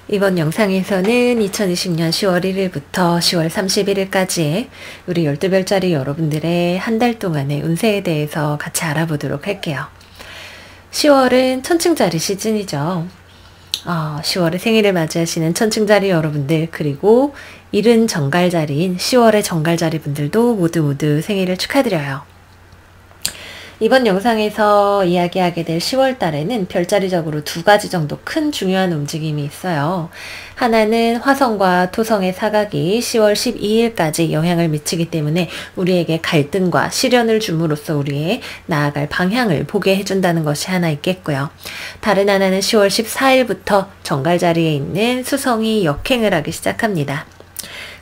이번 영상에서는 2020년 10월 1일부터 10월 31일까지의 우리 12별자리 여러분들의 한 달 동안의 운세에 대해서 같이 알아보도록 할게요. 10월은 천칭자리 시즌이죠. 10월에 생일을 맞이하시는 천칭자리 여러분들, 그리고 이른 정갈자리인 10월의 정갈자리 분들도 모두 생일을 축하드려요. 이번 영상에서 이야기하게 될 10월 달에는 별자리적으로 두 가지 정도 큰 중요한 움직임이 있어요. 하나는 화성과 토성의 사각이 10월 12일까지 영향을 미치기 때문에 우리에게 갈등과 시련을 줌으로써 우리의 나아갈 방향을 보게 해준다는 것이 하나 있겠고요. 다른 하나는 10월 14일부터 정갈자리에 있는 수성이 역행을 하기 시작합니다.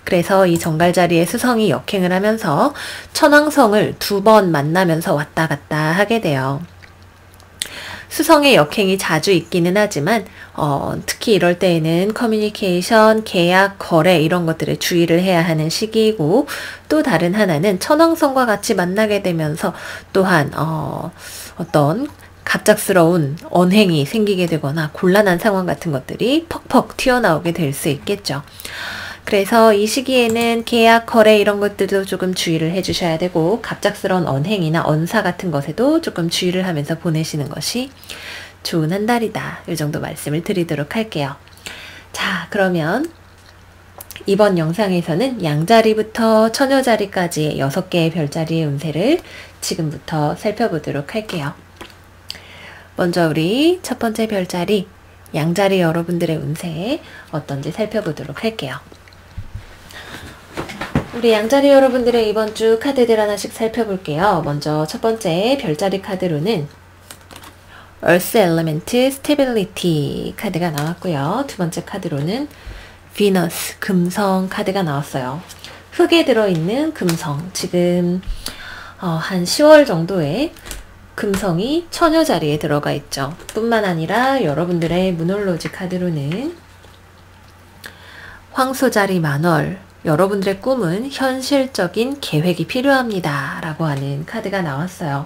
그래서 이 정갈자리에 수성이 역행을 하면서 천왕성을 두 번 만나면서 왔다 갔다 하게 돼요. 수성의 역행이 자주 있기는 하지만 특히 이럴 때에는 커뮤니케이션, 계약, 거래 이런 것들에 주의를 해야 하는 시기이고, 또 다른 하나는 천왕성과 같이 만나게 되면서 또한 어떤 갑작스러운 언행이 생기게 되거나 곤란한 상황 같은 것들이 퍽퍽 튀어나오게 될 수 있겠죠. 그래서 이 시기에는 계약, 거래 이런 것들도 조금 주의를 해주셔야 되고, 갑작스러운 언행이나 언사 같은 것에도 조금 주의를 하면서 보내시는 것이 좋은 한 달이다. 이 정도 말씀을 드리도록 할게요. 자, 그러면 이번 영상에서는 양자리부터 처녀자리까지의 6개의 별자리의 운세를 지금부터 살펴보도록 할게요. 먼저 우리 첫 번째 별자리 양자리 여러분들의 운세 어떤지 살펴보도록 할게요. 우리 양자리 여러분들의 이번 주 카드들 하나씩 살펴볼게요. 먼저 첫 번째 별자리 카드로는 Earth Element Stability 카드가 나왔고요. 두 번째 카드로는 Venus 금성 카드가 나왔어요. 흙에 들어있는 금성, 지금 한 10월 정도에 금성이 처녀 자리에 들어가 있죠. 뿐만 아니라 여러분들의 문홀로지 카드로는 황소자리 만월, 여러분들의 꿈은 현실적인 계획이 필요합니다 라고 하는 카드가 나왔어요.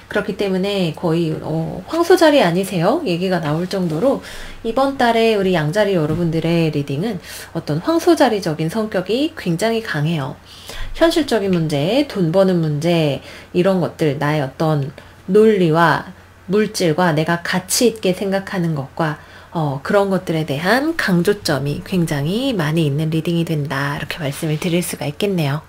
그렇기 때문에 거의 황소자리 아니세요? 얘기가 나올 정도로 이번 달에 우리 양자리 여러분들의 리딩은 어떤 황소자리적인 성격이 굉장히 강해요. 현실적인 문제, 돈 버는 문제, 이런 것들, 나의 어떤 논리와 물질과 내가 가치 있게 생각하는 것과 그런 것들에 대한 강조점이 굉장히 많이 있는 리딩이 된다, 이렇게 말씀을 드릴 수가 있겠네요.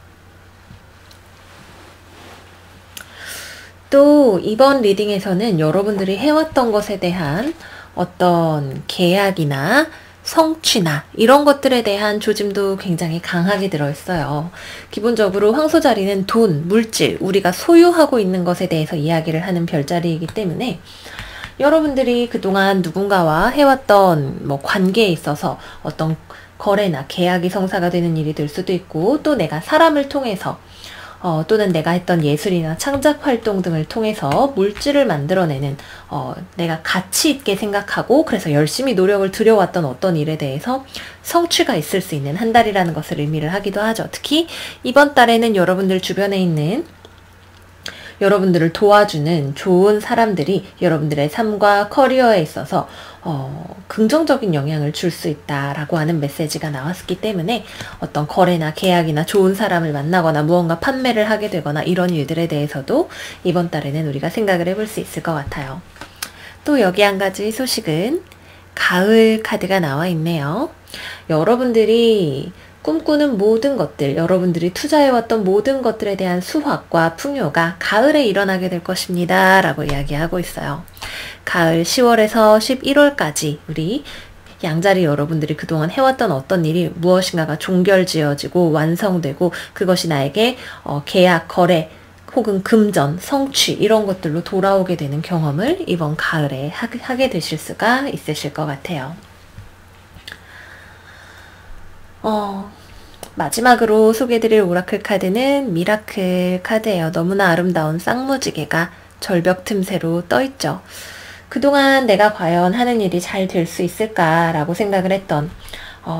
또 이번 리딩에서는 여러분들이 해왔던 것에 대한 어떤 계약이나 성취나 이런 것들에 대한 조짐도 굉장히 강하게 들어있어요. 기본적으로 황소자리는 돈, 물질, 우리가 소유하고 있는 것에 대해서 이야기를 하는 별자리이기 때문에 여러분들이 그동안 누군가와 해왔던 관계에 있어서 어떤 거래나 계약이 성사가 되는 일이 될 수도 있고, 또 내가 사람을 통해서 또는 내가 했던 예술이나 창작 활동 등을 통해서 물질을 만들어내는 내가 가치 있게 생각하고 그래서 열심히 노력을 들여왔던 어떤 일에 대해서 성취가 있을 수 있는 한 달이라는 것을 의미를 하기도 하죠. 특히 이번 달에는 여러분들 주변에 있는 여러분들을 도와주는 좋은 사람들이 여러분들의 삶과 커리어에 있어서 긍정적인 영향을 줄 수 있다라고 하는 메시지가 나왔기 때문에 어떤 거래나 계약이나 좋은 사람을 만나거나 무언가 판매를 하게 되거나 이런 일들에 대해서도 이번 달에는 우리가 생각을 해볼 수 있을 것 같아요. 또 여기 한 가지 소식은 가을 카드가 나와 있네요. 여러분들이 꿈꾸는 모든 것들, 여러분들이 투자해왔던 모든 것들에 대한 수확과 풍요가 가을에 일어나게 될 것입니다 라고 이야기하고 있어요. 가을 10월에서 11월까지 우리 양자리 여러분들이 그동안 해왔던 어떤 일이 무엇인가가 종결지어지고 완성되고, 그것이 나에게 계약, 거래 혹은 금전, 성취 이런 것들로 돌아오게 되는 경험을 이번 가을에 하게 되실 수가 있으실 것 같아요. 마지막으로 소개해드릴 오라클 카드는 미라클 카드예요. 너무나 아름다운 쌍무지개가 절벽 틈새로 떠있죠. 그동안 내가 과연 하는 일이 잘 될 수 있을까라고 생각을 했던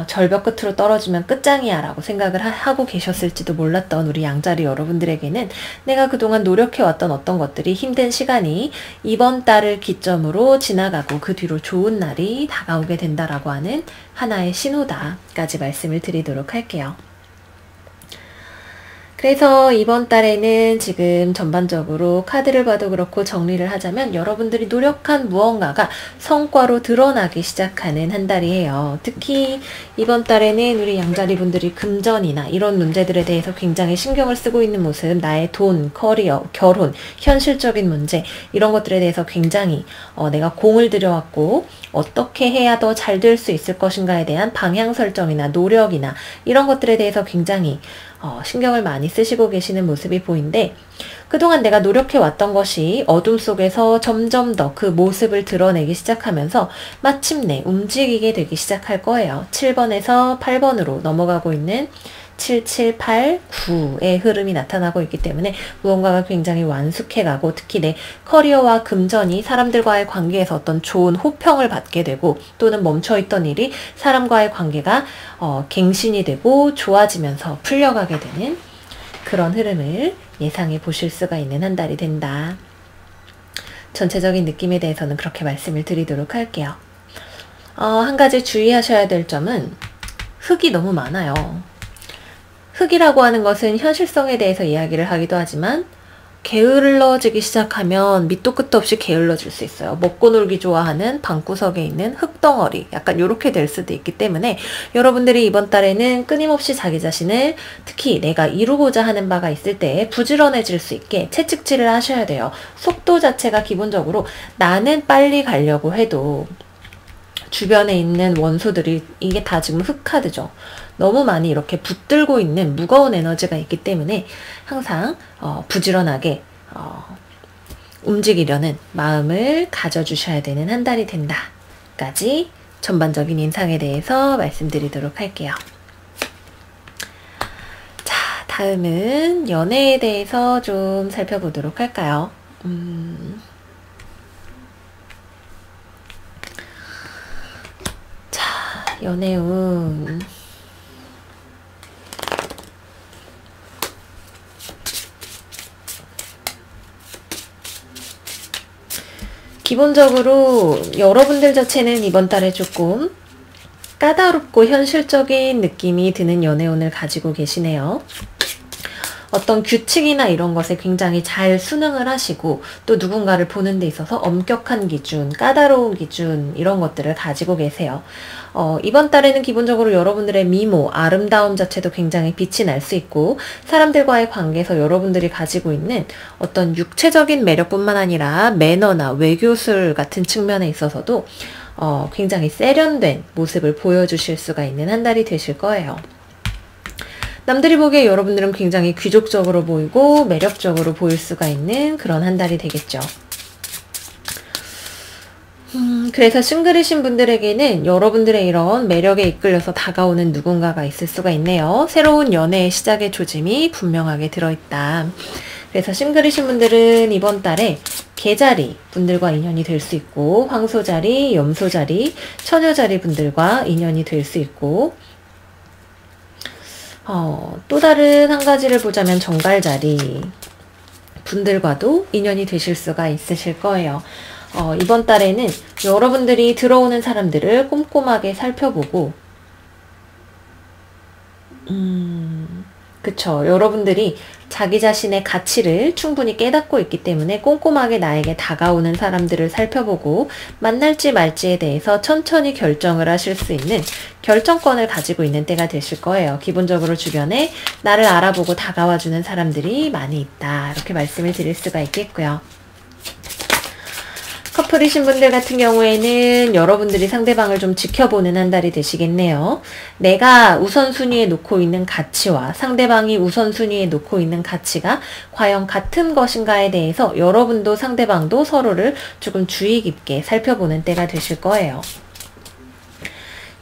절벽 끝으로 떨어지면 끝장이야 라고 생각을 하고 계셨을지도 몰랐던 우리 양자리 여러분들에게는 내가 그동안 노력해왔던 어떤 것들이 힘든 시간이 이번 달을 기점으로 지나가고 그 뒤로 좋은 날이 다가오게 된다라고 하는 하나의 신호다까지 말씀을 드리도록 할게요. 그래서 이번 달에는 지금 전반적으로 카드를 봐도 그렇고 정리를 하자면 여러분들이 노력한 무언가가 성과로 드러나기 시작하는 한 달이에요. 특히 이번 달에는 우리 양자리 분들이 금전이나 이런 문제들에 대해서 굉장히 신경을 쓰고 있는 모습, 나의 돈, 커리어, 결혼, 현실적인 문제 이런 것들에 대해서 굉장히 내가 공을 들여왔고 어떻게 해야 더 잘 될 수 있을 것인가에 대한 방향 설정이나 노력이나 이런 것들에 대해서 굉장히 신경을 많이 쓰시고 계시는 모습이 보이는데 그동안 내가 노력해왔던 것이 어둠 속에서 점점 더 그 모습을 드러내기 시작하면서 마침내 움직이게 되기 시작할 거예요. 7번에서 8번으로 넘어가고 있는 7, 7, 8, 9의 흐름이 나타나고 있기 때문에 무언가가 굉장히 완숙해가고 특히 내 커리어와 금전이 사람들과의 관계에서 어떤 좋은 호평을 받게 되고 또는 멈춰있던 일이 사람과의 관계가 갱신이 되고 좋아지면서 풀려가게 되는 그런 흐름을 예상해 보실 수가 있는 한 달이 된다. 전체적인 느낌에 대해서는 그렇게 말씀을 드리도록 할게요. 한 가지 주의하셔야 될 점은 흙이 너무 많아요. 흙이라고 하는 것은 현실성에 대해서 이야기를 하기도 하지만 게을러지기 시작하면 밑도 끝도 없이 게을러질 수 있어요. 먹고 놀기 좋아하는 방구석에 있는 흙덩어리 약간 이렇게 될 수도 있기 때문에 여러분들이 이번 달에는 끊임없이 자기 자신을 특히 내가 이루고자 하는 바가 있을 때 부지런해질 수 있게 채찍질을 하셔야 돼요. 속도 자체가 기본적으로 나는 빨리 가려고 해도 주변에 있는 원소들이 이게 다 지금 흙카드죠. 너무 많이 이렇게 붙들고 있는 무거운 에너지가 있기 때문에 항상 부지런하게 움직이려는 마음을 가져주셔야 되는 한 달이 된다 까지 전반적인 인상에 대해서 말씀드리도록 할게요. 자, 다음은 연애에 대해서 좀 살펴보도록 할까요? 자, 연애운 기본적으로 여러분들 자체는 이번 달에 조금 까다롭고 현실적인 느낌이 드는 연애운을 가지고 계시네요. 어떤 규칙이나 이런 것에 굉장히 잘 순응을 하시고 또 누군가를 보는 데 있어서 엄격한 기준, 까다로운 기준 이런 것들을 가지고 계세요. 이번 달에는 기본적으로 여러분들의 미모, 아름다움 자체도 굉장히 빛이 날 수 있고 사람들과의 관계에서 여러분들이 가지고 있는 어떤 육체적인 매력뿐만 아니라 매너나 외교술 같은 측면에 있어서도 굉장히 세련된 모습을 보여주실 수가 있는 한 달이 되실 거예요. 남들이 보기에 여러분들은 굉장히 귀족적으로 보이고 매력적으로 보일 수가 있는 그런 한 달이 되겠죠. 그래서 싱글이신 분들에게는 여러분들의 이런 매력에 이끌려서 다가오는 누군가가 있을 수가 있네요. 새로운 연애의 시작의 조짐이 분명하게 들어있다. 그래서 싱글이신 분들은 이번 달에 개자리 분들과 인연이 될 수 있고 황소자리, 염소자리, 처녀자리 분들과 인연이 될 수 있고 또 다른 한 가지를 보자면 정갈자리 분들과도 인연이 되실 수가 있으실 거예요. 이번 달에는 여러분들이 들어오는 사람들을 꼼꼼하게 살펴보고 그쵸. 여러분들이 자기 자신의 가치를 충분히 깨닫고 있기 때문에 꼼꼼하게 나에게 다가오는 사람들을 살펴보고 만날지 말지에 대해서 천천히 결정을 하실 수 있는 결정권을 가지고 있는 때가 되실 거예요. 기본적으로 주변에 나를 알아보고 다가와주는 사람들이 많이 있다. 이렇게 말씀을 드릴 수가 있겠고요. 커플이신 분들 같은 경우에는 여러분들이 상대방을 좀 지켜보는 한 달이 되시겠네요. 내가 우선순위에 놓고 있는 가치와 상대방이 우선순위에 놓고 있는 가치가 과연 같은 것인가에 대해서 여러분도 상대방도 서로를 조금 주의 깊게 살펴보는 때가 되실 거예요.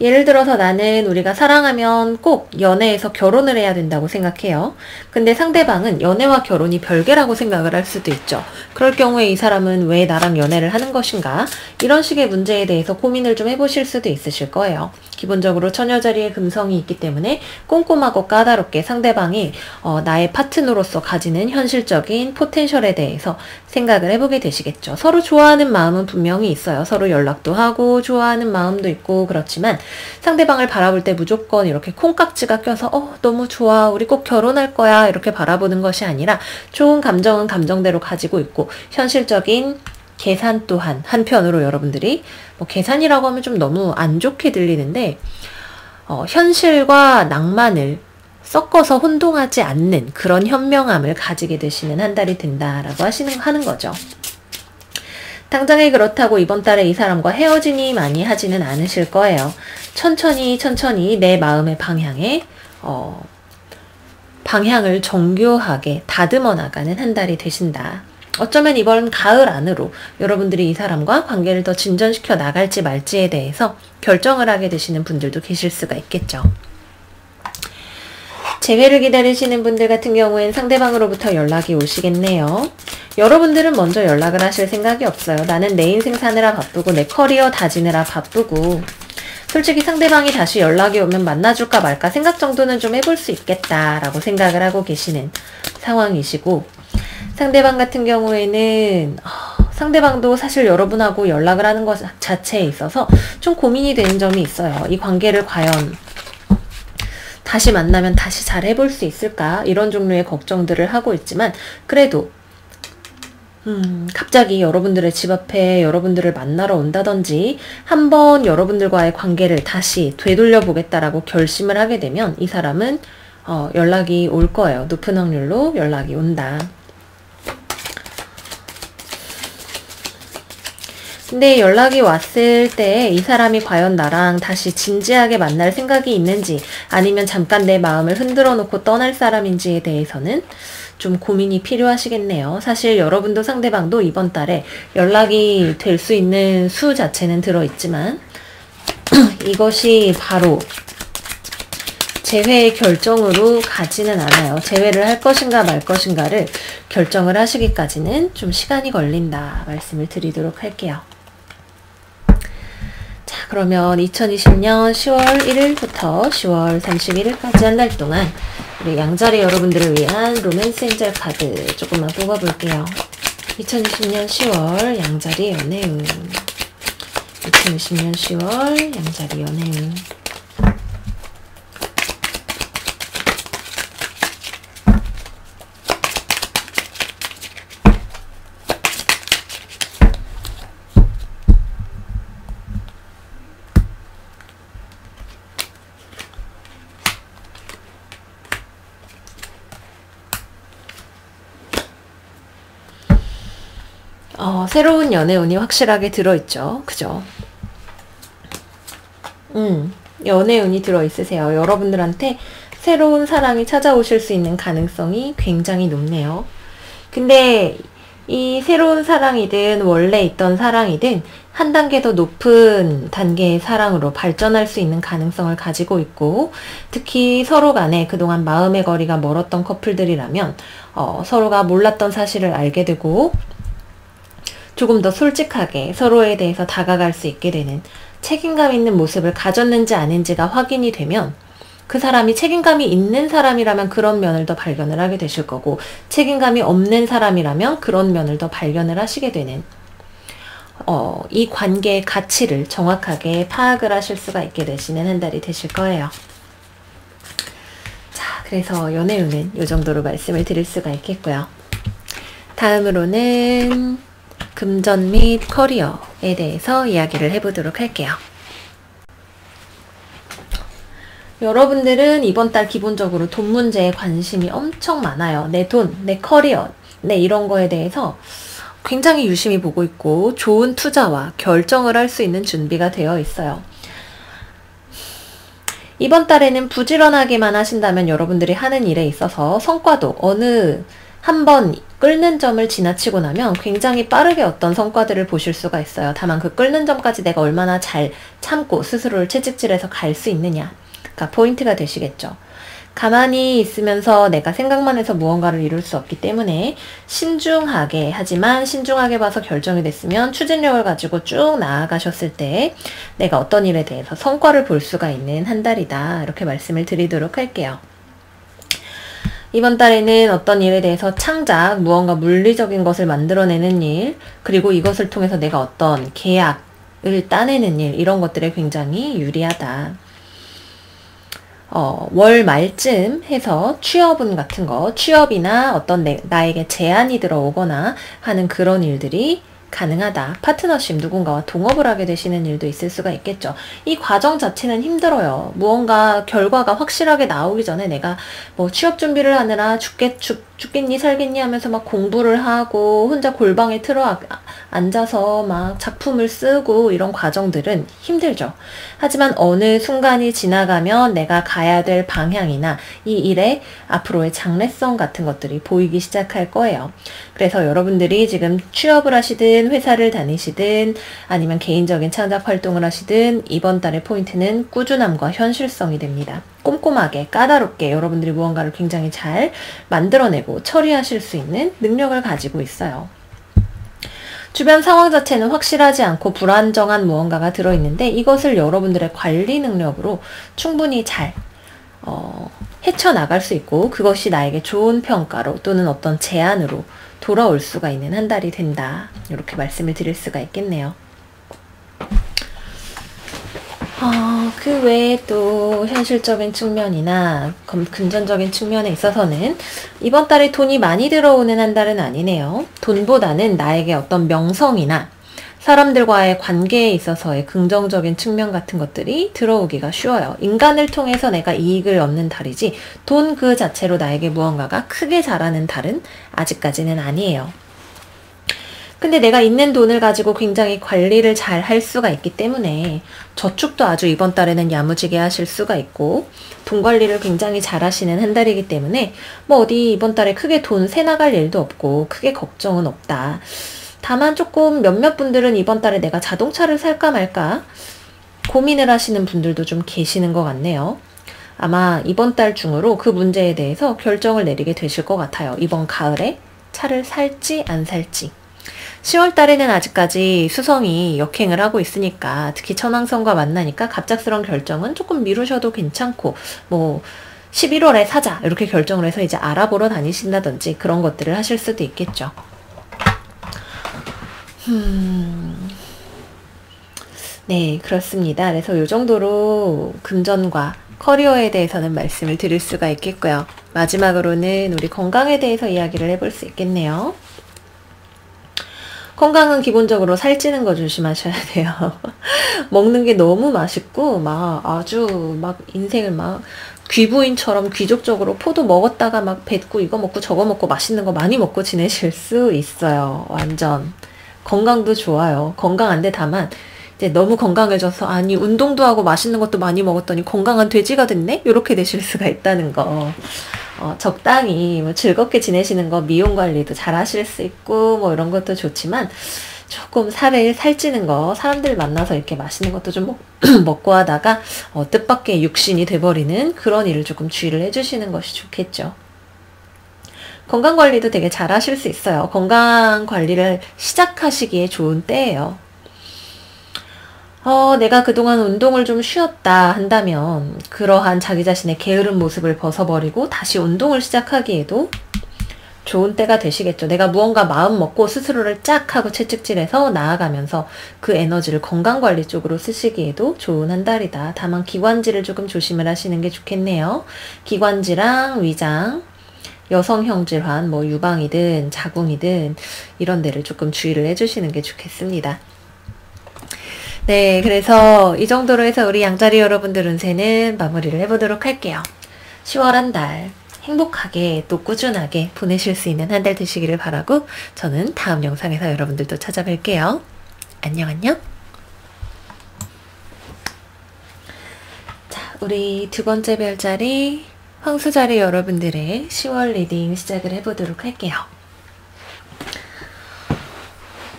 예를 들어서 나는 우리가 사랑하면 꼭 연애에서 결혼을 해야 된다고 생각해요. 근데 상대방은 연애와 결혼이 별개라고 생각을 할 수도 있죠. 그럴 경우에 이 사람은 왜 나랑 연애를 하는 것인가? 이런 식의 문제에 대해서 고민을 좀 해보실 수도 있으실 거예요. 기본적으로 처녀자리에 금성이 있기 때문에 꼼꼼하고 까다롭게 상대방이 나의 파트너로서 가지는 현실적인 포텐셜에 대해서 생각을 해보게 되시겠죠. 서로 좋아하는 마음은 분명히 있어요. 서로 연락도 하고 좋아하는 마음도 있고 그렇지만 상대방을 바라볼 때 무조건 이렇게 콩깍지가 껴서 너무 좋아, 우리 꼭 결혼할 거야, 이렇게 바라보는 것이 아니라 좋은 감정은 감정대로 가지고 있고 현실적인 계산 또한 한편으로 여러분들이 계산이라고 하면 좀 너무 안 좋게 들리는데 현실과 낭만을 섞어서 혼동하지 않는 그런 현명함을 가지게 되시는 한 달이 된다라고 하는 거죠. 당장에 그렇다고 이번 달에 이 사람과 헤어지니 많이 하지는 않으실 거예요. 천천히 내 마음의 방향을 정교하게 다듬어 나가는 한 달이 되신다. 어쩌면 이번 가을 안으로 여러분들이 이 사람과 관계를 더 진전시켜 나갈지 말지에 대해서 결정을 하게 되시는 분들도 계실 수가 있겠죠. 재회를 기다리시는 분들 같은 경우엔 상대방으로부터 연락이 오시겠네요. 여러분들은 먼저 연락을 하실 생각이 없어요. 나는 내 인생 사느라 바쁘고 내 커리어 다지느라 바쁘고 솔직히 상대방이 다시 연락이 오면 만나줄까 말까 생각 정도는 좀 해볼 수 있겠다라고 생각을 하고 계시는 상황이시고 상대방 같은 경우에는 상대방도 사실 여러분하고 연락을 하는 것 자체에 있어서 좀 고민이 되는 점이 있어요. 이 관계를 과연 다시 만나면 다시 잘 해볼 수 있을까? 이런 종류의 걱정들을 하고 있지만 그래도 갑자기 여러분들의 집 앞에 여러분들을 만나러 온다든지 한번 여러분들과의 관계를 다시 되돌려 보겠다라고 결심을 하게 되면 이 사람은 연락이 올 거예요. 높은 확률로 연락이 온다. 근데 연락이 왔을 때 이 사람이 과연 나랑 다시 진지하게 만날 생각이 있는지 아니면 잠깐 내 마음을 흔들어 놓고 떠날 사람인지에 대해서는 좀 고민이 필요하시겠네요. 사실 여러분도 상대방도 이번 달에 연락이 될 수 있는 수 자체는 들어있지만 이것이 바로 재회의 결정으로 가지는 않아요. 재회를 할 것인가 말 것인가를 결정을 하시기까지는 좀 시간이 걸린다 말씀을 드리도록 할게요. 자, 그러면 2020년 10월 1일부터 10월 31일까지 한 달 동안 우리 양자리 여러분들을 위한 로맨스 엔젤 카드 조금만 뽑아볼게요. 2020년 10월 양자리 연애운 2020년 10월 양자리 연애운 새로운 연애운이 확실하게 들어있죠. 그죠? 연애운이 들어있으세요. 여러분들한테 새로운 사랑이 찾아오실 수 있는 가능성이 굉장히 높네요. 근데 이 새로운 사랑이든 원래 있던 사랑이든 한 단계 더 높은 단계의 사랑으로 발전할 수 있는 가능성을 가지고 있고 특히 서로 간에 그동안 마음의 거리가 멀었던 커플들이라면 서로가 몰랐던 사실을 알게 되고 조금 더 솔직하게 서로에 대해서 다가갈 수 있게 되는 책임감 있는 모습을 가졌는지 아닌지가 확인이 되면 그 사람이 책임감이 있는 사람이라면 그런 면을 더 발견을 하게 되실 거고 책임감이 없는 사람이라면 그런 면을 더 발견을 하시게 되는 이 관계의 가치를 정확하게 파악을 하실 수가 있게 되시는 한 달이 되실 거예요. 자, 그래서 연애운은 이 정도로 말씀을 드릴 수가 있겠고요. 다음으로는 금전 및 커리어에 대해서 이야기를 해보도록 할게요. 여러분들은 이번 달 기본적으로 돈 문제에 관심이 엄청 많아요. 내 돈, 내 커리어, 내 이런 거에 대해서 굉장히 유심히 보고 있고 좋은 투자와 결정을 할 수 있는 준비가 되어 있어요. 이번 달에는 부지런하게만 하신다면 여러분들이 하는 일에 있어서 성과도 어느 한번 끓는 점을 지나치고 나면 굉장히 빠르게 어떤 성과들을 보실 수가 있어요. 다만 그 끓는 점까지 내가 얼마나 잘 참고 스스로를 채찍질해서 갈 수 있느냐가 포인트가 되시겠죠. 가만히 있으면서 내가 생각만 해서 무언가를 이룰 수 없기 때문에 신중하게, 하지만 신중하게 봐서 결정이 됐으면 추진력을 가지고 쭉 나아가셨을 때 내가 어떤 일에 대해서 성과를 볼 수가 있는 한 달이다, 이렇게 말씀을 드리도록 할게요. 이번 달에는 어떤 일에 대해서 창작, 무언가 물리적인 것을 만들어내는 일, 그리고 이것을 통해서 내가 어떤 계약을 따내는 일, 이런 것들에 굉장히 유리하다. 월 말쯤 해서 취업운 같은 거, 취업이나 어떤 나에게 제안이 들어오거나 하는 그런 일들이 가능하다. 파트너십, 누군가와 동업을 하게 되시는 일도 있을 수가 있겠죠. 이 과정 자체는 힘들어요. 무언가 결과가 확실하게 나오기 전에 내가 뭐 취업 준비를 하느라 죽겠니 살겠니 하면서 막 공부를 하고 혼자 골방에 틀어 앉아서 막 작품을 쓰고 이런 과정들은 힘들죠. 하지만 어느 순간이 지나가면 내가 가야 될 방향이나 이 일의 앞으로의 장래성 같은 것들이 보이기 시작할 거예요. 그래서 여러분들이 지금 취업을 하시든 회사를 다니시든 아니면 개인적인 창작 활동을 하시든 이번 달의 포인트는 꾸준함과 현실성이 됩니다. 꼼꼼하게 까다롭게 여러분들이 무언가를 굉장히 잘 만들어내고 처리하실 수 있는 능력을 가지고 있어요. 주변 상황 자체는 확실하지 않고 불안정한 무언가가 들어있는데 이것을 여러분들의 관리 능력으로 충분히 잘 헤쳐나갈 수 있고 그것이 나에게 좋은 평가로 또는 어떤 제안으로 돌아올 수가 있는 한 달이 된다. 이렇게 말씀을 드릴 수가 있겠네요. 그 외에 또 현실적인 측면이나 금전적인 측면에 있어서는 이번 달에 돈이 많이 들어오는 한 달은 아니네요. 돈보다는 나에게 어떤 명성이나 사람들과의 관계에 있어서의 긍정적인 측면 같은 것들이 들어오기가 쉬워요. 인간을 통해서 내가 이익을 얻는 달이지 돈 그 자체로 나에게 무언가가 크게 자라는 달은 아직까지는 아니에요. 근데 내가 있는 돈을 가지고 굉장히 관리를 잘 할 수가 있기 때문에 저축도 아주 이번 달에는 야무지게 하실 수가 있고 돈 관리를 굉장히 잘 하시는 한 달이기 때문에 뭐 어디 이번 달에 크게 돈 새 나갈 일도 없고 크게 걱정은 없다. 다만 조금 몇몇 분들은 이번 달에 내가 자동차를 살까 말까 고민을 하시는 분들도 좀 계시는 것 같네요. 아마 이번 달 중으로 그 문제에 대해서 결정을 내리게 되실 것 같아요. 이번 가을에 차를 살지 안 살지. 10월 달에는 아직까지 수성이 역행을 하고 있으니까 특히 천왕성과 만나니까 갑작스러운 결정은 조금 미루셔도 괜찮고 뭐 11월에 사자 이렇게 결정을 해서 이제 알아보러 다니신다든지 그런 것들을 하실 수도 있겠죠. 네, 그렇습니다. 그래서 이 정도로 금전과 커리어에 대해서는 말씀을 드릴 수가 있겠고요. 마지막으로는 우리 건강에 대해서 이야기를 해볼 수 있겠네요. 건강은 기본적으로 살찌는 거 조심하셔야 돼요. 먹는 게 너무 맛있고 막 아주 막 인생을 막 귀부인처럼 귀족적으로 포도 먹었다가 막 뱉고 이거 먹고 저거 먹고 맛있는 거 많이 먹고 지내실 수 있어요. 완전 건강도 좋아요. 건강한데 다만 이제 너무 건강해져서 아니 운동도 하고 맛있는 것도 많이 먹었더니 건강한 돼지가 됐네? 이렇게 되실 수가 있다는 거. 적당히 뭐 즐겁게 지내시는 거 미용 관리도 잘 하실 수 있고 뭐 이런 것도 좋지만 조금 살찌는 거 사람들 만나서 이렇게 맛있는 것도 좀 먹고 하다가 뜻밖의 육신이 돼버리는 그런 일을 조금 주의를 해주시는 것이 좋겠죠. 건강 관리도 되게 잘 하실 수 있어요. 건강 관리를 시작하시기에 좋은 때예요. 내가 그동안 운동을 좀 쉬었다 한다면 그러한 자기 자신의 게으른 모습을 벗어버리고 다시 운동을 시작하기에도 좋은 때가 되시겠죠. 내가 무언가 마음 먹고 스스로를 쫙 하고 채찍질해서 나아가면서 그 에너지를 건강관리 쪽으로 쓰시기에도 좋은 한 달이다. 다만 기관지를 조금 조심을 하시는 게 좋겠네요. 기관지랑 위장, 여성형 질환, 뭐 유방이든 자궁이든 이런 데를 조금 주의를 해주시는 게 좋겠습니다. 네, 그래서 이 정도로 해서 우리 양자리 여러분들 운세는 마무리를 해보도록 할게요. 10월 한 달 행복하게 또 꾸준하게 보내실 수 있는 한 달 되시기를 바라고 저는 다음 영상에서 여러분들도 찾아뵐게요. 안녕 안녕. 자, 우리 두 번째 별자리 황소자리 여러분들의 10월 리딩 시작을 해보도록 할게요.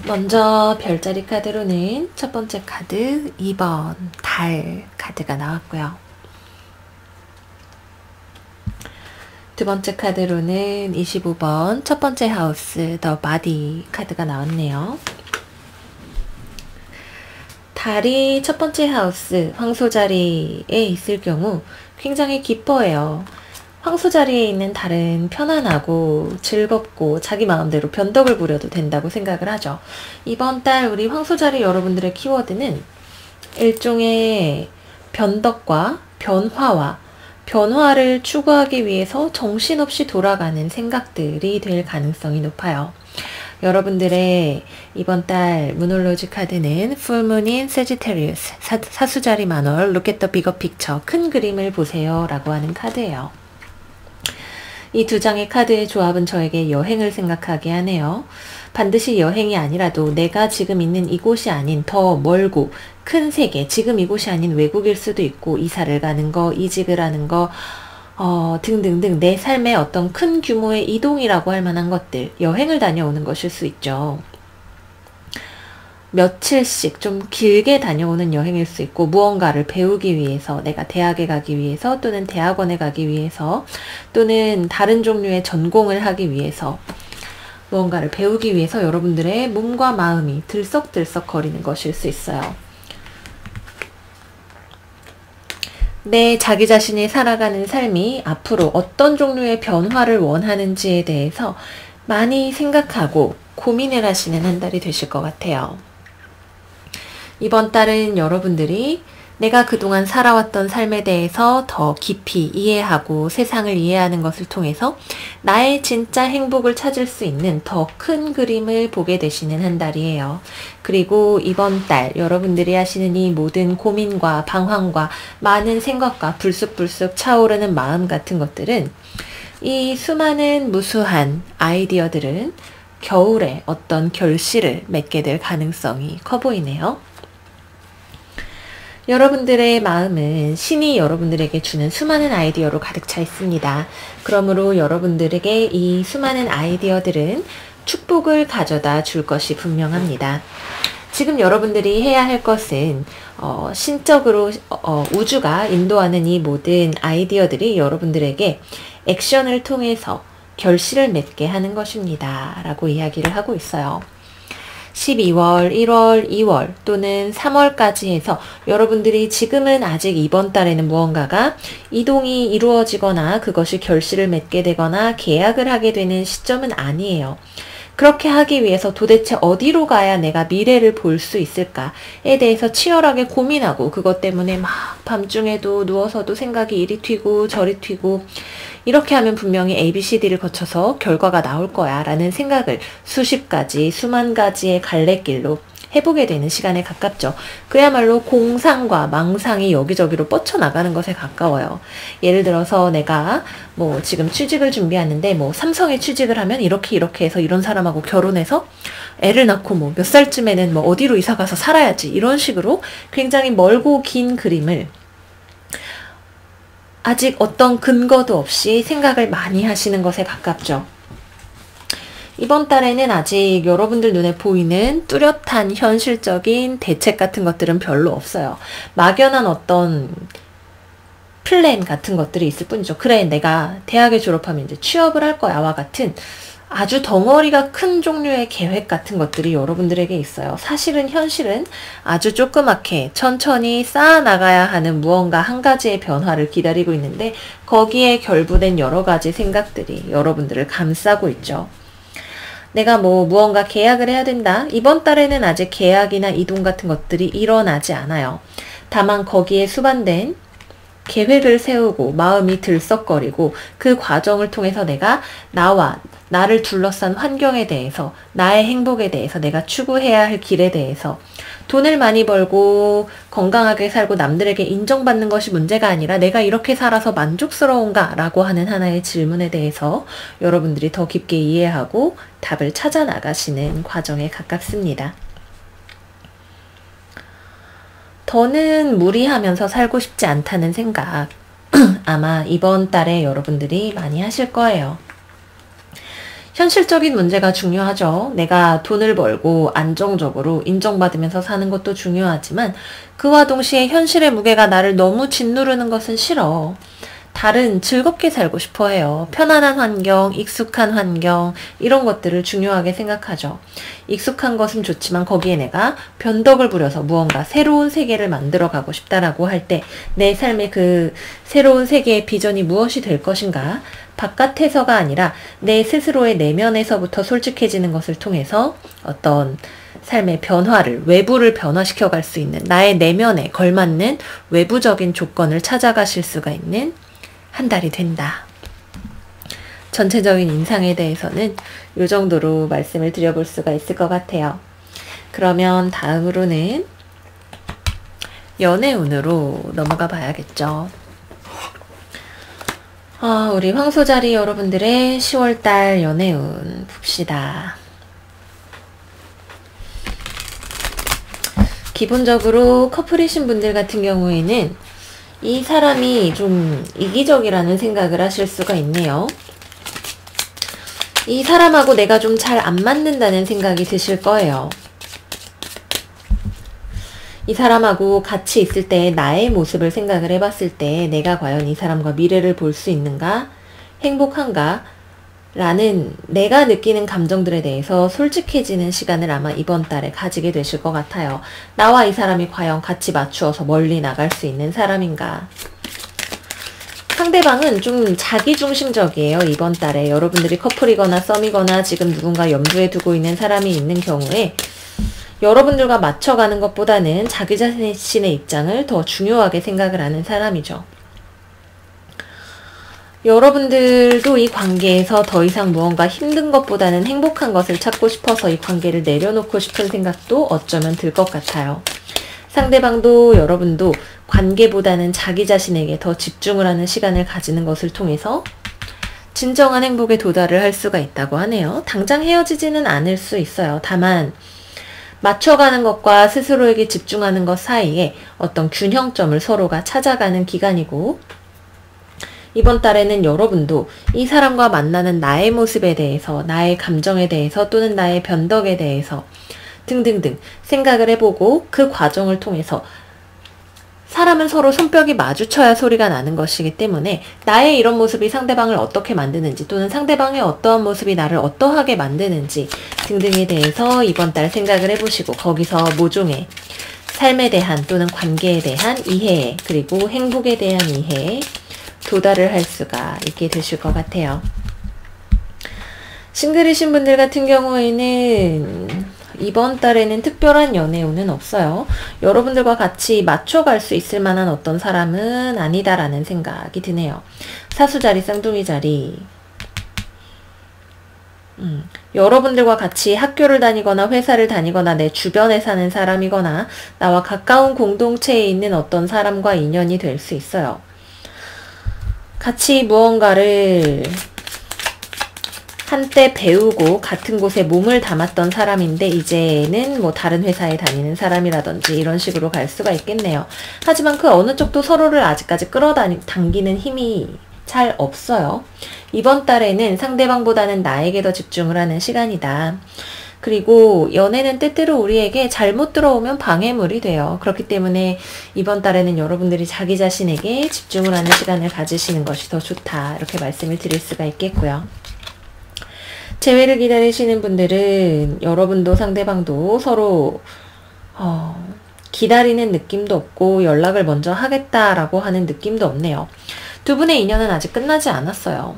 먼저 별자리 카드로는 첫 번째 카드 2번 달 카드가 나왔고요. 두 번째 카드로는 25번 첫 번째 하우스 더 바디 카드가 나왔네요. 달이 첫 번째 하우스 황소자리에 있을 경우 굉장히 기뻐해요. 황소자리에 있는 달은 편안하고 즐겁고 자기 마음대로 변덕을 부려도 된다고 생각을 하죠. 이번 달 우리 황소자리 여러분들의 키워드는 일종의 변덕과 변화를 추구하기 위해서 정신없이 돌아가는 생각들이 될 가능성이 높아요. 여러분들의 이번 달 무놀로지 카드는 풀문인 세지테리우스 사수자리 만월 Look at the bigger picture 큰 그림을 보세요 라고 하는 카드예요. 이 두 장의 카드의 조합은 저에게 여행을 생각하게 하네요. 반드시 여행이 아니라도 내가 지금 있는 이곳이 아닌 더 멀고 큰 세계, 지금 이곳이 아닌 외국일 수도 있고 이사를 가는 거, 이직을 하는 거 등등등 내 삶의 어떤 큰 규모의 이동이라고 할 만한 것들, 여행을 다녀오는 것일 수 있죠. 며칠씩 좀 길게 다녀오는 여행일 수 있고 무언가를 배우기 위해서 내가 대학에 가기 위해서 또는 대학원에 가기 위해서 또는 다른 종류의 전공을 하기 위해서 무언가를 배우기 위해서 여러분들의 몸과 마음이 들썩들썩 거리는 것일 수 있어요. 내 자기 자신이 살아가는 삶이 앞으로 어떤 종류의 변화를 원하는지에 대해서 많이 생각하고 고민을 하시는 한 달이 되실 것 같아요. 이번 달은 여러분들이 내가 그동안 살아왔던 삶에 대해서 더 깊이 이해하고 세상을 이해하는 것을 통해서 나의 진짜 행복을 찾을 수 있는 더 큰 그림을 보게 되시는 한 달이에요. 그리고 이번 달 여러분들이 하시는 이 모든 고민과 방황과 많은 생각과 불쑥불쑥 차오르는 마음 같은 것들은 이 수많은 무수한 아이디어들은 겨울에 어떤 결실을 맺게 될 가능성이 커 보이네요. 여러분들의 마음은 신이 여러분들에게 주는 수많은 아이디어로 가득 차 있습니다. 그러므로 여러분들에게 이 수많은 아이디어들은 축복을 가져다 줄 것이 분명합니다. 지금 여러분들이 해야 할 것은 신적으로 우주가 인도하는 이 모든 아이디어들이 여러분들에게 액션을 통해서 결실을 맺게 하는 것입니다. 라고 이야기를 하고 있어요. 12월, 1월, 2월 또는 3월까지 해서 여러분들이 지금은 아직 이번 달에는 무언가가 이동이 이루어지거나 그것이 결실을 맺게 되거나 계약을 하게 되는 시점은 아니에요. 그렇게 하기 위해서 도대체 어디로 가야 내가 미래를 볼 수 있을까에 대해서 치열하게 고민하고 그것 때문에 막 밤중에도 누워서도 생각이 이리 튀고 저리 튀고 이렇게 하면 분명히 ABCD를 거쳐서 결과가 나올 거야 라는 생각을 수십 가지, 수만 가지의 갈래길로 해보게 되는 시간에 가깝죠. 그야말로 공상과 망상이 여기저기로 뻗쳐나가는 것에 가까워요. 예를 들어서 내가 뭐 지금 취직을 준비하는데 뭐 삼성에 취직을 하면 이렇게 해서 이런 사람하고 결혼해서 애를 낳고 뭐 몇 살쯤에는 뭐 어디로 이사가서 살아야지 이런 식으로 굉장히 멀고 긴 그림을 아직 어떤 근거도 없이 생각을 많이 하시는 것에 가깝죠. 이번 달에는 아직 여러분들 눈에 보이는 뚜렷한 현실적인 대책 같은 것들은 별로 없어요. 막연한 어떤 플랜 같은 것들이 있을 뿐이죠. 그래, 내가 대학에 졸업하면 이제 취업을 할 거야와 같은 아주 덩어리가 큰 종류의 계획 같은 것들이 여러분들에게 있어요. 사실은 현실은 아주 조그맣게 천천히 쌓아나가야 하는 무언가 한 가지의 변화를 기다리고 있는데 거기에 결부된 여러 가지 생각들이 여러분들을 감싸고 있죠. 내가 뭐 무언가 계약을 해야 된다. 이번 달에는 아직 계약이나 이동 같은 것들이 일어나지 않아요. 다만 거기에 수반된 계획을 세우고 마음이 들썩거리고 그 과정을 통해서 내가 나를 둘러싼 환경에 대해서 나의 행복에 대해서 내가 추구해야 할 길에 대해서 돈을 많이 벌고 건강하게 살고 남들에게 인정받는 것이 문제가 아니라 내가 이렇게 살아서 만족스러운가 라고 하는 하나의 질문에 대해서 여러분들이 더 깊게 이해하고 답을 찾아 나가시는 과정에 가깝습니다. 더는 무리하면서 살고 싶지 않다는 생각 아마 이번 달에 여러분들이 많이 하실 거예요. 현실적인 문제가 중요하죠. 내가 돈을 벌고 안정적으로 인정받으면서 사는 것도 중요하지만 그와 동시에 현실의 무게가 나를 너무 짓누르는 것은 싫어. 다른 즐겁게 살고 싶어 해요. 편안한 환경, 익숙한 환경 이런 것들을 중요하게 생각하죠. 익숙한 것은 좋지만 거기에 내가 변덕을 부려서 무언가 새로운 세계를 만들어가고 싶다라고 할 때 내 삶의 그 새로운 세계의 비전이 무엇이 될 것인가? 바깥에서가 아니라 내 스스로의 내면에서부터 솔직해지는 것을 통해서 어떤 삶의 변화를, 외부를 변화시켜 갈 수 있는 나의 내면에 걸맞는 외부적인 조건을 찾아가실 수가 있는 한 달이 된다. 전체적인 인상에 대해서는 이 정도로 말씀을 드려볼 수가 있을 것 같아요. 그러면 다음으로는 연애운으로 넘어가 봐야겠죠. 우리 황소자리 여러분들의 10월달 연애운 봅시다. 기본적으로 커플이신 분들 같은 경우에는 이 사람이 좀 이기적이라는 생각을 하실 수가 있네요. 이 사람하고 내가 좀 잘 안 맞는다는 생각이 드실 거예요. 이 사람하고 같이 있을 때 나의 모습을 생각을 해봤을 때 내가 과연 이 사람과 미래를 볼 수 있는가? 행복한가? 라는 내가 느끼는 감정들에 대해서 솔직해지는 시간을 아마 이번 달에 가지게 되실 것 같아요. 나와 이 사람이 과연 같이 맞추어서 멀리 나갈 수 있는 사람인가? 상대방은 좀 자기중심적이에요. 이번 달에 여러분들이 커플이거나 썸이거나 지금 누군가 염두에 두고 있는 사람이 있는 경우에 여러분들과 맞춰가는 것보다는 자기 자신의 입장을 더 중요하게 생각을 하는 사람이죠. 여러분들도 이 관계에서 더 이상 무언가 힘든 것보다는 행복한 것을 찾고 싶어서 이 관계를 내려놓고 싶은 생각도 어쩌면 들 것 같아요. 상대방도 여러분도 관계보다는 자기 자신에게 더 집중을 하는 시간을 가지는 것을 통해서 진정한 행복에 도달을 할 수가 있다고 하네요. 당장 헤어지지는 않을 수 있어요. 다만 맞춰가는 것과 스스로에게 집중하는 것 사이에 어떤 균형점을 서로가 찾아가는 기간이고 이번 달에는 여러분도 이 사람과 만나는 나의 모습에 대해서, 나의 감정에 대해서 또는 나의 변덕에 대해서 등등등 생각을 해보고 그 과정을 통해서 사람은 서로 손뼉이 마주쳐야 소리가 나는 것이기 때문에 나의 이런 모습이 상대방을 어떻게 만드는지 또는 상대방의 어떠한 모습이 나를 어떠하게 만드는지 등등에 대해서 이번 달 생각을 해보시고 거기서 모종의 삶에 대한 또는 관계에 대한 이해 그리고 행복에 대한 이해에 도달을 할 수가 있게 되실 것 같아요. 싱글이신 분들 같은 경우에는 이번 달에는 특별한 연애운은 없어요. 여러분들과 같이 맞춰갈 수 있을 만한 어떤 사람은 아니다라는 생각이 드네요. 사수자리, 쌍둥이자리. 여러분들과 같이 학교를 다니거나 회사를 다니거나 내 주변에 사는 사람이거나 나와 가까운 공동체에 있는 어떤 사람과 인연이 될 수 있어요. 같이 무언가를 한때 배우고 같은 곳에 몸을 담았던 사람인데 이제는 뭐 다른 회사에 다니는 사람이라든지 이런 식으로 갈 수가 있겠네요. 하지만 그 어느 쪽도 서로를 아직까지 끌어당기는 힘이 잘 없어요. 이번 달에는 상대방보다는 나에게 더 집중을 하는 시간이다. 그리고 연애는 때때로 우리에게 잘못 들어오면 방해물이 돼요. 그렇기 때문에 이번 달에는 여러분들이 자기 자신에게 집중을 하는 시간을 가지시는 것이 더 좋다. 이렇게 말씀을 드릴 수가 있겠고요. 재회를 기다리시는 분들은 여러분도 상대방도 서로 기다리는 느낌도 없고 연락을 먼저 하겠다라고 하는 느낌도 없네요. 두 분의 인연은 아직 끝나지 않았어요.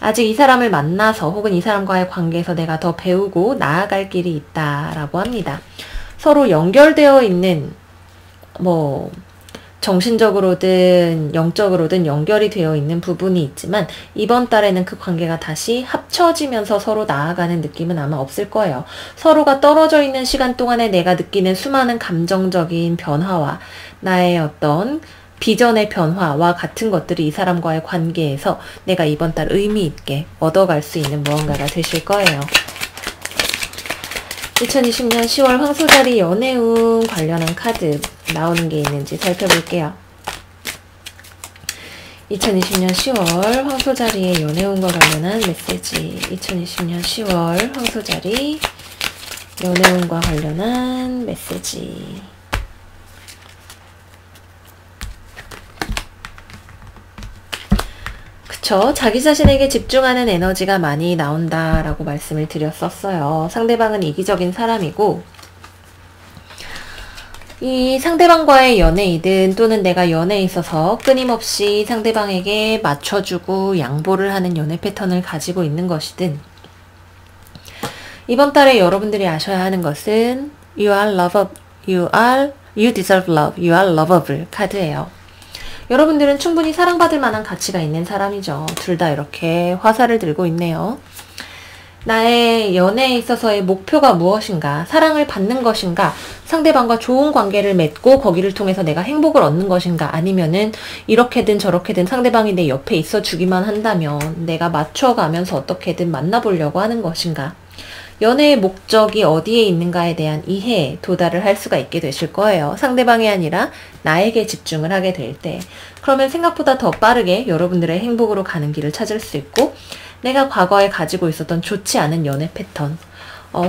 아직 이 사람을 만나서 혹은 이 사람과의 관계에서 내가 더 배우고 나아갈 길이 있다라고 합니다. 서로 연결되어 있는 정신적으로든 영적으로든 연결이 되어 있는 부분이 있지만 이번 달에는 그 관계가 다시 합쳐지면서 서로 나아가는 느낌은 아마 없을 거예요. 서로가 떨어져 있는 시간 동안에 내가 느끼는 수많은 감정적인 변화와 나의 어떤 비전의 변화와 같은 것들이 이 사람과의 관계에서 내가 이번 달 의미 있게 얻어갈 수 있는 무언가가 되실 거예요. 2020년 10월 황소자리 연애운 관련한 카드 나오는 게 있는지 살펴볼게요. 2020년 10월 황소자리의 연애운과 관련한 메시지. 2020년 10월 황소자리 연애운과 관련한 메시지. 그쵸? 자기 자신에게 집중하는 에너지가 많이 나온다라고 말씀을 드렸었어요. 상대방은 이기적인 사람이고, 이 상대방과의 연애이든 또는 내가 연애에 있어서 끊임없이 상대방에게 맞춰주고 양보를 하는 연애 패턴을 가지고 있는 것이든, 이번 달에 여러분들이 아셔야 하는 것은 You are lovable, you deserve love, you are lovable 카드예요. 여러분들은 충분히 사랑받을 만한 가치가 있는 사람이죠. 둘 다 이렇게 화살을 들고 있네요. 나의 연애에 있어서의 목표가 무엇인가? 사랑을 받는 것인가? 상대방과 좋은 관계를 맺고 거기를 통해서 내가 행복을 얻는 것인가? 아니면은 이렇게든 저렇게든 상대방이 내 옆에 있어 주기만 한다면 내가 맞춰가면서 어떻게든 만나보려고 하는 것인가? 연애의 목적이 어디에 있는가에 대한 이해에 도달을 할 수가 있게 되실 거예요. 상대방이 아니라 나에게 집중을 하게 될 때. 그러면 생각보다 더 빠르게 여러분들의 행복으로 가는 길을 찾을 수 있고, 내가 과거에 가지고 있었던 좋지 않은 연애 패턴,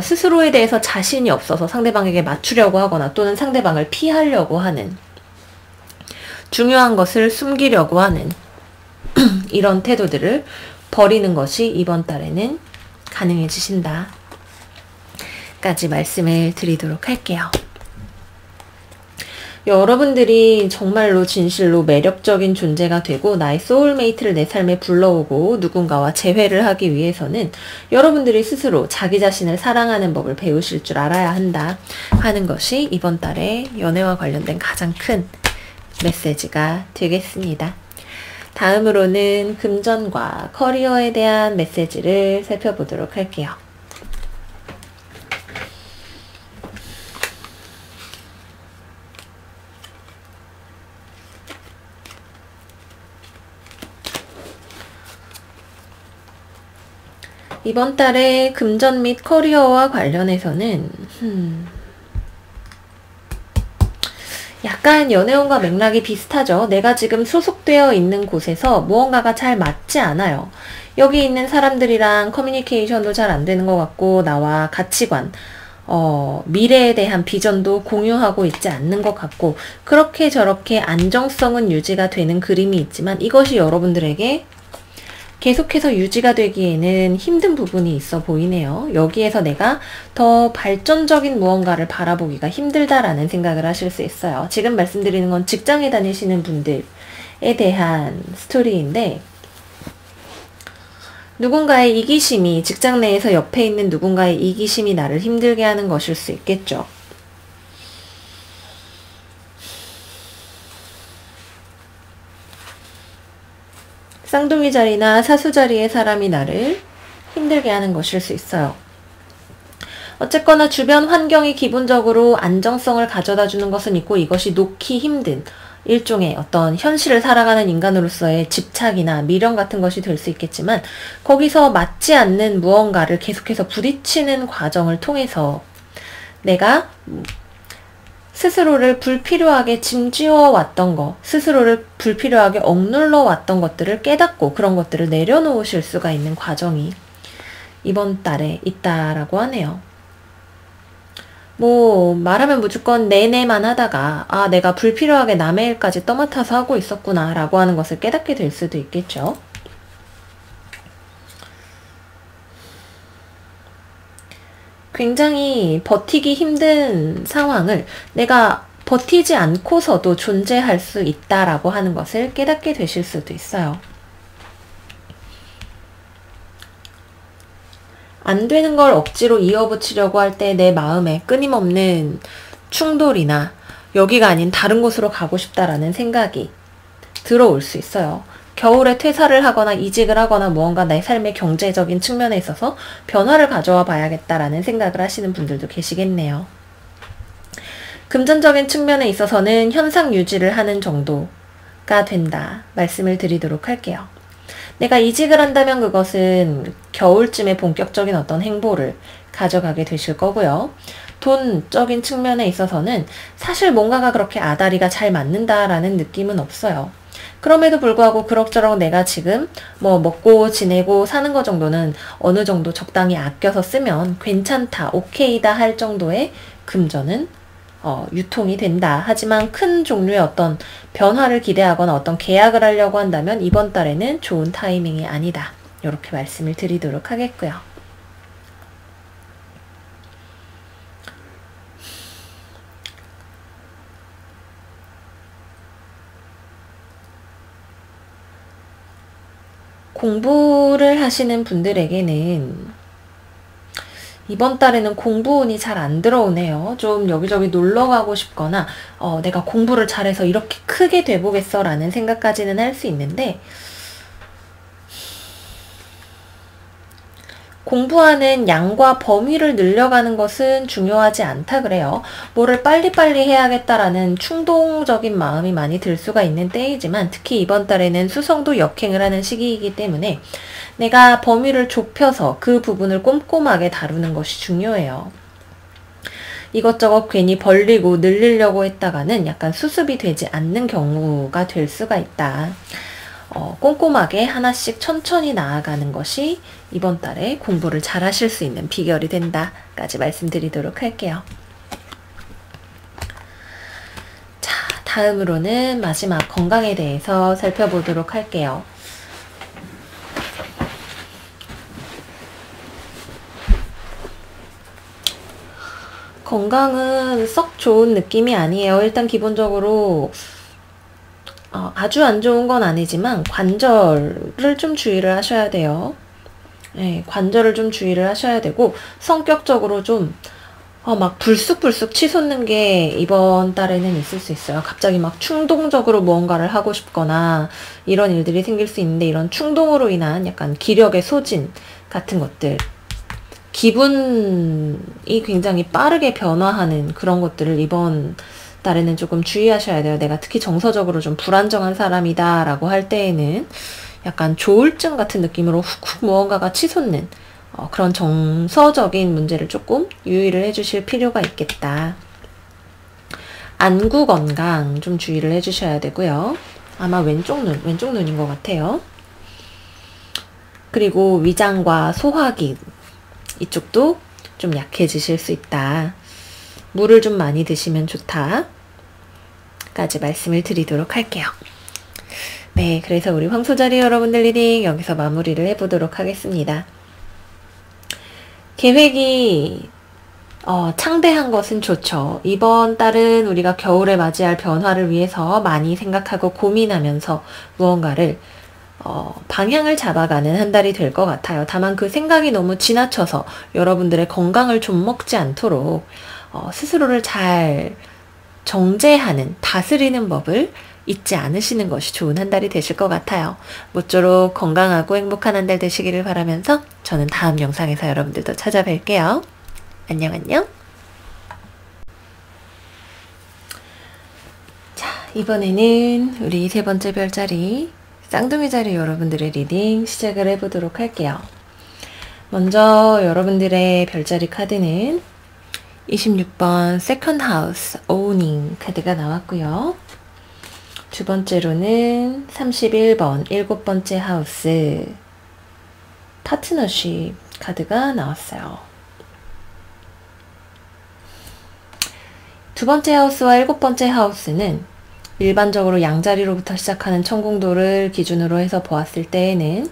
스스로에 대해서 자신이 없어서 상대방에게 맞추려고 하거나 또는 상대방을 피하려고 하는, 중요한 것을 숨기려고 하는 이런 태도들을 버리는 것이 이번 달에는 가능해지신다 까지 말씀을 드리도록 할게요. 여러분들이 정말로 진실로 매력적인 존재가 되고 나의 소울메이트를 내 삶에 불러오고 누군가와 재회를 하기 위해서는 여러분들이 스스로 자기 자신을 사랑하는 법을 배우실 줄 알아야 한다 하는 것이 이번 달에 연애와 관련된 가장 큰 메시지가 되겠습니다. 다음으로는 금전과 커리어에 대한 메시지를 살펴보도록 할게요. 이번 달에 금전 및 커리어와 관련해서는 약간 연애운과 맥락이 비슷하죠. 내가 지금 소속되어 있는 곳에서 무언가가 잘 맞지 않아요. 여기 있는 사람들이랑 커뮤니케이션도 잘 안 되는 것 같고, 나와 가치관, 미래에 대한 비전도 공유하고 있지 않는 것 같고, 그렇게 저렇게 안정성은 유지가 되는 그림이 있지만 이것이 여러분들에게 계속해서 유지가 되기에는 힘든 부분이 있어 보이네요. 여기에서 내가 더 발전적인 무언가를 바라보기가 힘들다라는 생각을 하실 수 있어요. 지금 말씀드리는 건 직장에 다니시는 분들에 대한 스토리인데, 누군가의 이기심이, 직장 내에서 옆에 있는 누군가의 이기심이 나를 힘들게 하는 것일 수 있겠죠. 쌍둥이 자리나 사수 자리의 사람이 나를 힘들게 하는 것일 수 있어요. 어쨌거나 주변 환경이 기본적으로 안정성을 가져다 주는 것은 있고, 이것이 놓기 힘든 일종의 어떤 현실을 살아가는 인간으로서의 집착이나 미련 같은 것이 될 수 있겠지만, 거기서 맞지 않는 무언가를 계속해서 부딪히는 과정을 통해서 내가 스스로를 불필요하게 짐지어 왔던 거, 스스로를 불필요하게 억눌러 왔던 것들을 깨닫고 그런 것들을 내려놓으실 수가 있는 과정이 이번 달에 있다라고 하네요. 말하면 무조건 내내만 하다가 내가 불필요하게 남의 일까지 떠맡아서 하고 있었구나 라고 하는 것을 깨닫게 될 수도 있겠죠. 굉장히 버티기 힘든 상황을 내가 버티지 않고서도 존재할 수 있다라고 하는 것을 깨닫게 되실 수도 있어요. 안 되는 걸 억지로 이어붙이려고 할 때 내 마음에 끊임없는 충돌이나 여기가 아닌 다른 곳으로 가고 싶다라는 생각이 들어올 수 있어요. 겨울에 퇴사를 하거나 이직을 하거나 무언가 내 삶의 경제적인 측면에 있어서 변화를 가져와 봐야겠다라는 생각을 하시는 분들도 계시겠네요. 금전적인 측면에 있어서는 현상 유지를 하는 정도가 된다 말씀을 드리도록 할게요. 내가 이직을 한다면 그것은 겨울쯤에 본격적인 어떤 행보를 가져가게 되실 거고요. 돈적인 측면에 있어서는 사실 뭔가가 그렇게 아다리가 잘 맞는다라는 느낌은 없어요. 그럼에도 불구하고 그럭저럭 내가 지금 뭐 먹고 지내고 사는 거 정도는 어느 정도 적당히 아껴서 쓰면 괜찮다, 오케이다 할 정도의 금전은 유통이 된다. 하지만 큰 종류의 어떤 변화를 기대하거나 어떤 계약을 하려고 한다면 이번 달에는 좋은 타이밍이 아니다. 이렇게 말씀을 드리도록 하겠고요. 공부를 하시는 분들에게는 이번 달에는 공부운이 잘 안 들어오네요. 좀 여기저기 놀러 가고 싶거나 내가 공부를 잘해서 이렇게 크게 돼보겠어 라는 생각까지는 할 수 있는데, 공부하는 양과 범위를 늘려가는 것은 중요하지 않다 그래요. 뭐를 빨리빨리 해야겠다라는 충동적인 마음이 많이 들 수가 있는 때이지만, 특히 이번 달에는 수성도 역행을 하는 시기이기 때문에 내가 범위를 좁혀서 그 부분을 꼼꼼하게 다루는 것이 중요해요. 이것저것 괜히 벌리고 늘리려고 했다가는 약간 수습이 되지 않는 경우가 될 수가 있다. 꼼꼼하게 하나씩 천천히 나아가는 것이 이번 달에 공부를 잘 하실 수 있는 비결이 된다까지 말씀드리도록 할게요. 자, 다음으로는 마지막 건강에 대해서 살펴보도록 할게요. 건강은 썩 좋은 느낌이 아니에요. 일단 기본적으로 아주 안 좋은 건 아니지만 관절을 좀 주의를 하셔야 돼요. 네, 관절을 좀 주의를 하셔야 되고, 성격적으로 좀 막 불쑥불쑥 치솟는 게 이번 달에는 있을 수 있어요. 갑자기 막 충동적으로 무언가를 하고 싶거나 이런 일들이 생길 수 있는데, 이런 충동으로 인한 약간 기력의 소진 같은 것들, 기분이 굉장히 빠르게 변화하는 그런 것들을 이번 달에는 조금 주의하셔야 돼요. 내가 특히 정서적으로 좀 불안정한 사람이다 라고 할 때에는 약간 조울증 같은 느낌으로 훅훅 무언가가 치솟는 그런 정서적인 문제를 조금 유의를 해주실 필요가 있겠다. 안구 건강 좀 주의를 해주셔야 되고요. 아마 왼쪽 눈인 것 같아요. 그리고 위장과 소화기 이쪽도 좀 약해지실 수 있다. 물을 좀 많이 드시면 좋다 까지 말씀을 드리도록 할게요. 네, 그래서 우리 황소자리 여러분들 리딩 여기서 마무리를 해보도록 하겠습니다. 계획이 창대한 것은 좋죠. 이번 달은 우리가 겨울에 맞이할 변화를 위해서 많이 생각하고 고민하면서 무언가를 방향을 잡아가는 한 달이 될 것 같아요. 다만 그 생각이 너무 지나쳐서 여러분들의 건강을 좀 먹지 않도록 스스로를 잘 정제하는, 다스리는 법을 잊지 않으시는 것이 좋은 한 달이 되실 것 같아요. 모쪼록 건강하고 행복한 한 달 되시기를 바라면서 저는 다음 영상에서 여러분들도 찾아뵐게요. 안녕 안녕. 자, 이번에는 우리 세 번째 별자리 쌍둥이 자리 여러분들의 리딩 시작을 해보도록 할게요. 먼저 여러분들의 별자리 카드는 26번 세컨드 하우스 오우닝 카드가 나왔고요. 두 번째로는 31번 일곱 번째 하우스 파트너십 카드가 나왔어요. 두 번째 하우스와 일곱 번째 하우스는 일반적으로 양자리로부터 시작하는 천공도를 기준으로 해서 보았을 때에는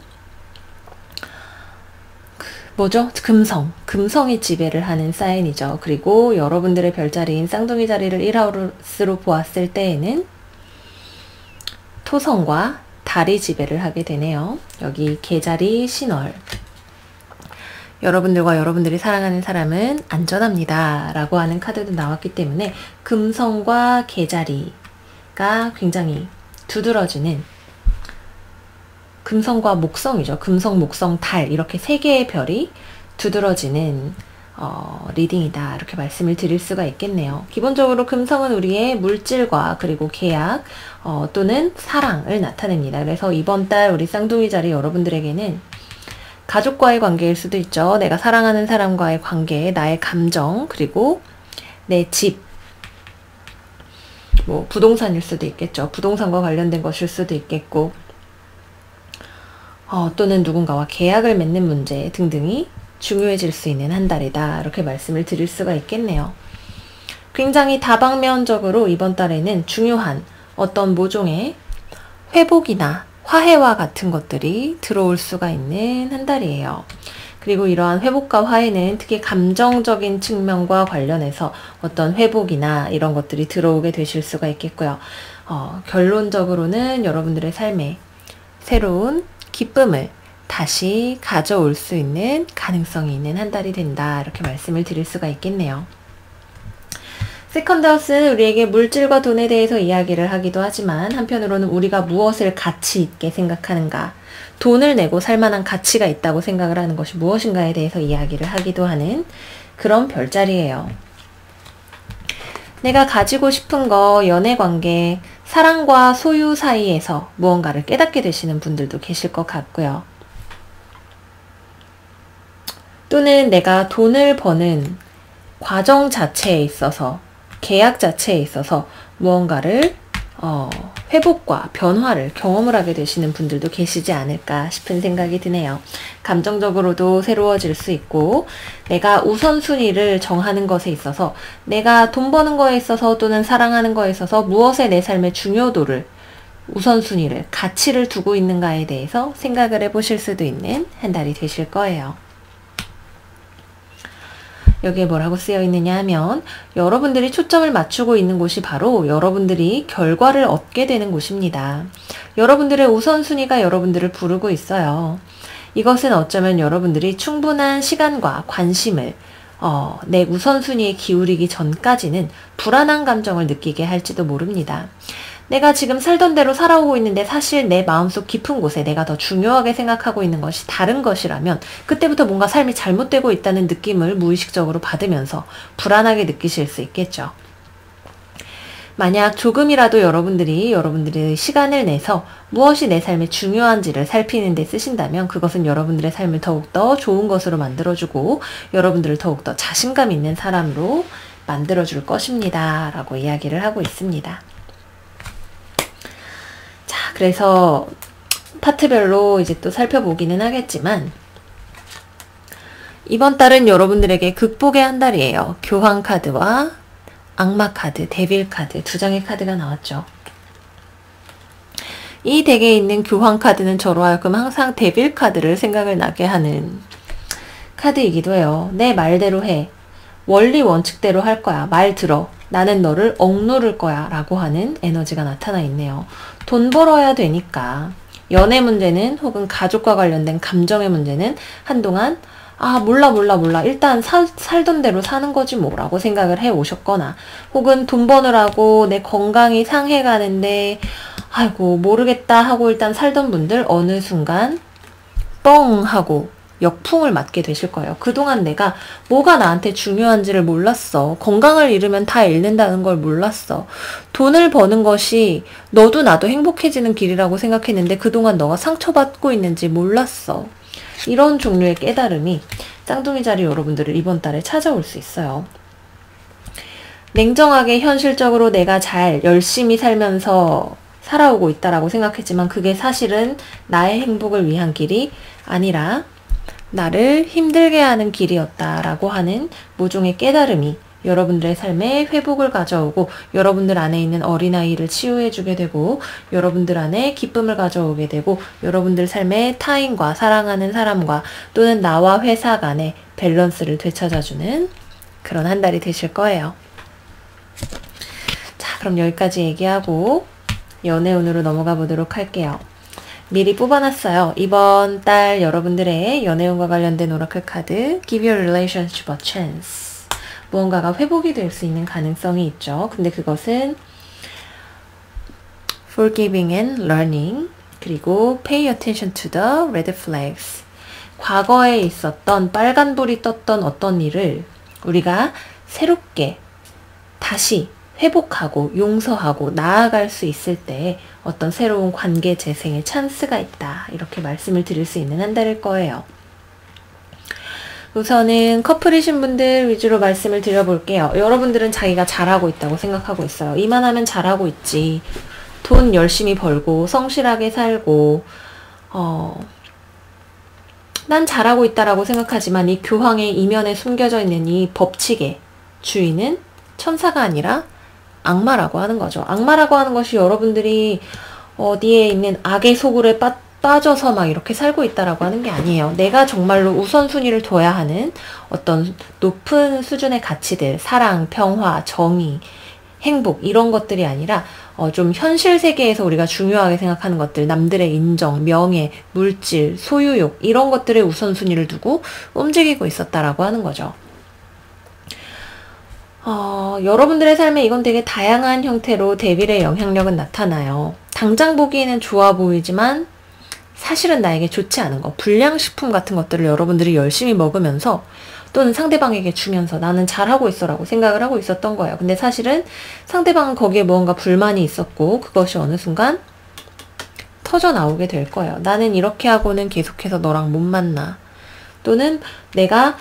금성이 지배를 하는 사인이죠. 그리고 여러분들의 별자리인 쌍둥이 자리를 1하우스로 보았을 때에는 토성과 달이 지배를 하게 되네요. 여기 개자리 신월. 여러분들과 여러분들이 사랑하는 사람은 안전합니다 라고 하는 카드도 나왔기 때문에 금성과 개자리가 굉장히 두드러지는, 금성과 목성이죠. 금성, 목성, 달 이렇게 세 개의 별이 두드러지는 리딩이다 이렇게 말씀을 드릴 수가 있겠네요. 기본적으로 금성은 우리의 물질과 그리고 계약 또는 사랑을 나타냅니다. 그래서 이번 달 우리 쌍둥이 자리 여러분들에게는 가족과의 관계일 수도 있죠. 내가 사랑하는 사람과의 관계, 나의 감정, 그리고 내 집, 뭐 부동산일 수도 있겠죠. 부동산과 관련된 것일 수도 있겠고, 또는 누군가와 계약을 맺는 문제 등등이 중요해질 수 있는 한 달이다. 이렇게 말씀을 드릴 수가 있겠네요. 굉장히 다방면적으로 이번 달에는 중요한 어떤 모종의 회복이나 화해와 같은 것들이 들어올 수가 있는 한 달이에요. 그리고 이러한 회복과 화해는 특히 감정적인 측면과 관련해서 어떤 회복이나 이런 것들이 들어오게 되실 수가 있겠고요. 결론적으로는 여러분들의 삶에 새로운 기쁨을 다시 가져올 수 있는 가능성이 있는 한 달이 된다. 이렇게 말씀을 드릴 수가 있겠네요. 세컨드 하우스는 우리에게 물질과 돈에 대해서 이야기를 하기도 하지만, 한편으로는 우리가 무엇을 가치 있게 생각하는가, 돈을 내고 살만한 가치가 있다고 생각을 하는 것이 무엇인가에 대해서 이야기를 하기도 하는 그런 별자리예요. 내가 가지고 싶은 거, 연애관계, 사랑과 소유 사이에서 무언가를 깨닫게 되시는 분들도 계실 것 같고요. 또는 내가 돈을 버는 과정 자체에 있어서, 계약 자체에 있어서 무언가를 회복과 변화를 경험을 하게 되시는 분들도 계시지 않을까 싶은 생각이 드네요. 감정적으로도 새로워질 수 있고, 내가 우선순위를 정하는 것에 있어서, 내가 돈 버는 거에 있어서 또는 사랑하는 거에 있어서 무엇에 내 삶의 중요도를, 우선순위를, 가치를 두고 있는가에 대해서 생각을 해보실 수도 있는 한 달이 되실 거예요. 여기에 뭐라고 쓰여 있느냐 하면, 여러분들이 초점을 맞추고 있는 곳이 바로 여러분들이 결과를 얻게 되는 곳입니다. 여러분들의 우선순위가 여러분들을 부르고 있어요. 이것은 어쩌면 여러분들이 충분한 시간과 관심을 내 우선순위에 기울이기 전까지는 불안한 감정을 느끼게 할지도 모릅니다. 내가 지금 살던 대로 살아오고 있는데 사실 내 마음속 깊은 곳에 내가 더 중요하게 생각하고 있는 것이 다른 것이라면, 그때부터 뭔가 삶이 잘못되고 있다는 느낌을 무의식적으로 받으면서 불안하게 느끼실 수 있겠죠. 만약 조금이라도 여러분들의 시간을 내서 무엇이 내 삶에 중요한지를 살피는 데 쓰신다면, 그것은 여러분들의 삶을 더욱더 좋은 것으로 만들어주고 여러분들을 더욱더 자신감 있는 사람으로 만들어줄 것입니다. 라고 이야기를 하고 있습니다. 그래서 파트별로 이제 또 살펴보기는 하겠지만, 이번 달은 여러분들에게 극복의 한 달이에요. 교황 카드와 악마 카드, 데빌 카드, 두 장의 카드가 나왔죠. 이 덱에 있는 교황 카드는 저로 하여금 항상 데빌 카드를 생각을 나게 하는 카드이기도 해요. 내 말대로 해. 원리 원칙대로 할 거야. 말 들어. 나는 너를 억누를 거야. 라고 하는 에너지가 나타나 있네요. 돈 벌어야 되니까 연애 문제는, 혹은 가족과 관련된 감정의 문제는 한동안 몰라 일단 살던 대로 사는 거지 뭐 라고 생각을 해 오셨거나, 혹은 돈 버느라고 내 건강이 상해가는데 아이고 모르겠다 하고 일단 살던 분들, 어느 순간 뻥 하고 역풍을 맞게 되실 거예요. 그동안 내가 뭐가 나한테 중요한지를 몰랐어. 건강을 잃으면 다 잃는다는 걸 몰랐어. 돈을 버는 것이 너도 나도 행복해지는 길이라고 생각했는데 그동안 너가 상처받고 있는지 몰랐어. 이런 종류의 깨달음이 쌍둥이 자리 여러분들을 이번 달에 찾아올 수 있어요. 냉정하게 현실적으로 내가 잘 열심히 살면서 살아오고 있다라고 생각했지만, 그게 사실은 나의 행복을 위한 길이 아니라 나를 힘들게 하는 길이었다라고 하는 모종의 깨달음이 여러분들의 삶에 회복을 가져오고, 여러분들 안에 있는 어린아이를 치유해주게 되고, 여러분들 안에 기쁨을 가져오게 되고, 여러분들 삶에 타인과, 사랑하는 사람과 또는 나와 회사 간의 밸런스를 되찾아주는 그런 한 달이 되실 거예요. 자, 그럼 여기까지 얘기하고 연애운으로 넘어가 보도록 할게요. 미리 뽑아놨어요. 이번 달 여러분들의 연애운과 관련된 오라클 카드, Give your relationship a chance. 무언가가 회복이 될 수 있는 가능성이 있죠. 근데 그것은 Forgiving and Learning, 그리고 Pay attention to the red flags. 과거에 있었던 빨간불이 떴던 어떤 일을 우리가 새롭게 다시 회복하고 용서하고 나아갈 수 있을 때 어떤 새로운 관계 재생의 찬스가 있다. 이렇게 말씀을 드릴 수 있는 한 달일 거예요. 우선은 커플이신 분들 위주로 말씀을 드려볼게요. 여러분들은 자기가 잘하고 있다고 생각하고 있어요. 이만하면 잘하고 있지. 돈 열심히 벌고 성실하게 살고 난 잘하고 있다라고 생각하지만 이 교황의 이면에 숨겨져 있는 이 법칙의 주인은 천사가 아니라 악마라고 하는 거죠. 악마라고 하는 것이 여러분들이 어디에 있는 악의 소굴에 빠져서 막 이렇게 살고 있다라고 하는 게 아니에요. 내가 정말로 우선순위를 둬야 하는 어떤 높은 수준의 가치들, 사랑, 평화, 정의, 행복 이런 것들이 아니라 좀 현실 세계에서 우리가 중요하게 생각하는 것들, 남들의 인정, 명예, 물질, 소유욕 이런 것들의 우선순위를 두고 움직이고 있었다라고 하는 거죠. 여러분들의 삶에 이건 되게 다양한 형태로 데빌의 영향력은 나타나요. 당장 보기에는 좋아 보이지만 사실은 나에게 좋지 않은 거, 불량식품 같은 것들을 여러분들이 열심히 먹으면서 또는 상대방에게 주면서 나는 잘하고 있어 라고 생각을 하고 있었던 거예요. 근데 사실은 상대방은 거기에 무언가 불만이 있었고 그것이 어느 순간 터져 나오게 될 거예요. 나는 이렇게 하고는 계속해서 너랑 못 만나. 또는 내가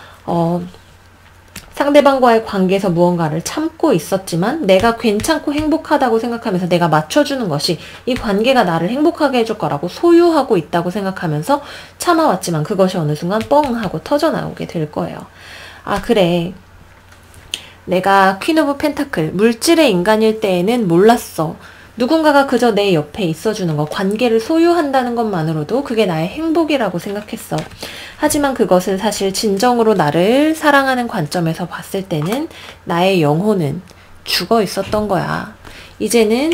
상대방과의 관계에서 무언가를 참고 있었지만 내가 괜찮고 행복하다고 생각하면서 내가 맞춰주는 것이 이 관계가 나를 행복하게 해줄 거라고 소유하고 있다고 생각하면서 참아왔지만 그것이 어느 순간 뻥 하고 터져나오게 될 거예요. 아 그래, 내가 퀸 오브 펜타클 물질의 인간일 때에는 몰랐어. 누군가가 그저 내 옆에 있어주는 것, 관계를 소유한다는 것만으로도 그게 나의 행복이라고 생각했어. 하지만 그것은 사실 진정으로 나를 사랑하는 관점에서 봤을 때는 나의 영혼은 죽어 있었던 거야. 이제는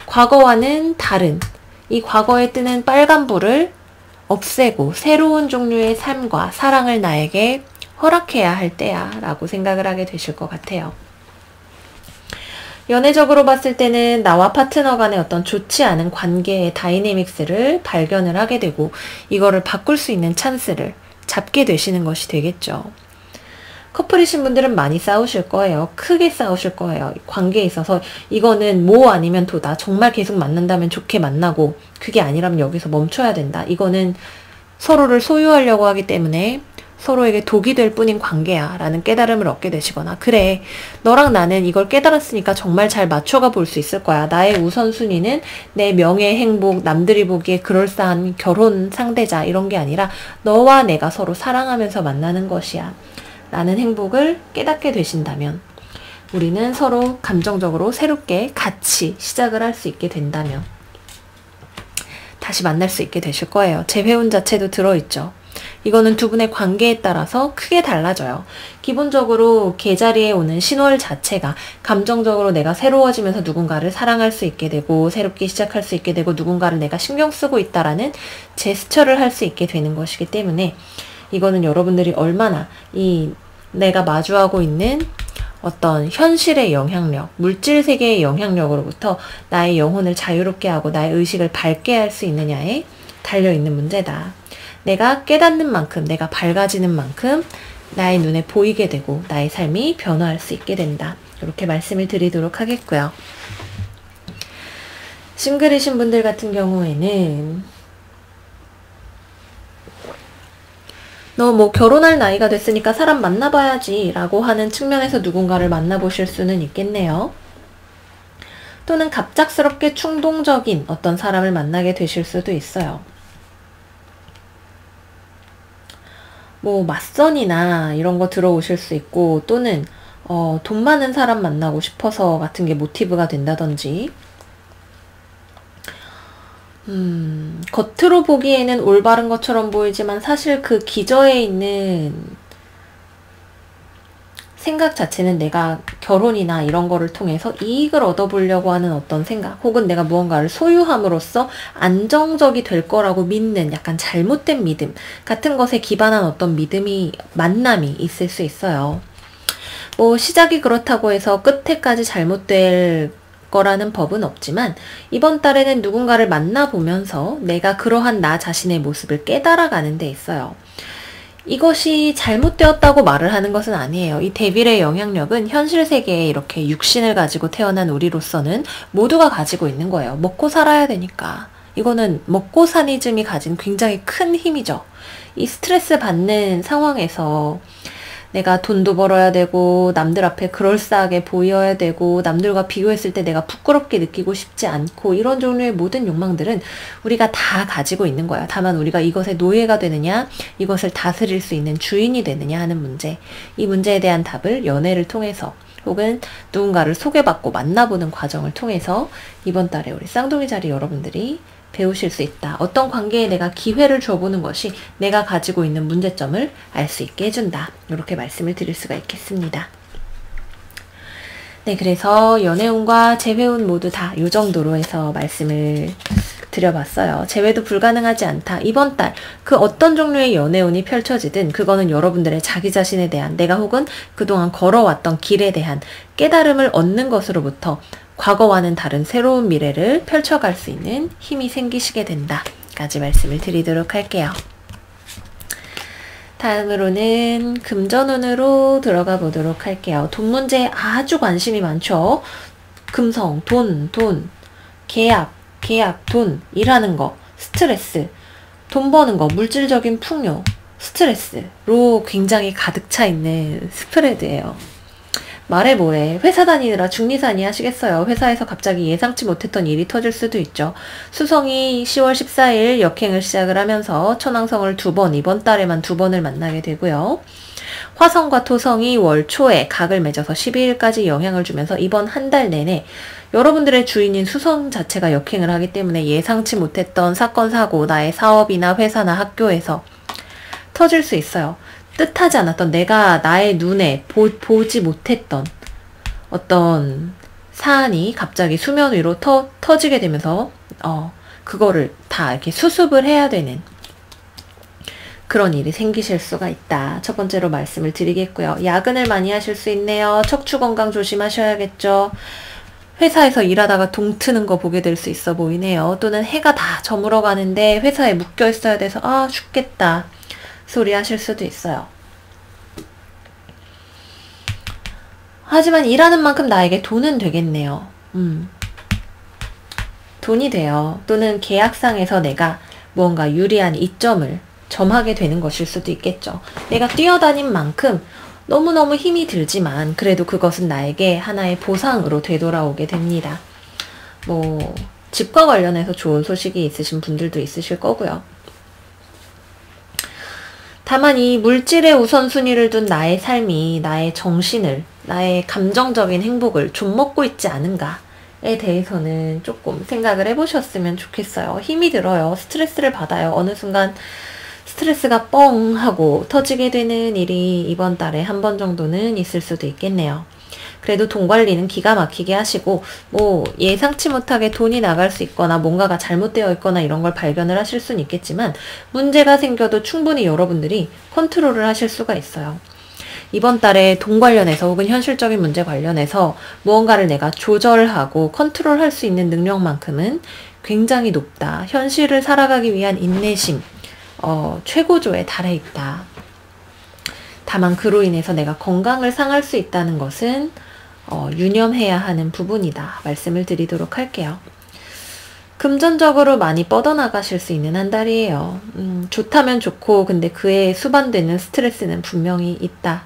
과거와는 다른 이 과거에 뜨는 빨간불을 없애고 새로운 종류의 삶과 사랑을 나에게 허락해야 할 때야 라고 생각을 하게 되실 것 같아요. 연애적으로 봤을 때는 나와 파트너 간의 어떤 좋지 않은 관계의 다이내믹스를 발견을 하게 되고 이거를 바꿀 수 있는 찬스를 잡게 되시는 것이 되겠죠. 커플이신 분들은 많이 싸우실 거예요. 크게 싸우실 거예요. 관계에 있어서 이거는 뭐 아니면 도다. 정말 계속 만난다면 좋게 만나고 그게 아니라면 여기서 멈춰야 된다. 이거는 서로를 소유하려고 하기 때문에 서로에게 독이 될 뿐인 관계야 라는 깨달음을 얻게 되시거나 그래, 너랑 나는 이걸 깨달았으니까 정말 잘 맞춰가 볼 수 있을 거야. 나의 우선순위는 내 명예, 행복, 남들이 보기에 그럴싸한 결혼 상대자 이런 게 아니라 너와 내가 서로 사랑하면서 만나는 것이야 라는 행복을 깨닫게 되신다면 우리는 서로 감정적으로 새롭게 같이 시작을 할 수 있게 된다면 다시 만날 수 있게 되실 거예요. 재회운 자체도 들어있죠. 이거는 두 분의 관계에 따라서 크게 달라져요. 기본적으로 계자리에 오는 신월 자체가 감정적으로 내가 새로워지면서 누군가를 사랑할 수 있게 되고 새롭게 시작할 수 있게 되고 누군가를 내가 신경 쓰고 있다라는 제스처를 할 수 있게 되는 것이기 때문에 이거는 여러분들이 얼마나 이 내가 마주하고 있는 어떤 현실의 영향력, 물질 세계의 영향력으로부터 나의 영혼을 자유롭게 하고 나의 의식을 밝게 할 수 있느냐에 달려있는 문제다. 내가 깨닫는 만큼, 내가 밝아지는 만큼 나의 눈에 보이게 되고 나의 삶이 변화할 수 있게 된다. 이렇게 말씀을 드리도록 하겠고요. 싱글이신 분들 같은 경우에는 너 뭐 결혼할 나이가 됐으니까 사람 만나봐야지 라고 하는 측면에서 누군가를 만나보실 수는 있겠네요. 또는 갑작스럽게 충동적인 어떤 사람을 만나게 되실 수도 있어요. 뭐 맞선이나 이런 거 들어오실 수 있고 또는 돈 많은 사람 만나고 싶어서 같은 게 모티브가 된다든지 겉으로 보기에는 올바른 것처럼 보이지만 사실 그 기저에 있는 생각 자체는 내가 결혼이나 이런 거를 통해서 이익을 얻어보려고 하는 어떤 생각 혹은 내가 무언가를 소유함으로써 안정적이 될 거라고 믿는 약간 잘못된 믿음 같은 것에 기반한 어떤 만남이 있을 수 있어요. 뭐 시작이 그렇다고 해서 끝에까지 잘못될 거라는 법은 없지만 이번 달에는 누군가를 만나보면서 내가 그러한 나 자신의 모습을 깨달아가는 데 있어요. 이것이 잘못되었다고 말을 하는 것은 아니에요. 이 데빌의 영향력은 현실 세계에 이렇게 육신을 가지고 태어난 우리로서는 모두가 가지고 있는 거예요. 먹고 살아야 되니까. 이거는 먹고 사니즘이 가진 굉장히 큰 힘이죠. 이 스트레스 받는 상황에서 내가 돈도 벌어야 되고 남들 앞에 그럴싸하게 보여야 되고 남들과 비교했을 때 내가 부끄럽게 느끼고 싶지 않고 이런 종류의 모든 욕망들은 우리가 다 가지고 있는 거야. 다만 우리가 이것의 노예가 되느냐, 이것을 다스릴 수 있는 주인이 되느냐 하는 문제. 이 문제에 대한 답을 연애를 통해서 혹은 누군가를 소개받고 만나보는 과정을 통해서 이번 달에 우리 쌍둥이 자리 여러분들이 배우실 수 있다. 어떤 관계에 내가 기회를 줘보는 것이 내가 가지고 있는 문제점을 알 수 있게 해준다. 이렇게 말씀을 드릴 수가 있겠습니다. 네, 그래서 연애운과 재회운 모두 다 이 정도로 해서 말씀을 드려봤어요. 재회도 불가능하지 않다. 이번 달 그 어떤 종류의 연애운이 펼쳐지든 그거는 여러분들의 자기 자신에 대한 내가 혹은 그동안 걸어왔던 길에 대한 깨달음을 얻는 것으로부터 과거와는 다른 새로운 미래를 펼쳐갈 수 있는 힘이 생기시게 된다. 까지 말씀을 드리도록 할게요. 다음으로는 금전운으로 들어가 보도록 할게요. 돈 문제에 아주 관심이 많죠. 금성, 돈, 계약, 돈, 일하는 거, 스트레스, 돈 버는 거, 물질적인 풍요, 스트레스로 굉장히 가득 차 있는 스프레드예요. 말해 뭐해. 회사 다니느라 중리산이 하시겠어요. 회사에서 갑자기 예상치 못했던 일이 터질 수도 있죠. 수성이 10월 14일 역행을 시작을 하면서 천왕성을 2번, 이번 달에만 2번을 만나게 되고요. 화성과 토성이 월 초에 각을 맺어서 12일까지 영향을 주면서 이번 한 달 내내 여러분들의 주인인 수성 자체가 역행을 하기 때문에 예상치 못했던 사건, 사고, 나의 사업이나 회사나 학교에서 터질 수 있어요. 뜻하지 않았던 내가 나의 눈에 보지 못했던 어떤 사안이 갑자기 수면 위로 터지게 되면서 그거를 다 이렇게 수습을 해야 되는 그런 일이 생기실 수가 있다. 첫 번째로 말씀을 드리겠고요. 야근을 많이 하실 수 있네요. 척추 건강 조심하셔야겠죠. 회사에서 일하다가 동트는 거 보게 될 수 있어 보이네요. 또는 해가 다 저물어 가는데 회사에 묶여 있어야 돼서 죽겠다 소리 하실 수도 있어요. 하지만 일하는 만큼 나에게 돈은 되겠네요. 돈이 돼요. 또는 계약상에서 내가 무언가 유리한 이점을 점하게 되는 것일 수도 있겠죠. 내가 뛰어다닌 만큼 너무너무 힘이 들지만 그래도 그것은 나에게 하나의 보상으로 되돌아오게 됩니다. 집과 관련해서 좋은 소식이 있으신 분들도 있으실 거고요. 다만 이 물질의 우선순위를 둔 나의 삶이 나의 정신을, 나의 감정적인 행복을 좀 먹고 있지 않은가에 대해서는 조금 생각을 해보셨으면 좋겠어요. 힘이 들어요. 스트레스를 받아요. 어느 순간 스트레스가 뻥 하고 터지게 되는 일이 이번 달에 한 번 정도는 있을 수도 있겠네요. 그래도 돈 관리는 기가 막히게 하시고 예상치 못하게 돈이 나갈 수 있거나 뭔가가 잘못되어 있거나 이런 걸 발견을 하실 수는 있겠지만 문제가 생겨도 충분히 여러분들이 컨트롤을 하실 수가 있어요. 이번 달에 돈 관련해서 혹은 현실적인 문제 관련해서 무언가를 내가 조절하고 컨트롤할 수 있는 능력만큼은 굉장히 높다. 현실을 살아가기 위한 인내심 최고조에 달해 있다. 다만 그로 인해서 내가 건강을 상할 수 있다는 것은 유념해야 하는 부분이다. 말씀을 드리도록 할게요. 금전적으로 많이 뻗어나가실 수 있는 한 달이에요. 좋다면 좋고 근데 그에 수반되는 스트레스는 분명히 있다.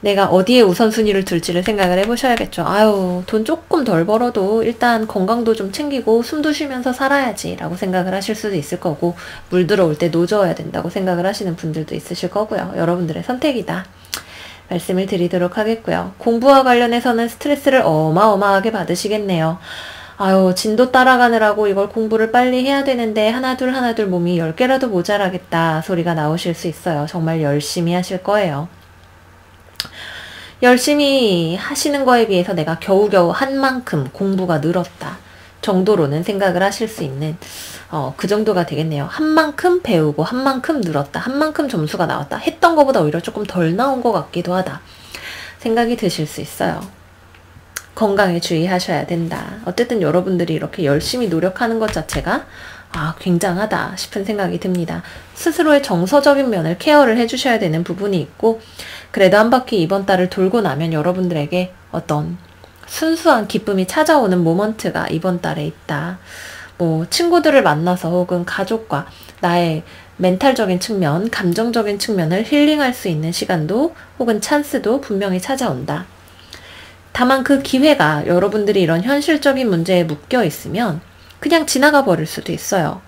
내가 어디에 우선순위를 둘지를 생각을 해보셔야겠죠. 돈 조금 덜 벌어도 일단 건강도 좀 챙기고 숨도 쉬면서 살아야지 라고 생각을 하실 수도 있을 거고 물 들어올 때 노져야 된다고 생각을 하시는 분들도 있으실 거고요. 여러분들의 선택이다. 말씀을 드리도록 하겠고요. 공부와 관련해서는 스트레스를 어마어마하게 받으시겠네요. 진도 따라가느라고 이걸 공부를 빨리 해야 되는데 하나둘 몸이 10개라도 모자라겠다 소리가 나오실 수 있어요. 정말 열심히 하실 거예요. 열심히 하시는 거에 비해서 내가 겨우겨우 한 만큼 공부가 늘었다 정도로는 생각을 하실 수 있는 그 정도가 되겠네요. 한 만큼 배우고 한 만큼 늘었다. 한 만큼 점수가 나왔다. 했던 것보다 오히려 조금 덜 나온 것 같기도 하다. 생각이 드실 수 있어요. 건강에 주의하셔야 된다. 어쨌든 여러분들이 이렇게 열심히 노력하는 것 자체가 굉장하다 싶은 생각이 듭니다. 스스로의 정서적인 면을 케어를 해주셔야 되는 부분이 있고 그래도 한 바퀴 이번 달을 돌고 나면 여러분들에게 어떤 순수한 기쁨이 찾아오는 모먼트가 이번 달에 있다. 뭐 친구들을 만나서 혹은 가족과 나의 멘탈적인 측면, 감정적인 측면을 힐링할 수 있는 시간도 혹은 찬스도 분명히 찾아온다. 다만 그 기회가 여러분들이 이런 현실적인 문제에 묶여 있으면 그냥 지나가 버릴 수도 있어요.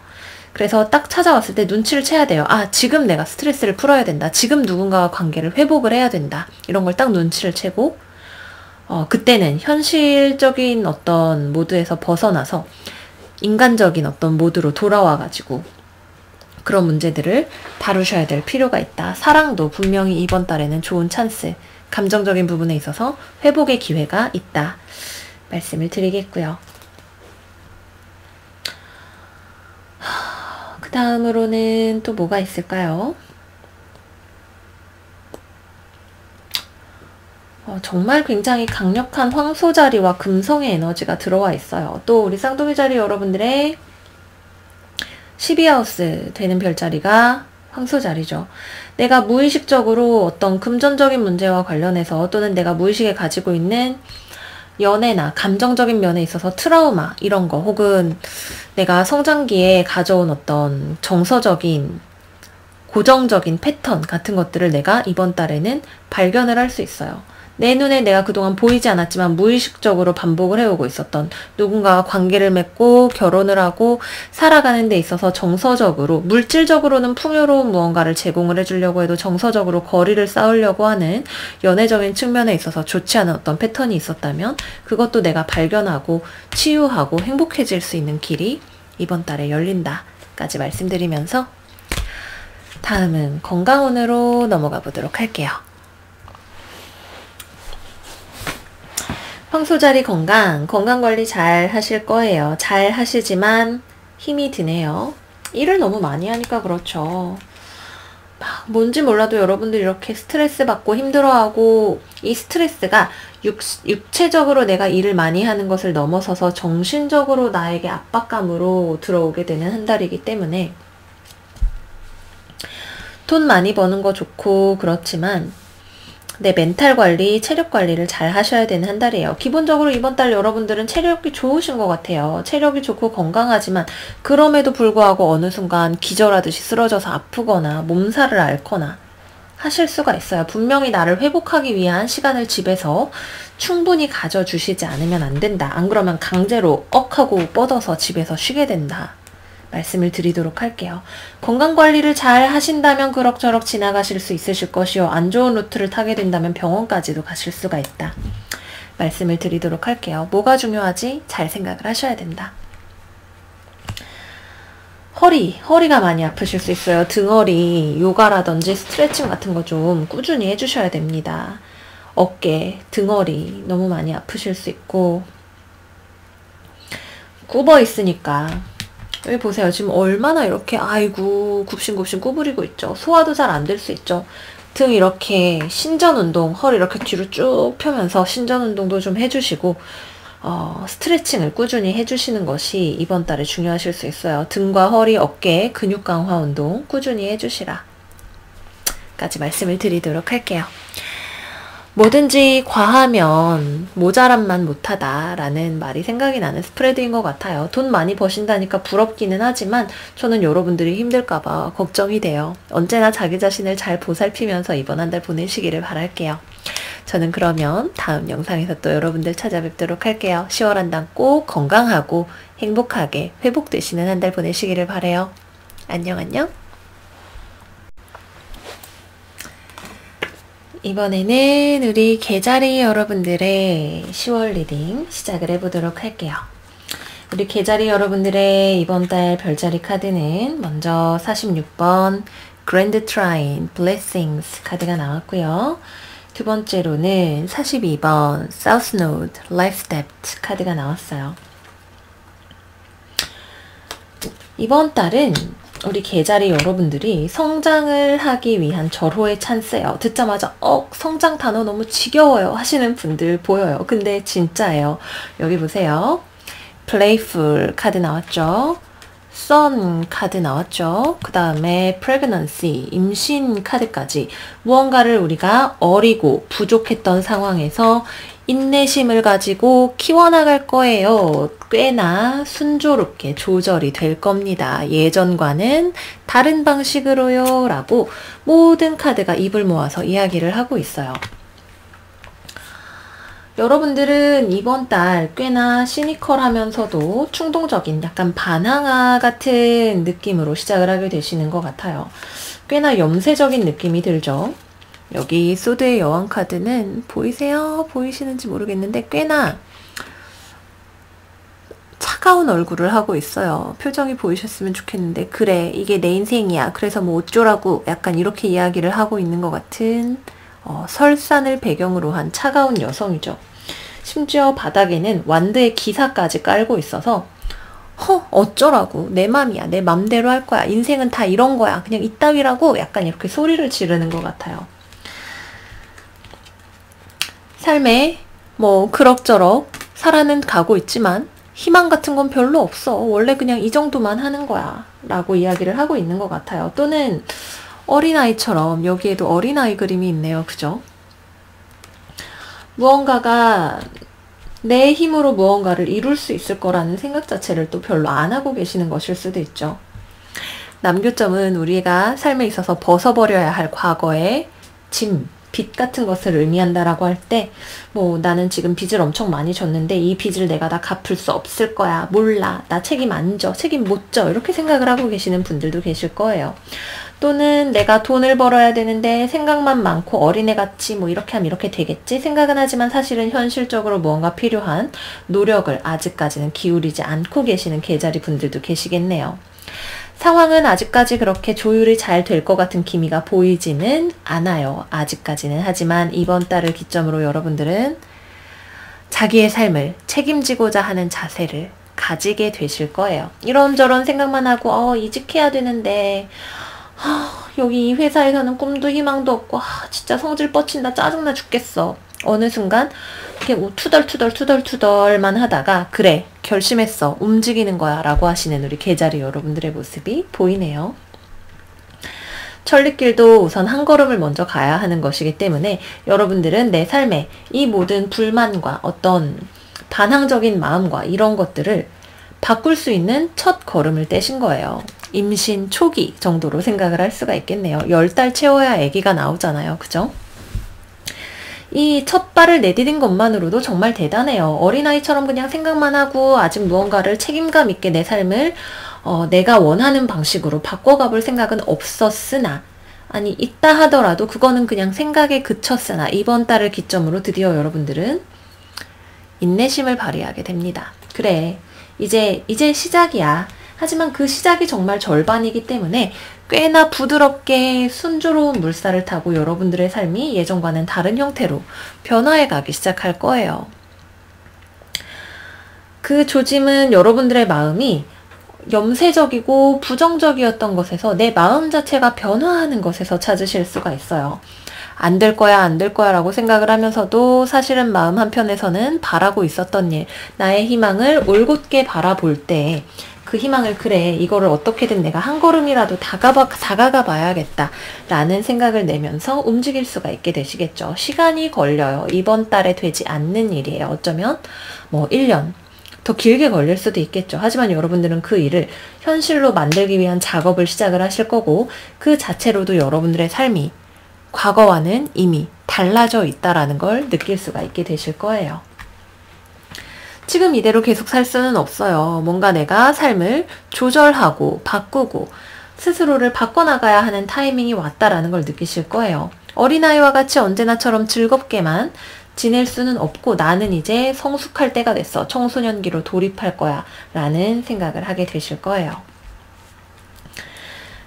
그래서 딱 찾아왔을 때 눈치를 채야 돼요. 아, 지금 내가 스트레스를 풀어야 된다. 지금 누군가와 관계를 회복을 해야 된다. 이런 걸 딱 눈치를 채고 그때는 현실적인 어떤 모드에서 벗어나서 인간적인 어떤 모드로 돌아와가지고 그런 문제들을 다루셔야 될 필요가 있다. 사랑도 분명히 이번 달에는 좋은 찬스, 감정적인 부분에 있어서 회복의 기회가 있다. 말씀을 드리겠고요. 그 다음으로는 또 뭐가 있을까요? 정말 굉장히 강력한 황소 자리와 금성의 에너지가 들어와 있어요. 또 우리 쌍둥이 자리 여러분들의 12하우스 되는 별자리가 황소 자리죠. 내가 무의식적으로 어떤 금전적인 문제와 관련해서 또는 내가 무의식에 가지고 있는 연애나 감정적인 면에 있어서 트라우마 이런 거 혹은 내가 성장기에 가져온 어떤 정서적인 고정적인 패턴 같은 것들을 내가 이번 달에는 발견을 할 수 있어요. 내 눈에 내가 그동안 보이지 않았지만 무의식적으로 반복을 해오고 있었던 누군가와 관계를 맺고 결혼을 하고 살아가는 데 있어서 정서적으로 물질적으로는 풍요로운 무언가를 제공을 해주려고 해도 정서적으로 거리를 쌓으려고 하는 연애적인 측면에 있어서 좋지 않은 어떤 패턴이 있었다면 그것도 내가 발견하고 치유하고 행복해질 수 있는 길이 이번 달에 열린다까지 말씀드리면서 다음은 건강운으로 넘어가 보도록 할게요. 황소자리 건강관리 잘 하실 거예요. 잘 하시지만 힘이 드네요. 일을 너무 많이 하니까 그렇죠. 뭔지 몰라도 여러분들 이렇게 스트레스 받고 힘들어하고 이 스트레스가 육체적으로 내가 일을 많이 하는 것을 넘어서서 정신적으로 나에게 압박감으로 들어오게 되는 한 달이기 때문에 돈 많이 버는 거 좋고 그렇지만 내 멘탈 관리, 체력 관리를 잘 하셔야 되는 한 달이에요. 기본적으로 이번 달 여러분들은 체력이 좋으신 것 같아요. 체력이 좋고 건강하지만 그럼에도 불구하고 어느 순간 기절하듯이 쓰러져서 아프거나 몸살을 앓거나 하실 수가 있어요. 분명히 나를 회복하기 위한 시간을 집에서 충분히 가져주시지 않으면 안 된다. 안 그러면 강제로 억하고 뻗어서 집에서 쉬게 된다. 말씀을 드리도록 할게요. 건강관리를 잘 하신다면 그럭저럭 지나가실 수 있으실 것이요. 안 좋은 루트를 타게 된다면 병원까지도 가실 수가 있다. 말씀을 드리도록 할게요. 뭐가 중요하지? 잘 생각을 하셔야 된다. 허리가 많이 아프실 수 있어요. 등허리, 요가라든지 스트레칭 같은 거 좀 꾸준히 해주셔야 됩니다. 어깨, 등허리 너무 많이 아프실 수 있고 굽어 있으니까 여기 보세요. 지금 얼마나 이렇게 아이고 굽신굽신 구부리고 있죠. 소화도 잘 안 될 수 있죠. 등 이렇게 신전운동, 허리 이렇게 뒤로 쭉 펴면서 신전운동도 좀 해주시고 스트레칭을 꾸준히 해주시는 것이 이번 달에 중요하실 수 있어요. 등과 허리, 어깨, 근육 강화 운동 꾸준히 해주시라 까지 말씀을 드리도록 할게요. 뭐든지 과하면 모자람만 못하다 라는 말이 생각이 나는 스프레드인 것 같아요. 돈 많이 버신다니까 부럽기는 하지만 저는 여러분들이 힘들까봐 걱정이 돼요. 언제나 자기 자신을 잘 보살피면서 이번 한 달 보내시기를 바랄게요. 저는 그러면 다음 영상에서 또 여러분들 찾아뵙도록 할게요. 10월 한 달 꼭 건강하고 행복하게 회복되시는 한 달 보내시기를 바라요. 안녕 안녕. 이번에는 우리 개자리 여러분들의 10월 리딩 시작을 해보도록 할게요. 우리 개자리 여러분들의 이번 달 별자리 카드는 먼저 46번 Grand Trine Blessings 카드가 나왔고요. 두 번째로는 42번 South Node Life Depth 카드가 나왔어요. 이번 달은 우리 개자리 여러분들이 성장을 하기 위한 절호의 찬스예요. 듣자마자 성장 단어 너무 지겨워요 하시는 분들 보여요. 근데 진짜예요. 여기 보세요. Playful 카드 나왔죠. Sun 카드 나왔죠. 그 다음에 Pregnancy, 임신 카드까지 무언가를 우리가 어리고 부족했던 상황에서 인내심을 가지고 키워나갈 거예요. 꽤나 순조롭게 조절이 될 겁니다. 예전과는 다른 방식으로요. 라고 모든 카드가 입을 모아서 이야기를 하고 있어요. 여러분들은 이번 달 꽤나 시니컬하면서도 충동적인 약간 반항아 같은 느낌으로 시작을 하게 되시는 것 같아요. 꽤나 염세적인 느낌이 들죠. 여기 소드의 여왕 카드는 보이세요? 보이시는지 모르겠는데 꽤나 차가운 얼굴을 하고 있어요. 표정이 보이셨으면 좋겠는데 그래 이게 내 인생이야. 그래서 뭐 어쩌라고 약간 이렇게 이야기를 하고 있는 것 같은 설산을 배경으로 한 차가운 여성이죠. 심지어 바닥에는 완드의 기사까지 깔고 있어서 어쩌라고 내 맘이야. 내 맘대로 할 거야. 인생은 다 이런 거야. 그냥 이따위라고 약간 이렇게 소리를 지르는 것 같아요. 삶에 뭐 그럭저럭 살아는 가고 있지만 희망 같은 건 별로 없어. 원래 그냥 이 정도만 하는 거야. 라고 이야기를 하고 있는 것 같아요. 또는 어린아이처럼 여기에도 어린아이 그림이 있네요. 그죠? 무언가가 내 힘으로 무언가를 이룰 수 있을 거라는 생각 자체를 또 별로 안 하고 계시는 것일 수도 있죠. 남교점은 우리가 삶에 있어서 벗어버려야 할 과거의 짐, 빚 같은 것을 의미한다라고 할 때 뭐 나는 지금 빚을 엄청 많이 졌는데 이 빚을 내가 다 갚을 수 없을 거야. 몰라. 나 책임 안 져. 책임 못 져. 이렇게 생각을 하고 계시는 분들도 계실 거예요. 또는 내가 돈을 벌어야 되는데 생각만 많고 어린애같이 뭐 이렇게 하면 이렇게 되겠지 생각은 하지만 사실은 현실적으로 무언가 필요한 노력을 아직까지는 기울이지 않고 계시는 계자리 분들도 계시겠네요. 상황은 아직까지 그렇게 조율이 잘 될 것 같은 기미가 보이지는 않아요. 아직까지는. 하지만 이번 달을 기점으로 여러분들은 자기의 삶을 책임지고자 하는 자세를 가지게 되실 거예요. 이런저런 생각만 하고 이직해야 되는데 여기 이 회사에서는 꿈도 희망도 없고 진짜 성질 뻗친다 짜증나 죽겠어. 어느 순간 이렇게 뭐 투덜투덜만 하다가 그래 결심했어 움직이는 거야 라고 하시는 우리 계자리 여러분들의 모습이 보이네요. 천리길도 우선 한 걸음을 먼저 가야 하는 것이기 때문에 여러분들은 내 삶에 이 모든 불만과 어떤 반항적인 마음과 이런 것들을 바꿀 수 있는 첫 걸음을 떼신 거예요. 임신 초기 정도로 생각을 할 수가 있겠네요. 10달 채워야 아기가 나오잖아요. 그죠? 이 첫 발을 내디딘 것만으로도 정말 대단해요. 어린아이처럼 그냥 생각만 하고 아직 무언가를 책임감 있게 내 삶을 내가 원하는 방식으로 바꿔가볼 생각은 없었으나 아니 있다 하더라도 그거는 그냥 생각에 그쳤으나 이번 달을 기점으로 드디어 여러분들은 인내심을 발휘하게 됩니다. 그래 이제 시작이야. 하지만 그 시작이 정말 절반이기 때문에 꽤나 부드럽게 순조로운 물살을 타고 여러분들의 삶이 예전과는 다른 형태로 변화해 가기 시작할 거예요. 그 조짐은 여러분들의 마음이 염세적이고 부정적이었던 것에서 내 마음 자체가 변화하는 것에서 찾으실 수가 있어요. 안 될 거야, 안 될 거야 라고 생각을 하면서도 사실은 마음 한편에서는 바라고 있었던 일, 나의 희망을 올곧게 바라볼 때 그 희망을 그래 이거를 어떻게든 내가 한 걸음이라도 다가가 봐야겠다 라는 생각을 내면서 움직일 수가 있게 되시겠죠. 시간이 걸려요. 이번 달에 되지 않는 일이에요. 어쩌면 뭐 1년 더 길게 걸릴 수도 있겠죠. 하지만 여러분들은 그 일을 현실로 만들기 위한 작업을 시작을 하실 거고 그 자체로도 여러분들의 삶이 과거와는 이미 달라져 있다라는 걸 느낄 수가 있게 되실 거예요. 지금 이대로 계속 살 수는 없어요. 뭔가 내가 삶을 조절하고 바꾸고 스스로를 바꿔나가야 하는 타이밍이 왔다라는 걸 느끼실 거예요. 어린아이와 같이 언제나처럼 즐겁게만 지낼 수는 없고 나는 이제 성숙할 때가 됐어. 청소년기로 돌입할 거야 라는 생각을 하게 되실 거예요.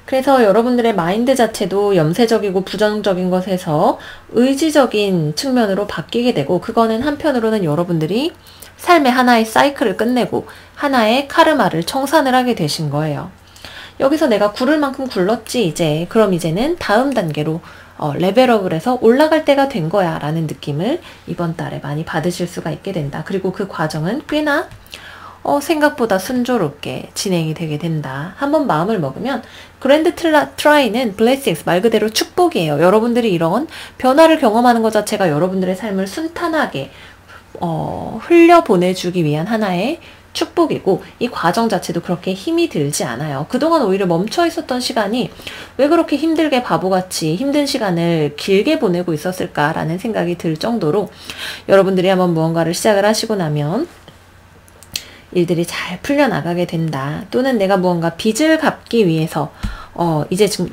그래서 여러분들의 마인드 자체도 염세적이고 부정적인 것에서 의지적인 측면으로 바뀌게 되고 그거는 한편으로는 여러분들이 삶의 하나의 사이클을 끝내고 하나의 카르마를 청산을 하게 되신 거예요. 여기서 내가 굴을 만큼 굴렀지 이제 그럼 이제는 다음 단계로 레벨업을 해서 올라갈 때가 된 거야 라는 느낌을 이번 달에 많이 받으실 수가 있게 된다. 그리고 그 과정은 꽤나 생각보다 순조롭게 진행이 되게 된다. 한번 마음을 먹으면 그랜드 트라이는 블레싱스 말 그대로 축복이에요. 여러분들이 이런 변화를 경험하는 것 자체가 여러분들의 삶을 순탄하게 흘려보내주기 위한 하나의 축복이고, 이 과정 자체도 그렇게 힘이 들지 않아요. 그동안 오히려 멈춰 있었던 시간이 왜 그렇게 힘들게 바보같이 힘든 시간을 길게 보내고 있었을까라는 생각이 들 정도로, 여러분들이 한번 무언가를 시작을 하시고 나면 일들이 잘 풀려나가게 된다. 또는 내가 무언가 빚을 갚기 위해서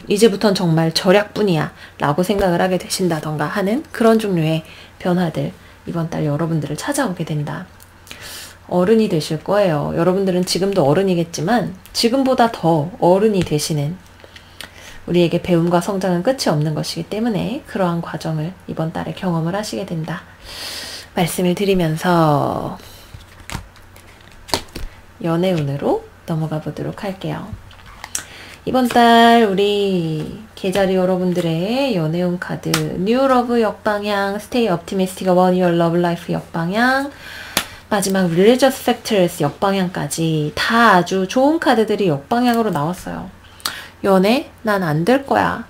이제부턴 정말 절약뿐이야 라고 생각을 하게 되신다던가 하는 그런 종류의 변화들, 이번 달 여러분들을 찾아오게 된다. 어른이 되실 거예요. 여러분들은 지금도 어른이겠지만 지금보다 더 어른이 되시는, 우리에게 배움과 성장은 끝이 없는 것이기 때문에 그러한 과정을 이번 달에 경험을 하시게 된다 말씀을 드리면서 연애운으로 넘어가 보도록 할게요. 이번 달 우리 계자리 여러분들의 연애운 카드, New Love 역방향, Stay Optimistic About Your Love Life 역방향, 마지막 Religious Factors 역방향까지 다 아주 좋은 카드들이 역방향으로 나왔어요. 연애? 난 안 될 거야.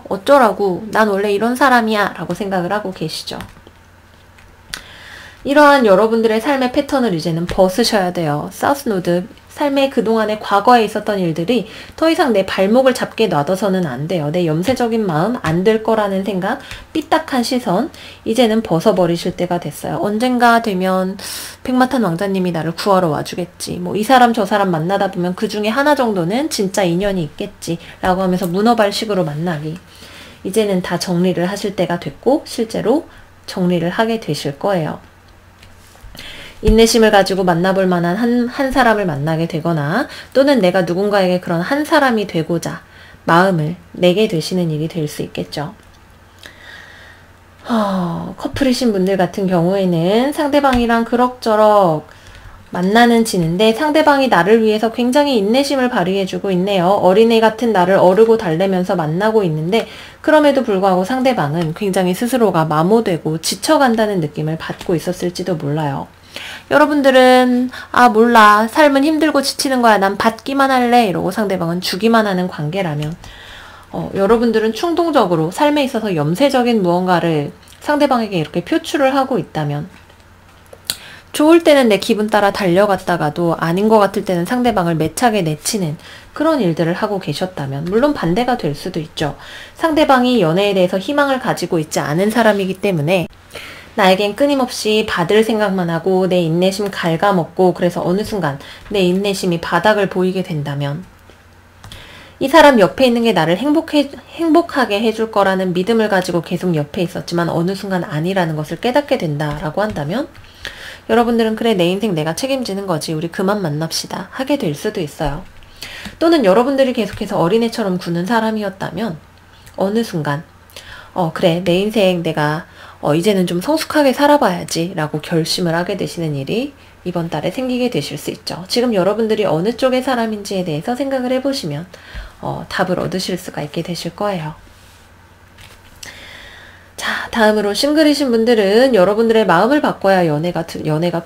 어쩌라고. 난 원래 이런 사람이야 라고 생각을 하고 계시죠. 이러한 여러분들의 삶의 패턴을 이제는 벗으셔야 돼요. 사우스노드, 삶의 그동안의 과거에 있었던 일들이 더 이상 내 발목을 잡게 놔둬서는 안 돼요. 내 염세적인 마음, 안 될 거라는 생각, 삐딱한 시선, 이제는 벗어버리실 때가 됐어요. 언젠가 되면 백마탄 왕자님이 나를 구하러 와주겠지. 뭐 이 사람 저 사람 만나다 보면 그 중에 하나 정도는 진짜 인연이 있겠지 라고 하면서 문어발식으로 만나기. 이제는 다 정리를 하실 때가 됐고 실제로 정리를 하게 되실 거예요. 인내심을 가지고 만나볼 만한 한 사람을 만나게 되거나, 또는 내가 누군가에게 그런 한 사람이 되고자 마음을 내게 되시는 일이 될 수 있겠죠. 커플이신 분들 같은 경우에는 상대방이랑 그럭저럭 만나는 지는데 상대방이 나를 위해서 굉장히 인내심을 발휘해주고 있네요. 어린애 같은 나를 어르고 달래면서 만나고 있는데, 그럼에도 불구하고 상대방은 굉장히 스스로가 마모되고 지쳐간다는 느낌을 받고 있었을지도 몰라요. 여러분들은 몰라, 삶은 힘들고 지치는 거야, 난 받기만 할래 이러고 상대방은 주기만 하는 관계라면, 여러분들은 충동적으로 삶에 있어서 염세적인 무언가를 상대방에게 이렇게 표출을 하고 있다면, 좋을 때는 내 기분 따라 달려갔다가도 아닌 것 같을 때는 상대방을 매차게 내치는 그런 일들을 하고 계셨다면, 물론 반대가 될 수도 있죠. 상대방이 연애에 대해서 희망을 가지고 있지 않은 사람이기 때문에 나에겐 끊임없이 받을 생각만 하고 내 인내심 갉아먹고, 그래서 어느 순간 내 인내심이 바닥을 보이게 된다면, 이 사람 옆에 있는 게 나를 행복하게 해줄 거라는 믿음을 가지고 계속 옆에 있었지만 어느 순간 아니라는 것을 깨닫게 된다라고 한다면, 여러분들은 그래, 내 인생 내가 책임지는 거지, 우리 그만 만납시다 하게 될 수도 있어요. 또는 여러분들이 계속해서 어린애처럼 구는 사람이었다면 어느 순간 그래, 내 인생 내가 이제는 좀 성숙하게 살아봐야지 라고 결심을 하게 되시는 일이 이번 달에 생기게 되실 수 있죠. 지금 여러분들이 어느 쪽의 사람인지에 대해서 생각을 해보시면 답을 얻으실 수가 있게 되실 거예요. 자, 다음으로 싱글이신 분들은 여러분들의 마음을 바꿔야 연애가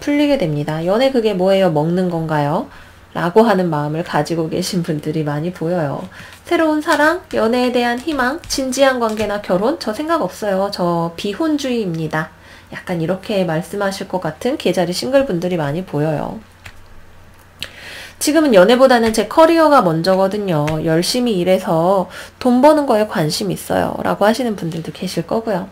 풀리게 됩니다. 연애 그게 뭐예요? 먹는 건가요? 라고 하는 마음을 가지고 계신 분들이 많이 보여요. 새로운 사랑, 연애에 대한 희망, 진지한 관계나 결혼, 저 생각 없어요. 저 비혼주의입니다. 약간 이렇게 말씀하실 것 같은 계자리 싱글분들이 많이 보여요. 지금은 연애보다는 제 커리어가 먼저거든요. 열심히 일해서 돈 버는 거에 관심 있어요 라고 하시는 분들도 계실 거고요.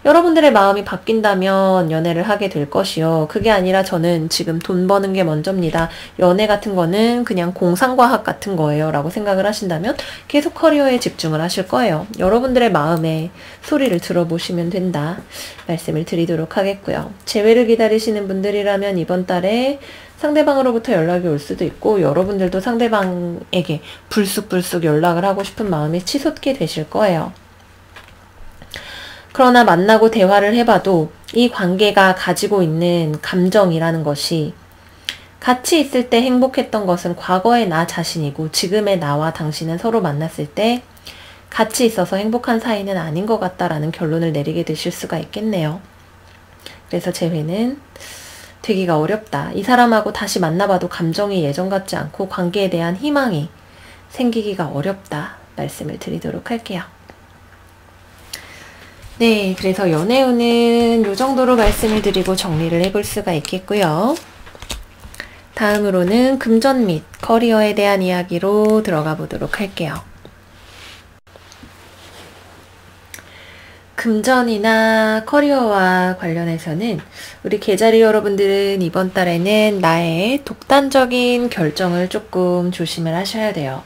여러분들의 마음이 바뀐다면 연애를 하게 될 것이요. 그게 아니라 저는 지금 돈 버는 게 먼저입니다. 연애 같은 거는 그냥 공상과학 같은 거예요 라고 생각을 하신다면 계속 커리어에 집중을 하실 거예요. 여러분들의 마음의 소리를 들어보시면 된다 말씀을 드리도록 하겠고요. 재회를 기다리시는 분들이라면 이번 달에 상대방으로부터 연락이 올 수도 있고, 여러분들도 상대방에게 불쑥불쑥 연락을 하고 싶은 마음이 치솟게 되실 거예요. 그러나 만나고 대화를 해봐도 이 관계가 가지고 있는 감정이라는 것이, 같이 있을 때 행복했던 것은 과거의 나 자신이고 지금의 나와 당신은 서로 만났을 때 같이 있어서 행복한 사이는 아닌 것 같다라는 결론을 내리게 되실 수가 있겠네요. 그래서 재회는 되기가 어렵다. 이 사람하고 다시 만나봐도 감정이 예전 같지 않고 관계에 대한 희망이 생기기가 어렵다 말씀을 드리도록 할게요. 네, 그래서 연애운은 이 정도로 말씀을 드리고 정리를 해볼 수가 있겠고요. 다음으로는 금전 및 커리어에 대한 이야기로 들어가 보도록 할게요. 금전이나 커리어와 관련해서는 우리 계자리 여러분들은 이번 달에는 나의 독단적인 결정을 조금 조심을 하셔야 돼요.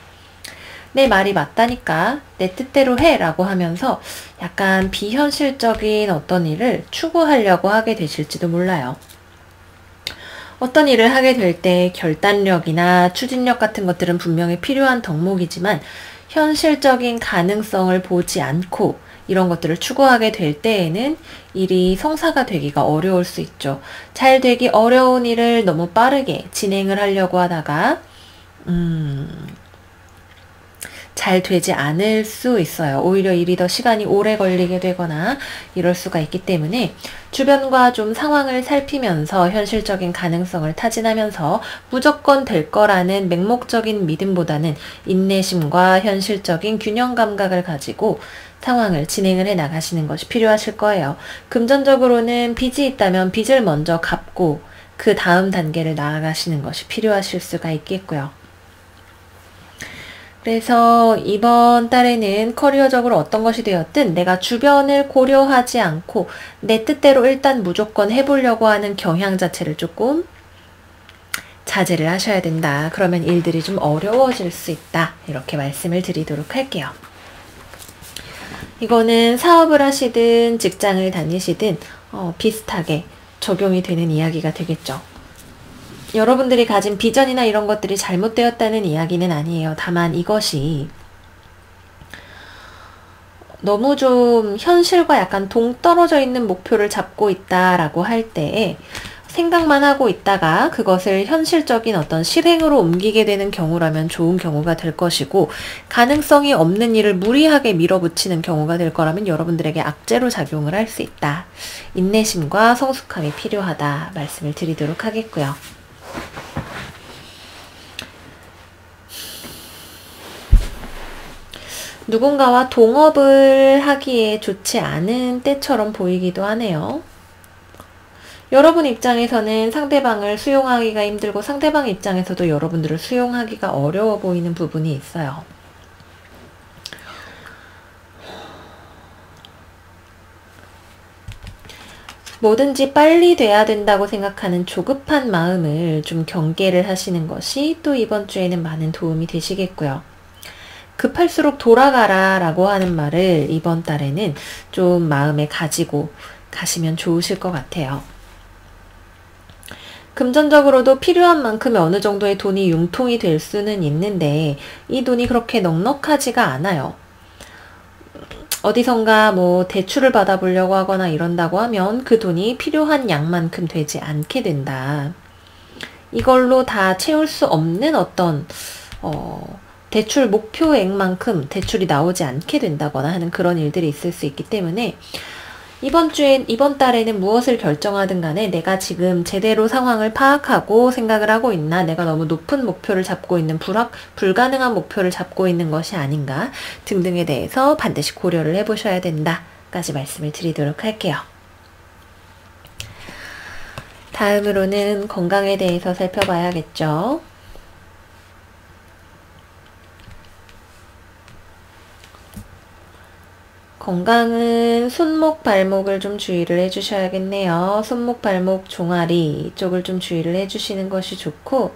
내 말이 맞다니까 내 뜻대로 해 라고 하면서 약간 비현실적인 어떤 일을 추구하려고 하게 되실지도 몰라요. 어떤 일을 하게 될 때 결단력이나 추진력 같은 것들은 분명히 필요한 덕목이지만 현실적인 가능성을 보지 않고 이런 것들을 추구하게 될 때에는 일이 성사가 되기가 어려울 수 있죠. 잘 되기 어려운 일을 너무 빠르게 진행을 하려고 하다가 잘 되지 않을 수 있어요. 오히려 일이 더 시간이 오래 걸리게 되거나 이럴 수가 있기 때문에 주변과 좀 상황을 살피면서 현실적인 가능성을 타진하면서 무조건 될 거라는 맹목적인 믿음보다는 인내심과 현실적인 균형 감각을 가지고 상황을 진행을 해 나가시는 것이 필요하실 거예요. 금전적으로는 빚이 있다면 빚을 먼저 갚고 그 다음 단계를 나아가시는 것이 필요하실 수가 있겠고요. 그래서 이번 달에는 커리어적으로 어떤 것이 되었든 내가 주변을 고려하지 않고 내 뜻대로 일단 무조건 해보려고 하는 경향 자체를 조금 자제를 하셔야 된다. 그러면 일들이 좀 어려워질 수 있다. 이렇게 말씀을 드리도록 할게요. 이거는 사업을 하시든 직장을 다니시든 비슷하게 적용이 되는 이야기가 되겠죠. 여러분들이 가진 비전이나 이런 것들이 잘못되었다는 이야기는 아니에요. 다만 이것이 너무 좀 현실과 약간 동떨어져 있는 목표를 잡고 있다라고 할 때에 생각만 하고 있다가 그것을 현실적인 어떤 실행으로 옮기게 되는 경우라면 좋은 경우가 될 것이고, 가능성이 없는 일을 무리하게 밀어붙이는 경우가 될 거라면 여러분들에게 악재로 작용을 할 수 있다. 인내심과 성숙함이 필요하다 말씀을 드리도록 하겠고요. 누군가와 동업을 하기에 좋지 않은 때처럼 보이기도 하네요. 여러분 입장에서는 상대방을 수용하기가 힘들고 상대방 입장에서도 여러분들을 수용하기가 어려워 보이는 부분이 있어요. 뭐든지 빨리 돼야 된다고 생각하는 조급한 마음을 좀 경계를 하시는 것이 또 이번 주에는 많은 도움이 되시겠고요. 급할수록 돌아가라 라고 하는 말을 이번 달에는 좀 마음에 가지고 가시면 좋으실 것 같아요. 금전적으로도 필요한 만큼의 어느 정도의 돈이 융통이 될 수는 있는데 이 돈이 그렇게 넉넉하지가 않아요. 어디선가 뭐 대출을 받아보려고 하거나 이런다고 하면 그 돈이 필요한 양만큼 되지 않게 된다. 이걸로 다 채울 수 없는 어떤 대출 목표액만큼 대출이 나오지 않게 된다거나 하는 그런 일들이 있을 수 있기 때문에 이번 달에는 무엇을 결정하든 간에 내가 지금 제대로 상황을 파악하고 생각을 하고 있나, 내가 너무 높은 목표를 잡고 있는 불가능한 목표를 잡고 있는 것이 아닌가 등등에 대해서 반드시 고려를 해보셔야 된다까지 말씀을 드리도록 할게요. 다음으로는 건강에 대해서 살펴봐야겠죠. 건강은 손목, 발목을 좀 주의를 해주셔야겠네요. 손목, 발목, 종아리 쪽을 좀 주의를 해주시는 것이 좋고,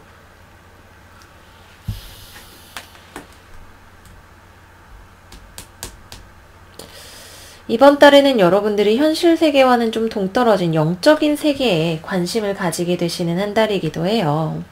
이번 달에는 여러분들이 현실 세계와는 좀 동떨어진 영적인 세계에 관심을 가지게 되시는 한 달이기도 해요.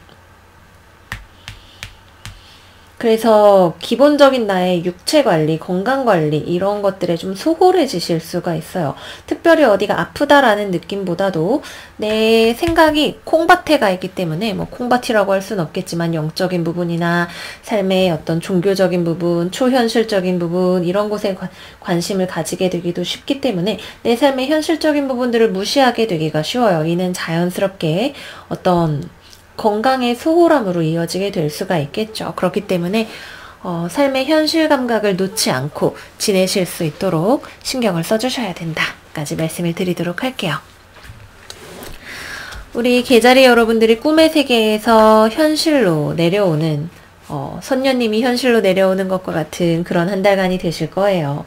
그래서 기본적인 나의 육체 관리, 건강 관리 이런 것들에 좀 소홀해지실 수가 있어요. 특별히 어디가 아프다라는 느낌보다도 내 생각이 콩밭에 가 있기 때문에 뭐 콩밭이라고 할 수는 없겠지만 영적인 부분이나 삶의 어떤 종교적인 부분, 초현실적인 부분 이런 곳에 관심을 가지게 되기도 쉽기 때문에 내 삶의 현실적인 부분들을 무시하게 되기가 쉬워요. 이는 자연스럽게 어떤 건강의 소홀함으로 이어지게 될 수가 있겠죠. 그렇기 때문에 삶의 현실 감각을 놓지 않고 지내실 수 있도록 신경을 써주셔야 된다까지 말씀을 드리도록 할게요. 우리 개자리 여러분들이 꿈의 세계에서 현실로 내려오는 선녀님이 현실로 내려오는 것과 같은 그런 한 달간이 되실 거예요.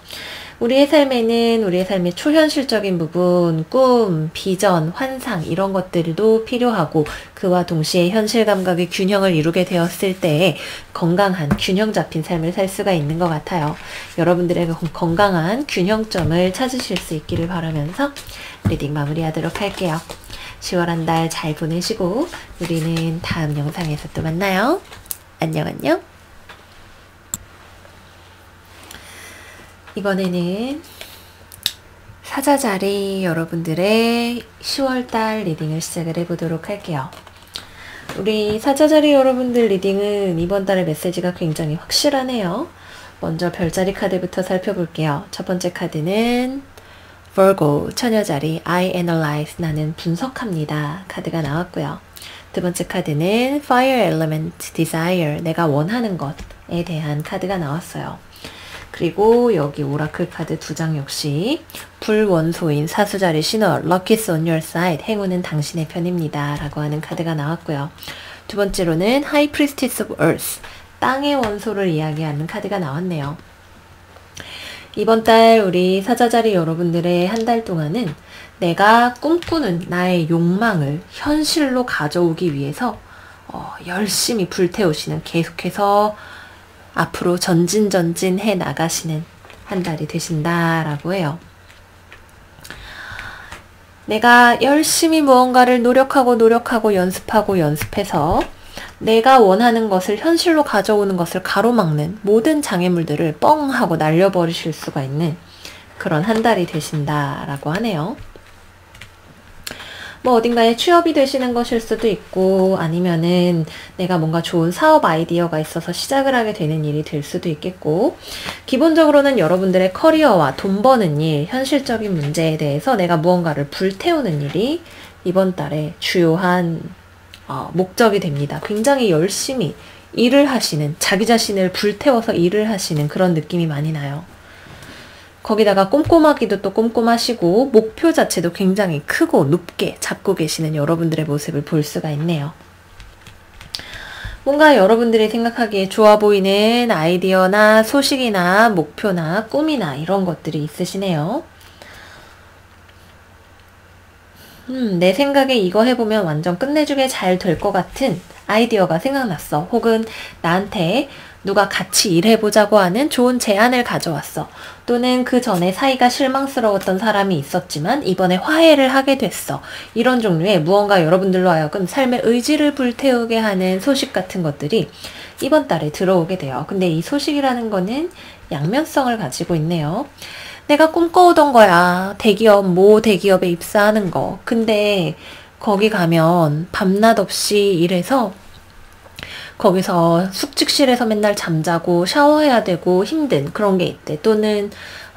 우리의 삶에는 우리의 삶의 초현실적인 부분, 꿈, 비전, 환상 이런 것들도 필요하고 그와 동시에 현실 감각의 균형을 이루게 되었을 때 건강한 균형 잡힌 삶을 살 수가 있는 것 같아요. 여러분들의 건강한 균형점을 찾으실 수 있기를 바라면서 리딩 마무리하도록 할게요. 10월 한 달 잘 보내시고 우리는 다음 영상에서 또 만나요. 안녕 안녕. 이번에는 사자자리 여러분들의 10월달 리딩을 시작을 해보도록 할게요. 우리 사자자리 여러분들 리딩은 이번 달의 메시지가 굉장히 확실하네요. 먼저 별자리 카드부터 살펴볼게요. 첫 번째 카드는 Virgo, 처녀자리 I analyze, 나는 분석합니다 카드가 나왔고요. 두 번째 카드는 Fire element, desire, 내가 원하는 것에 대한 카드가 나왔어요. 그리고 여기 오라클 카드 2장 역시 불원소인 사수자리 신월, Luck is on your side, 행운은 당신의 편입니다 라고 하는 카드가 나왔고요. 두 번째로는 High Priestess of Earth, 땅의 원소를 이야기하는 카드가 나왔네요. 이번 달 우리 사자자리 여러분들의 한 달 동안은 내가 꿈꾸는 나의 욕망을 현실로 가져오기 위해서 열심히 불태우시는, 계속해서 앞으로 전진해 나가시는 한 달이 되신다라고 해요. 내가 열심히 무언가를 노력하고 연습해서 내가 원하는 것을 현실로 가져오는 것을 가로막는 모든 장애물들을 뻥 하고 날려버리실 수가 있는 그런 한 달이 되신다라고 하네요. 뭐 어딘가에 취업이 되시는 것일 수도 있고 아니면은 내가 뭔가 좋은 사업 아이디어가 있어서 시작을 하게 되는 일이 될 수도 있겠고, 기본적으로는 여러분들의 커리어와 돈 버는 일, 현실적인 문제에 대해서 내가 무언가를 불태우는 일이 이번 달에 주요한 목적이 됩니다. 굉장히 열심히 일을 하시는, 자기 자신을 불태워서 일을 하시는 그런 느낌이 많이 나요. 거기다가 꼼꼼하기도 또 꼼꼼하시고 목표 자체도 굉장히 크고 높게 잡고 계시는 여러분들의 모습을 볼 수가 있네요. 뭔가 여러분들이 생각하기에 좋아 보이는 아이디어나 소식이나 목표나 꿈이나 이런 것들이 있으시네요. 내 생각에 이거 해보면 완전 끝내주게 잘 될 것 같은 아이디어가 생각났어. 혹은 나한테 누가 같이 일해보자고 하는 좋은 제안을 가져왔어. 또는 그 전에 사이가 실망스러웠던 사람이 있었지만 이번에 화해를 하게 됐어. 이런 종류의 무언가 여러분들로 하여금 삶의 의지를 불태우게 하는 소식 같은 것들이 이번 달에 들어오게 돼요. 근데 이 소식이라는 거는 양면성을 가지고 있네요. 내가 꿈꿔오던 거야. 모 대기업에 입사하는 거. 근데 거기 가면 밤낮 없이 일해서 거기서 숙직실에서 맨날 잠자고 샤워해야 되고 힘든 그런 게 있대. 또는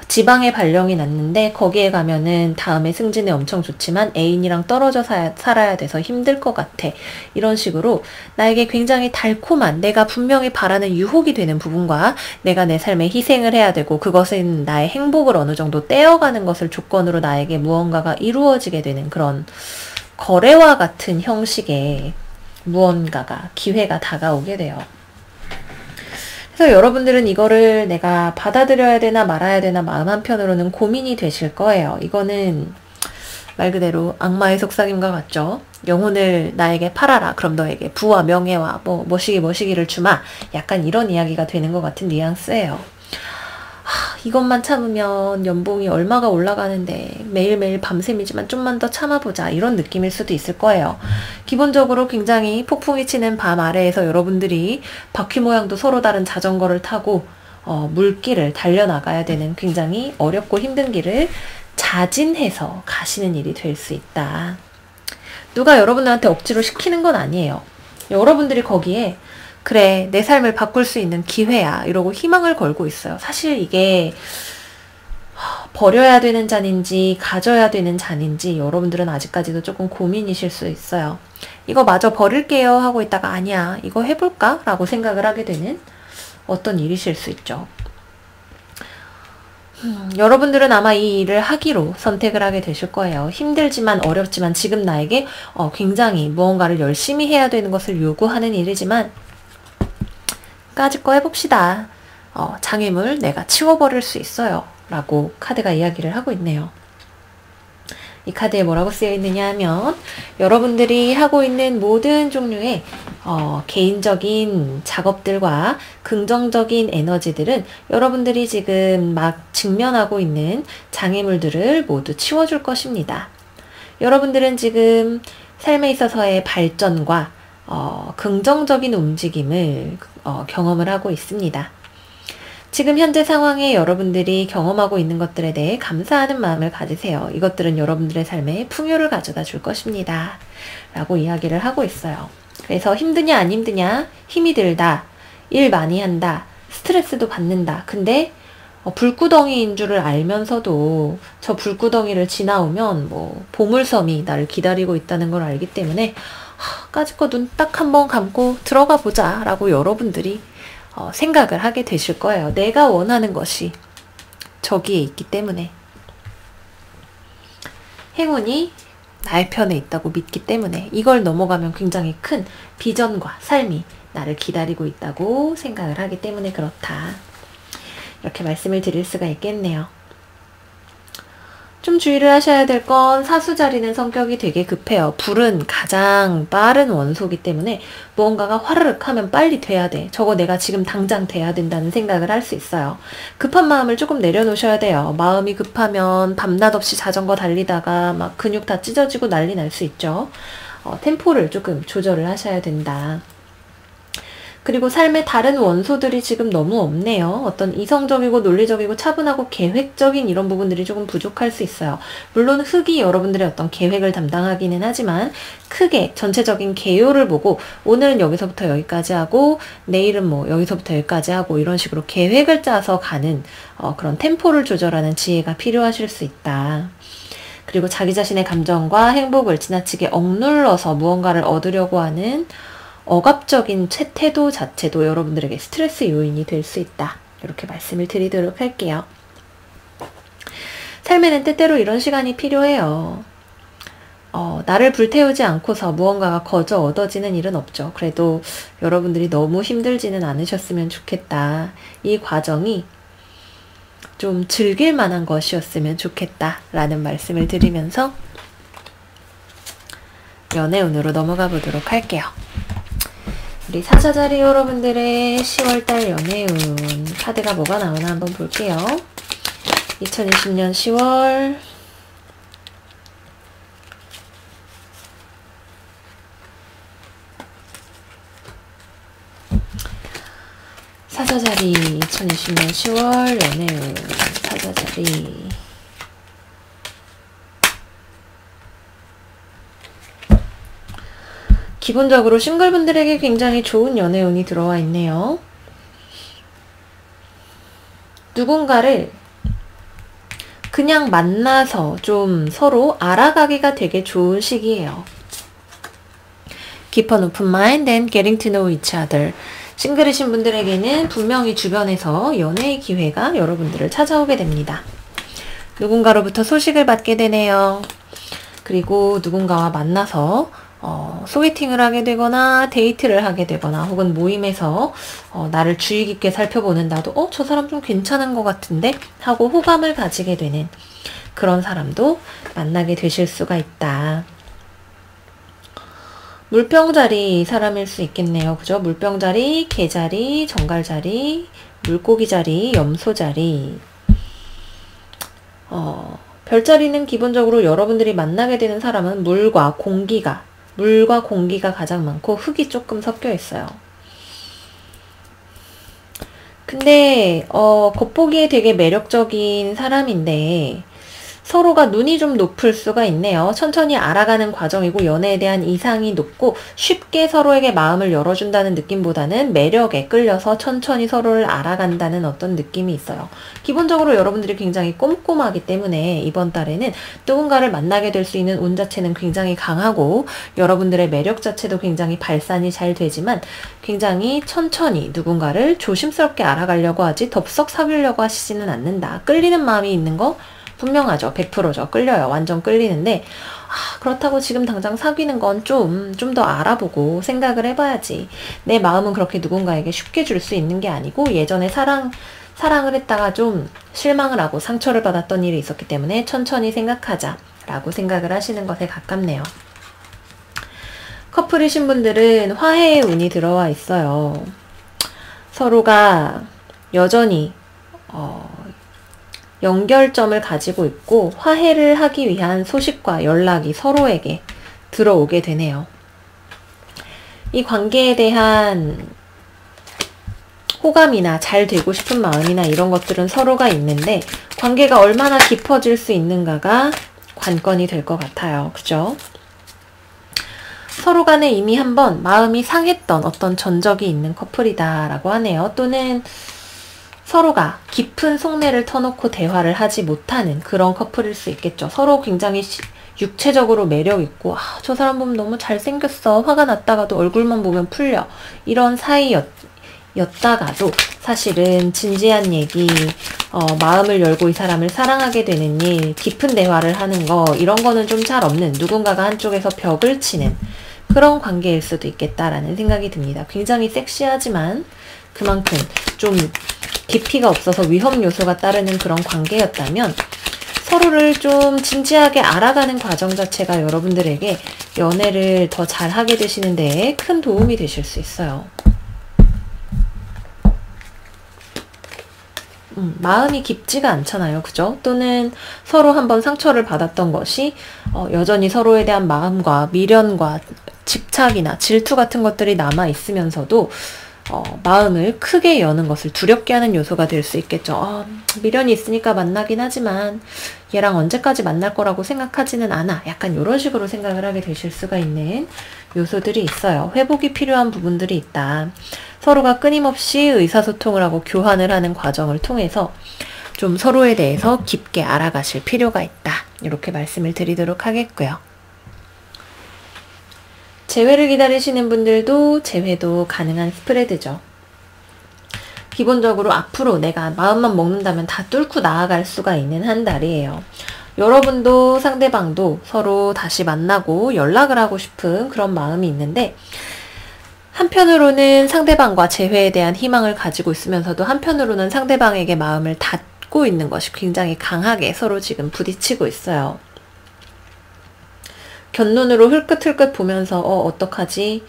지방에 발령이 났는데 거기에 가면은 다음에 승진에 엄청 좋지만 애인이랑 떨어져 살아야 돼서 힘들 것 같아. 이런 식으로 나에게 굉장히 달콤한, 내가 분명히 바라는 유혹이 되는 부분과 내가 내 삶에 희생을 해야 되고 그것은 나의 행복을 어느 정도 떼어가는 것을 조건으로 나에게 무언가가 이루어지게 되는 그런 거래와 같은 형식의 무언가가, 기회가 다가오게 돼요. 그래서 여러분들은 이거를 내가 받아들여야 되나 말아야 되나 마음 한편으로는 고민이 되실 거예요. 이거는 말 그대로 악마의 속삭임과 같죠. 영혼을 나에게 팔아라. 그럼 너에게 부와 명예와 머시기를 주마. 약간 이런 이야기가 되는 것 같은 뉘앙스예요. 이것만 참으면 연봉이 얼마가 올라가는데 매일매일 밤샘이지만 좀만 더 참아보자, 이런 느낌일 수도 있을 거예요. 기본적으로 굉장히 폭풍이 치는 밤 아래에서 여러분들이 바퀴 모양도 서로 다른 자전거를 타고 물길을 달려나가야 되는 굉장히 어렵고 힘든 길을 자진해서 가시는 일이 될 수 있다. 누가 여러분들한테 억지로 시키는 건 아니에요. 여러분들이 거기에 그래, 내 삶을 바꿀 수 있는 기회야 이러고 희망을 걸고 있어요. 사실 이게 버려야 되는 잔인지 가져야 되는 잔인지 여러분들은 아직까지도 조금 고민이실 수 있어요. 이거 마저 버릴게요 하고 있다가 아니야, 이거 해볼까? 라고 생각을 하게 되는 어떤 일이실 수 있죠. 여러분들은 아마 이 일을 하기로 선택을 하게 되실 거예요. 힘들지만 어렵지만 지금 나에게 굉장히 무언가를 열심히 해야 되는 것을 요구하는 일이지만 까짓 거 해봅시다. 장애물 내가 치워버릴 수 있어요. 라고 카드가 이야기를 하고 있네요. 이 카드에 뭐라고 쓰여 있느냐 하면 여러분들이 하고 있는 모든 종류의 개인적인 작업들과 긍정적인 에너지들은 여러분들이 지금 막 직면하고 있는 장애물들을 모두 치워줄 것입니다. 여러분들은 지금 삶에 있어서의 발전과 긍정적인 움직임을 경험을 하고 있습니다. 지금 현재 상황에 여러분들이 경험하고 있는 것들에 대해 감사하는 마음을 가지세요. 이것들은 여러분들의 삶에 풍요를 가져다 줄 것입니다. 라고 이야기를 하고 있어요. 그래서 힘드냐 안 힘드냐, 힘이 들다, 일 많이 한다, 스트레스도 받는다. 근데 불구덩이인 줄을 알면서도 저 불구덩이를 지나오면 보물섬이 나를 기다리고 있다는 걸 알기 때문에 까짓거 눈 딱 한번 감고 들어가 보자 라고 여러분들이 생각을 하게 되실 거예요. 내가 원하는 것이 저기에 있기 때문에, 행운이 나의 편에 있다고 믿기 때문에, 이걸 넘어가면 굉장히 큰 비전과 삶이 나를 기다리고 있다고 생각을 하기 때문에 그렇다. 이렇게 말씀을 드릴 수가 있겠네요. 좀 주의를 하셔야 될 건 사수자리는 성격이 되게 급해요. 불은 가장 빠른 원소이기 때문에 무언가가 화르륵 하면 빨리 돼야 돼. 저거 내가 지금 당장 돼야 된다는 생각을 할 수 있어요. 급한 마음을 조금 내려놓으셔야 돼요. 마음이 급하면 밤낮 없이 자전거 달리다가 막 근육 다 찢어지고 난리 날 수 있죠. 템포를 조금 조절을 하셔야 된다. 그리고 삶의 다른 원소들이 지금 너무 없네요. 어떤 이성적이고 논리적이고 차분하고 계획적인 이런 부분들이 조금 부족할 수 있어요. 물론 흙이 여러분들의 어떤 계획을 담당하기는 하지만 크게 전체적인 개요를 보고 오늘은 여기서부터 여기까지 하고 내일은 여기서부터 여기까지 하고 이런 식으로 계획을 짜서 가는 그런 템포를 조절하는 지혜가 필요하실 수 있다. 그리고 자기 자신의 감정과 행복을 지나치게 억눌러서 무언가를 얻으려고 하는 억압적인 태도 자체도 여러분들에게 스트레스 요인이 될 수 있다. 이렇게 말씀을 드리도록 할게요. 삶에는 때때로 이런 시간이 필요해요. 나를 불태우지 않고서 무언가가 거저 얻어지는 일은 없죠. 그래도 여러분들이 너무 힘들지는 않으셨으면 좋겠다. 이 과정이 좀 즐길 만한 것이었으면 좋겠다. 라는 말씀을 드리면서 연애운으로 넘어가 보도록 할게요. 우리 사자자리 여러분들의 10월달 연애운 카드가 뭐가 나오나 한번 볼게요. 2020년 10월 사자자리 2020년 10월 연애운 사자자리 기본적으로 싱글분들에게 굉장히 좋은 연애운이 들어와 있네요. 누군가를 그냥 만나서 좀 서로 알아가기가 되게 좋은 시기예요. Keep an open mind and getting to know each other. 싱글이신 분들에게는 분명히 주변에서 연애의 기회가 여러분들을 찾아오게 됩니다. 누군가로부터 소식을 받게 되네요. 그리고 누군가와 만나서 소개팅을 하게 되거나 데이트를 하게 되거나 혹은 모임에서 나를 주의 깊게 살펴보는 나도 저 사람 좀 괜찮은 것 같은데 하고 호감을 가지게 되는 그런 사람도 만나게 되실 수가 있다. 물병자리 사람일 수 있겠네요. 그죠? 물병자리, 개자리, 정갈자리, 물고기자리, 염소자리. 별자리는 기본적으로 여러분들이 만나게 되는 사람은 물과 공기가 가장 많고 흙이 조금 섞여 있어요. 근데 겉보기에 되게 매력적인 사람인데 서로가 눈이 좀 높을 수가 있네요. 천천히 알아가는 과정이고 연애에 대한 이상이 높고 쉽게 서로에게 마음을 열어준다는 느낌보다는 매력에 끌려서 천천히 서로를 알아간다는 어떤 느낌이 있어요. 기본적으로 여러분들이 굉장히 꼼꼼하기 때문에 이번 달에는 누군가를 만나게 될 수 있는 운 자체는 굉장히 강하고 여러분들의 매력 자체도 굉장히 발산이 잘 되지만 굉장히 천천히 누군가를 조심스럽게 알아가려고 하지 덥석 사귀려고 하시지는 않는다. 끌리는 마음이 있는 거 분명하죠. 100%죠. 끌려요. 완전 끌리는데 그렇다고 지금 당장 사귀는 건 좀 더 알아보고 생각을 해봐야지. 내 마음은 그렇게 누군가에게 쉽게 줄 수 있는 게 아니고 예전에 사랑을 했다가 좀 실망을 하고 상처를 받았던 일이 있었기 때문에 천천히 생각하자 라고 생각을 하시는 것에 가깝네요. 커플이신 분들은 화해의 운이 들어와 있어요. 서로가 여전히 연결점을 가지고 있고 화해를 하기 위한 소식과 연락이 서로에게 들어오게 되네요. 이 관계에 대한 호감이나 잘 되고 싶은 마음이나 이런 것들은 서로가 있는데 관계가 얼마나 깊어질 수 있는가가 관건이 될 것 같아요. 그죠? 서로 간에 이미 한번 마음이 상했던 어떤 전적이 있는 커플이다 라고 하네요. 또는 서로가 깊은 속내를 터놓고 대화를 하지 못하는 그런 커플일 수 있겠죠. 서로 굉장히 육체적으로 매력있고 저 사람 보면 너무 잘생겼어. 화가 났다가도 얼굴만 보면 풀려. 이런 사이였다가도 사실은 진지한 얘기, 마음을 열고 이 사람을 사랑하게 되는 일, 깊은 대화를 하는 거 이런 거는 좀 잘 없는 누군가가 한쪽에서 벽을 치는 그런 관계일 수도 있겠다라는 생각이 듭니다. 굉장히 섹시하지만 그만큼 좀 깊이가 없어서 위험 요소가 따르는 그런 관계였다면 서로를 좀 진지하게 알아가는 과정 자체가 여러분들에게 연애를 더 잘하게 되시는 데에 큰 도움이 되실 수 있어요. 마음이 깊지가 않잖아요. 그죠? 또는 서로 한번 상처를 받았던 것이 여전히 서로에 대한 마음과 미련과 집착이나 질투 같은 것들이 남아 있으면서도 마음을 크게 여는 것을 두렵게 하는 요소가 될 수 있겠죠. 미련이 있으니까 만나긴 하지만 얘랑 언제까지 만날 거라고 생각하지는 않아. 약간 이런 식으로 생각을 하게 되실 수가 있는 요소들이 있어요. 회복이 필요한 부분들이 있다. 서로가 끊임없이 의사소통을 하고 교환을 하는 과정을 통해서 좀 서로에 대해서 깊게 알아가실 필요가 있다. 이렇게 말씀을 드리도록 하겠고요. 재회를 기다리시는 분들도 재회도 가능한 스프레드죠. 기본적으로 앞으로 내가 마음만 먹는다면 다 뚫고 나아갈 수가 있는 한 달이에요. 여러분도 상대방도 서로 다시 만나고 연락을 하고 싶은 그런 마음이 있는데 한편으로는 상대방과 재회에 대한 희망을 가지고 있으면서도 한편으로는 상대방에게 마음을 닫고 있는 것이 굉장히 강하게 서로 지금 부딪히고 있어요. 곁눈으로 흘끗흘끗 보면서 어떡하지?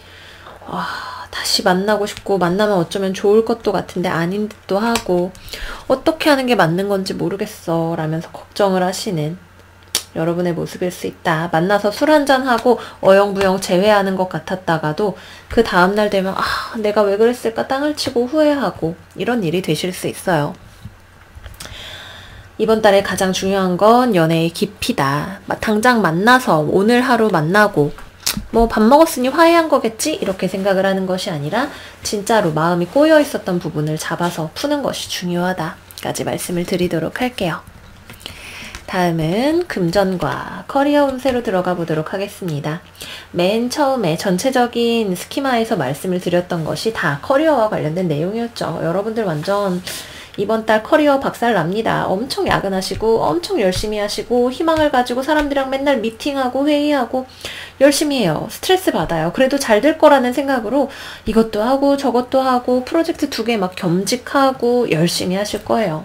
다시 만나고 싶고 만나면 어쩌면 좋을 것도 같은데 아닌 듯도 하고 어떻게 하는 게 맞는 건지 모르겠어 라면서 걱정을 하시는 여러분의 모습일 수 있다. 만나서 술 한잔하고 어영부영 재회하는 것 같았다가도 그 다음날 되면 내가 왜 그랬을까 땅을 치고 후회하고 이런 일이 되실 수 있어요. 이번 달에 가장 중요한 건 연애의 깊이다. 당장 만나서 오늘 하루 만나고 뭐 밥 먹었으니 화해한 거겠지? 이렇게 생각을 하는 것이 아니라 진짜로 마음이 꼬여 있었던 부분을 잡아서 푸는 것이 중요하다까지 말씀을 드리도록 할게요. 다음은 금전과 커리어 운세로 들어가 보도록 하겠습니다. 맨 처음에 전체적인 스키마에서 말씀을 드렸던 것이 다 커리어와 관련된 내용이었죠. 여러분들 완전 이번 달 커리어 박살 납니다. 엄청 야근하시고 엄청 열심히 하시고 희망을 가지고 사람들이랑 맨날 미팅하고 회의하고 열심히 해요. 스트레스 받아요. 그래도 잘 될 거라는 생각으로 이것도 하고 저것도 하고 프로젝트 2개 막 겸직하고 열심히 하실 거예요.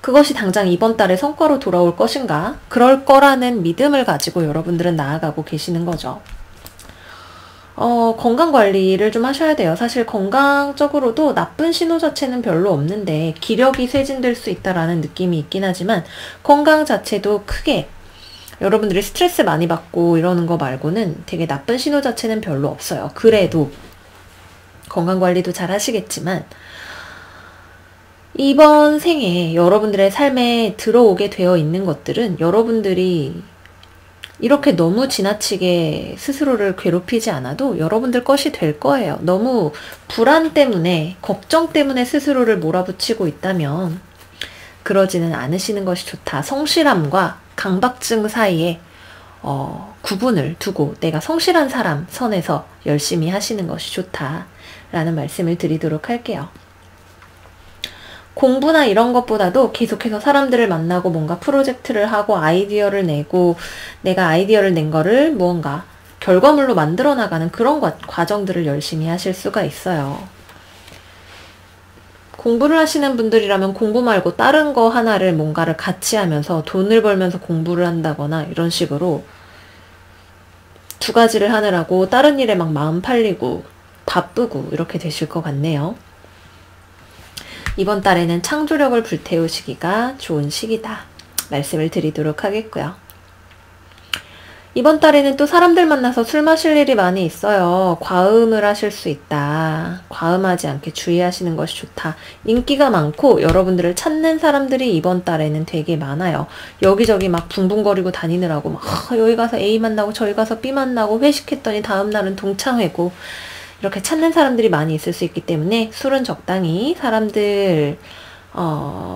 그것이 당장 이번 달에 성과로 돌아올 것인가? 그럴 거라는 믿음을 가지고 여러분들은 나아가고 계시는 거죠. 건강관리를 좀 하셔야 돼요. 사실 건강적으로도 나쁜 신호 자체는 별로 없는데 기력이 쇠진될 수 있다라는 느낌이 있긴 하지만 건강 자체도 크게 여러분들이 스트레스 많이 받고 이러는 거 말고는 되게 나쁜 신호 자체는 별로 없어요. 그래도 건강관리도 잘 하시겠지만 이번 생에 여러분들의 삶에 들어오게 되어 있는 것들은 여러분들이 이렇게 너무 지나치게 스스로를 괴롭히지 않아도 여러분들 것이 될 거예요. 너무 불안 때문에, 걱정 때문에 스스로를 몰아붙이고 있다면 그러지는 않으시는 것이 좋다. 성실함과 강박증 사이에 구분을 두고 내가 성실한 사람 선에서 열심히 하시는 것이 좋다라는 말씀을 드리도록 할게요. 공부나 이런 것보다도 계속해서 사람들을 만나고 뭔가 프로젝트를 하고 아이디어를 내고 내가 아이디어를 낸 거를 무언가 결과물로 만들어 나가는 그런 과정들을 열심히 하실 수가 있어요. 공부를 하시는 분들이라면 공부 말고 다른 거 하나를 뭔가를 같이 하면서 돈을 벌면서 공부를 한다거나 이런 식으로 두 가지를 하느라고 다른 일에 막 마음 팔리고 바쁘고 이렇게 되실 것 같네요. 이번 달에는 창조력을 불태우시기가 좋은 시기다. 말씀을 드리도록 하겠고요. 이번 달에는 또 사람들 만나서 술 마실 일이 많이 있어요. 과음을 하실 수 있다. 과음하지 않게 주의하시는 것이 좋다. 인기가 많고 여러분들을 찾는 사람들이 이번 달에는 되게 많아요. 여기저기 막 붕붕거리고 다니느라고 막 여기 가서 A 만나고 저기 가서 B 만나고 회식했더니 다음날은 동창회고 이렇게 찾는 사람들이 많이 있을 수 있기 때문에 술은 적당히 사람들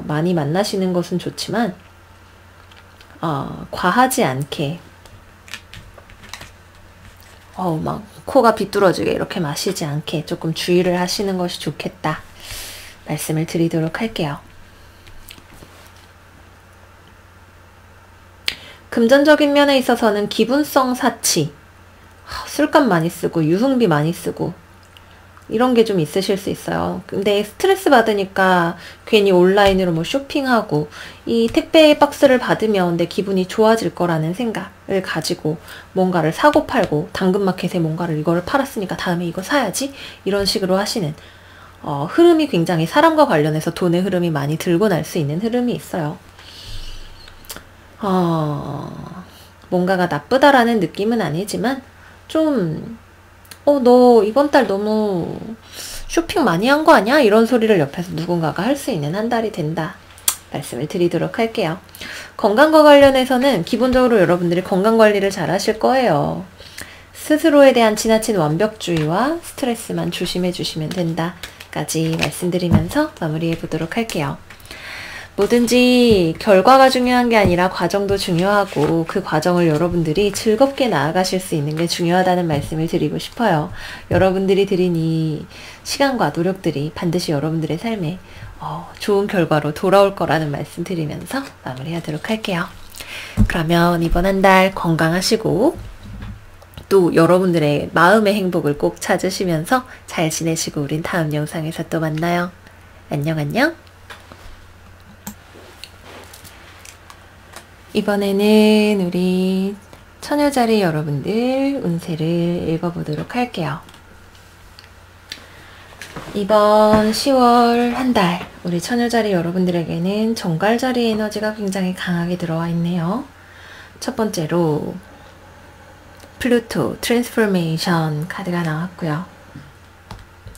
많이 만나시는 것은 좋지만 과하지 않게 막 코가 비뚤어지게 이렇게 마시지 않게 조금 주의를 하시는 것이 좋겠다 말씀을 드리도록 할게요. 금전적인 면에 있어서는 기분성 사치, 술값 많이 쓰고 유흥비 많이 쓰고 이런 게 좀 있으실 수 있어요. 근데 스트레스 받으니까 괜히 온라인으로 뭐 쇼핑하고 이 택배 박스를 받으면 내 기분이 좋아질 거라는 생각을 가지고 뭔가를 사고 팔고 당근마켓에 뭔가를 이거를 팔았으니까 다음에 이거 사야지 이런 식으로 하시는 흐름이 굉장히 사람과 관련해서 돈의 흐름이 많이 들고 날 수 있는 흐름이 있어요. 뭔가가 나쁘다라는 느낌은 아니지만 좀 너 이번 달 너무 쇼핑 많이 한 거 아니야? 이런 소리를 옆에서 누군가가 할 수 있는 한 달이 된다 말씀을 드리도록 할게요. 건강과 관련해서는 기본적으로 여러분들이 건강관리를 잘 하실 거예요. 스스로에 대한 지나친 완벽주의와 스트레스만 조심해 주시면 된다까지 말씀드리면서 마무리해 보도록 할게요. 뭐든지 결과가 중요한 게 아니라 과정도 중요하고 그 과정을 여러분들이 즐겁게 나아가실 수 있는 게 중요하다는 말씀을 드리고 싶어요. 여러분들이 드린 이 시간과 노력들이 반드시 여러분들의 삶에 좋은 결과로 돌아올 거라는 말씀 드리면서 마무리하도록 할게요. 그러면 이번 한 달 건강하시고 또 여러분들의 마음의 행복을 꼭 찾으시면서 잘 지내시고 우린 다음 영상에서 또 만나요. 안녕 안녕. 이번에는 우리 처녀자리 여러분들 운세를 읽어보도록 할게요. 이번 10월 한 달 우리 처녀자리 여러분들에게는 정갈자리 에너지가 굉장히 강하게 들어와 있네요. 첫 번째로 플루토 트랜스포메이션 카드가 나왔고요.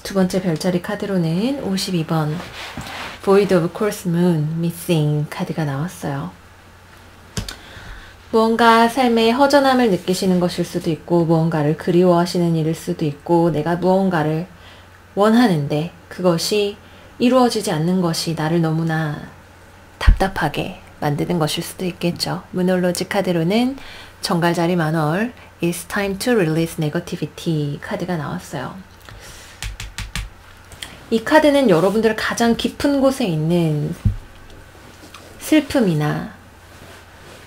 두 번째 별자리 카드로는 52번 Void of Course Moon Missing 카드가 나왔어요. 무언가 삶의 허전함을 느끼시는 것일 수도 있고 무언가를 그리워하시는 일일 수도 있고 내가 무언가를 원하는데 그것이 이루어지지 않는 것이 나를 너무나 답답하게 만드는 것일 수도 있겠죠. 무놀로지 카드로는 정갈자리 만월 It's time to release negativity 카드가 나왔어요. 이 카드는 여러분들 가장 깊은 곳에 있는 슬픔이나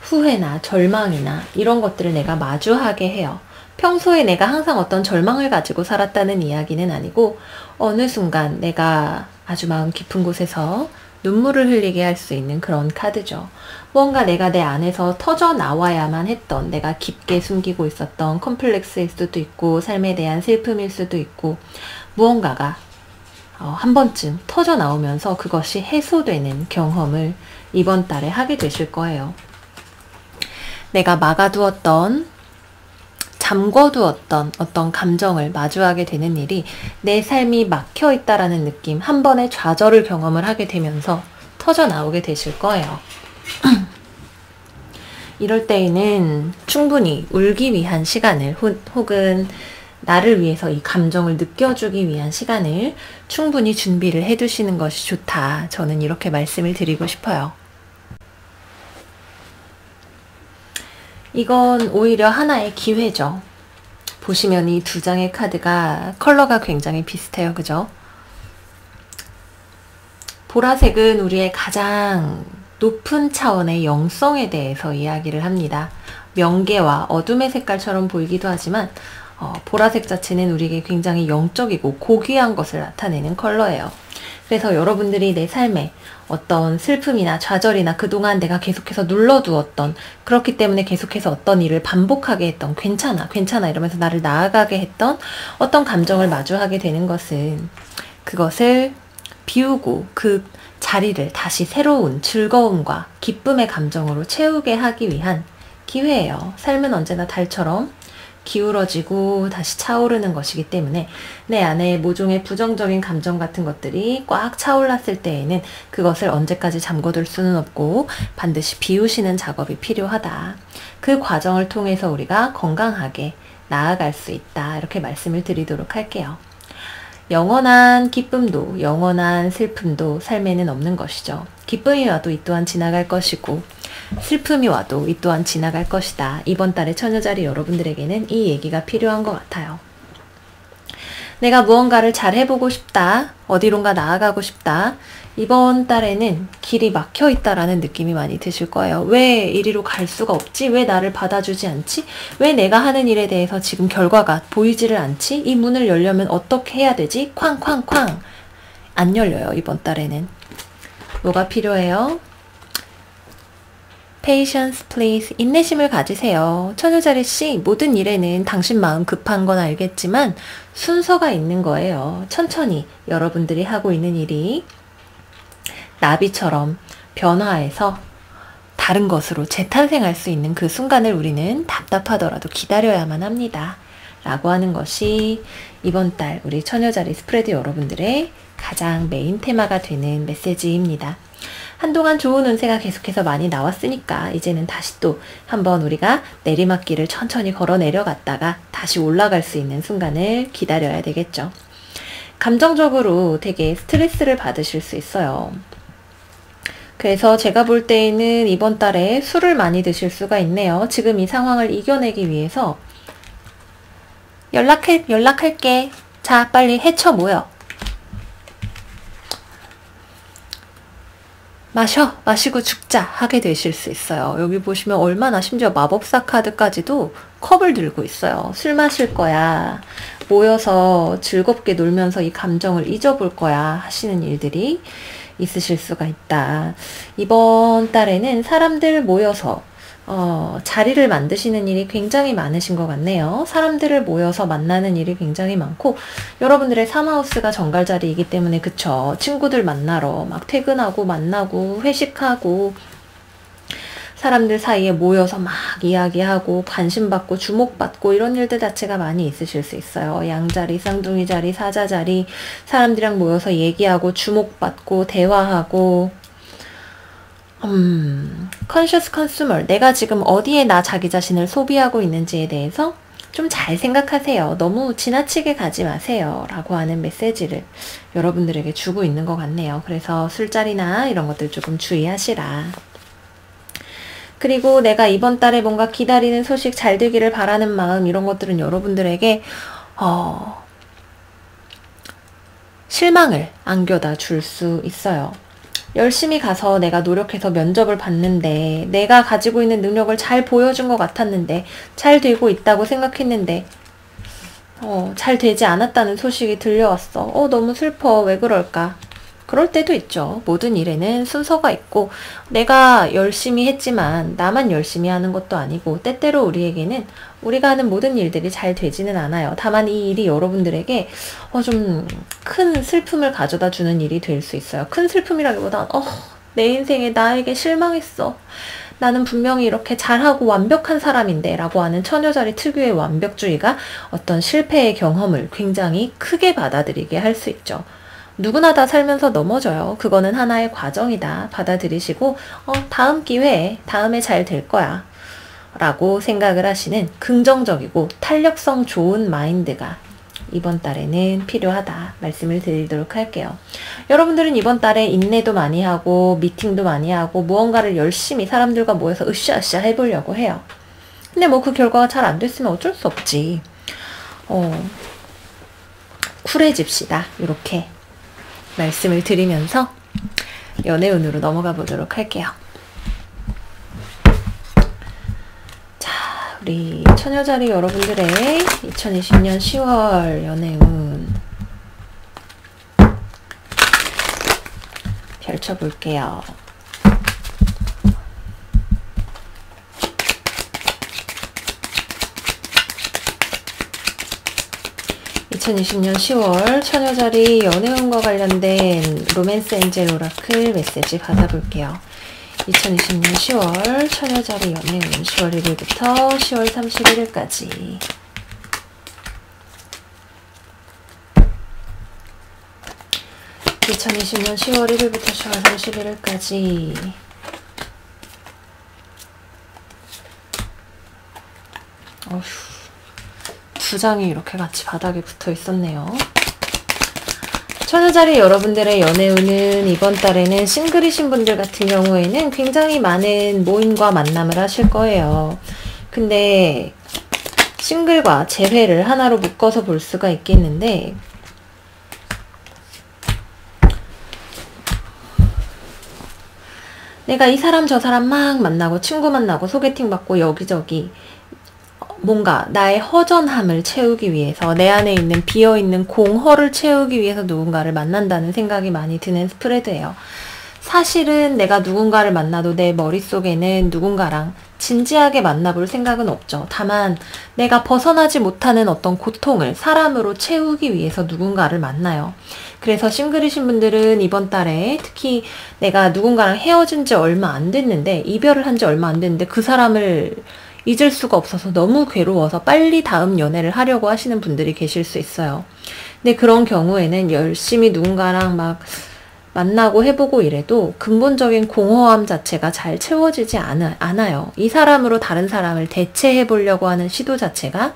후회나 절망이나 이런 것들을 내가 마주하게 해요. 평소에 내가 항상 어떤 절망을 가지고 살았다는 이야기는 아니고 어느 순간 내가 아주 마음 깊은 곳에서 눈물을 흘리게 할 수 있는 그런 카드죠. 뭔가 내가 내 안에서 터져 나와야만 했던 내가 깊게 숨기고 있었던 컴플렉스일 수도 있고 삶에 대한 슬픔일 수도 있고 무언가가 한 번쯤 터져 나오면서 그것이 해소되는 경험을 이번 달에 하게 되실 거예요. 내가 막아두었던 잠궈두었던 어떤 감정을 마주하게 되는 일이 내 삶이 막혀 있다라는 느낌, 한 번의 좌절을 경험을 하게 되면서 터져 나오게 되실 거예요. 이럴 때에는 충분히 울기 위한 시간을 혹은 나를 위해서 이 감정을 느껴주기 위한 시간을 충분히 준비를 해두시는 것이 좋다. 저는 이렇게 말씀을 드리고 싶어요. 이건 오히려 하나의 기회죠. 보시면 이 두 장의 카드가 컬러가 굉장히 비슷해요. 그죠? 보라색은 우리의 가장 높은 차원의 영성에 대해서 이야기를 합니다. 명계와 어둠의 색깔처럼 보이기도 하지만 보라색 자체는 우리에게 굉장히 영적이고 고귀한 것을 나타내는 컬러예요. 그래서 여러분들이 내 삶에 어떤 슬픔이나 좌절이나 그동안 내가 계속해서 눌러두었던, 그렇기 때문에 계속해서 어떤 일을 반복하게 했던, 괜찮아 이러면서 나를 나아가게 했던 어떤 감정을 마주하게 되는 것은 그것을 비우고 그 자리를 다시 새로운 즐거움과 기쁨의 감정으로 채우게 하기 위한 기회예요. 삶은 언제나 달처럼 기울어지고 다시 차오르는 것이기 때문에 내 안에 모종의 부정적인 감정 같은 것들이 꽉 차올랐을 때에는 그것을 언제까지 잠궈둘 수는 없고 반드시 비우시는 작업이 필요하다. 그 과정을 통해서 우리가 건강하게 나아갈 수 있다. 이렇게 말씀을 드리도록 할게요. 영원한 기쁨도 영원한 슬픔도 삶에는 없는 것이죠. 기쁨이 와도 이 또한 지나갈 것이고 슬픔이 와도 이 또한 지나갈 것이다. 이번 달의 처녀자리 여러분들에게는 이 얘기가 필요한 것 같아요. 내가 무언가를 잘 해보고 싶다. 어디론가 나아가고 싶다. 이번 달에는 길이 막혀 있다라는 느낌이 많이 드실 거예요. 왜 이리로 갈 수가 없지? 왜 나를 받아주지 않지? 왜 내가 하는 일에 대해서 지금 결과가 보이지를 않지? 이 문을 열려면 어떻게 해야 되지? 쾅쾅쾅! 안 열려요, 이번 달에는. 뭐가 필요해요? Patience, please. 인내심을 가지세요. 처녀자리씨, 모든 일에는 당신 마음 급한 건 알겠지만 순서가 있는 거예요. 천천히 여러분들이 하고 있는 일이 나비처럼 변화해서 다른 것으로 재탄생할 수 있는 그 순간을 우리는 답답하더라도 기다려야만 합니다. 라고 하는 것이 이번 달 우리 처녀자리 스프레드 여러분들의 가장 메인 테마가 되는 메시지입니다. 한동안 좋은 운세가 계속해서 많이 나왔으니까 이제는 다시 또 한번 우리가 내리막길을 천천히 걸어 내려갔다가 다시 올라갈 수 있는 순간을 기다려야 되겠죠. 감정적으로 되게 스트레스를 받으실 수 있어요. 그래서 제가 볼 때에는 이번 달에 술을 많이 드실 수가 있네요. 지금 이 상황을 이겨내기 위해서 연락할게. 자, 빨리 헤쳐 모여. 마시고 죽자 하게 되실 수 있어요. 여기 보시면 얼마나 심지어 마법사 카드까지도 컵을 들고 있어요. 술 마실 거야. 모여서 즐겁게 놀면서 이 감정을 잊어볼 거야 하시는 일들이 있으실 수가 있다. 이번 달에는 사람들 모여서 자리를 만드시는 일이 굉장히 많으신 것 같네요. 사람들을 모여서 만나는 일이 굉장히 많고 여러분들의 3하우스가 정갈자리이기 때문에 그쵸. 친구들 만나러 막 퇴근하고 만나고 회식하고 사람들 사이에 모여서 막 이야기하고 관심받고 주목받고 이런 일들 자체가 많이 있으실 수 있어요. 양자리, 쌍둥이 자리, 사자 자리 사람들이랑 모여서 얘기하고 주목받고 대화하고 conscious consumer, 내가 지금 어디에 자기 자신을 소비하고 있는지에 대해서 좀 잘 생각하세요. 너무 지나치게 가지 마세요. 라고 하는 메시지를 여러분들에게 주고 있는 것 같네요. 그래서 술자리나 이런 것들 조금 주의하시라. 그리고 내가 이번 달에 뭔가 기다리는 소식 잘 되기를 바라는 마음 이런 것들은 여러분들에게 실망을 안겨다 줄 수 있어요. 열심히 가서 내가 노력해서 면접을 봤는데 내가 가지고 있는 능력을 잘 보여준 것 같았는데 잘 되고 있다고 생각했는데 잘 되지 않았다는 소식이 들려왔어. 너무 슬퍼. 왜 그럴까? 그럴 때도 있죠. 모든 일에는 순서가 있고 내가 열심히 했지만 나만 열심히 하는 것도 아니고 때때로 우리에게는 우리가 하는 모든 일들이 잘 되지는 않아요. 다만 이 일이 여러분들에게 좀 큰 슬픔을 가져다 주는 일이 될 수 있어요. 큰 슬픔이라기보다 내 인생에 나에게 실망했어. 나는 분명히 이렇게 잘하고 완벽한 사람인데 라고 하는 처녀자리 특유의 완벽주의가 어떤 실패의 경험을 굉장히 크게 받아들이게 할 수 있죠. 누구나 다 살면서 넘어져요. 그거는 하나의 과정이다. 받아들이시고 다음 기회에 다음에 잘 될 거야 라고 생각을 하시는 긍정적이고 탄력성 좋은 마인드가 이번 달에는 필요하다 말씀을 드리도록 할게요. 여러분들은 이번 달에 인내도 많이 하고 미팅도 많이 하고 무언가를 열심히 사람들과 모여서 으쌰으쌰 해보려고 해요. 근데 뭐 그 결과가 잘 안 됐으면 어쩔 수 없지. 쿨해집시다. 이렇게 말씀을 드리면서 연애운으로 넘어가 보도록 할게요. 자, 우리 처녀자리 여러분들의 2020년 10월 연애운 펼쳐볼게요. 2020년 10월 처녀자리 연애운과 관련된 로맨스 엔젤 오라클 메시지 받아볼게요. 2020년 10월 처녀자리 연애운 10월 1일부터 10월 31일까지 2020년 10월 1일부터 10월 31일까지 어휴, 두 장이 이렇게 같이 바닥에 붙어 있었네요. 처녀자리 여러분들의 연애운은 이번 달에는 싱글이신 분들 같은 경우에는 굉장히 많은 모임과 만남을 하실 거예요. 근데 싱글과 재회를 하나로 묶어서 볼 수가 있겠는데 내가 이 사람 저 사람 막 만나고 친구 만나고 소개팅 받고 여기저기 뭔가 나의 허전함을 채우기 위해서 내 안에 있는 비어있는 공허를 채우기 위해서 누군가를 만난다는 생각이 많이 드는 스프레드예요. 사실은 내가 누군가를 만나도 내 머릿속에는 누군가랑 진지하게 만나볼 생각은 없죠. 다만 내가 벗어나지 못하는 어떤 고통을 사람으로 채우기 위해서 누군가를 만나요. 그래서 싱글이신 분들은 이번 달에 특히 내가 누군가랑 헤어진 지 얼마 안 됐는데 이별을 한 지 얼마 안 됐는데 그 사람을 잊을 수가 없어서 너무 괴로워서 빨리 다음 연애를 하려고 하시는 분들이 계실 수 있어요. 근데 그런 경우에는 열심히 누군가랑 막 만나고 해보고 이래도 근본적인 공허함 자체가 잘 채워지지 않아요. 이 사람으로 다른 사람을 대체해 보려고 하는 시도 자체가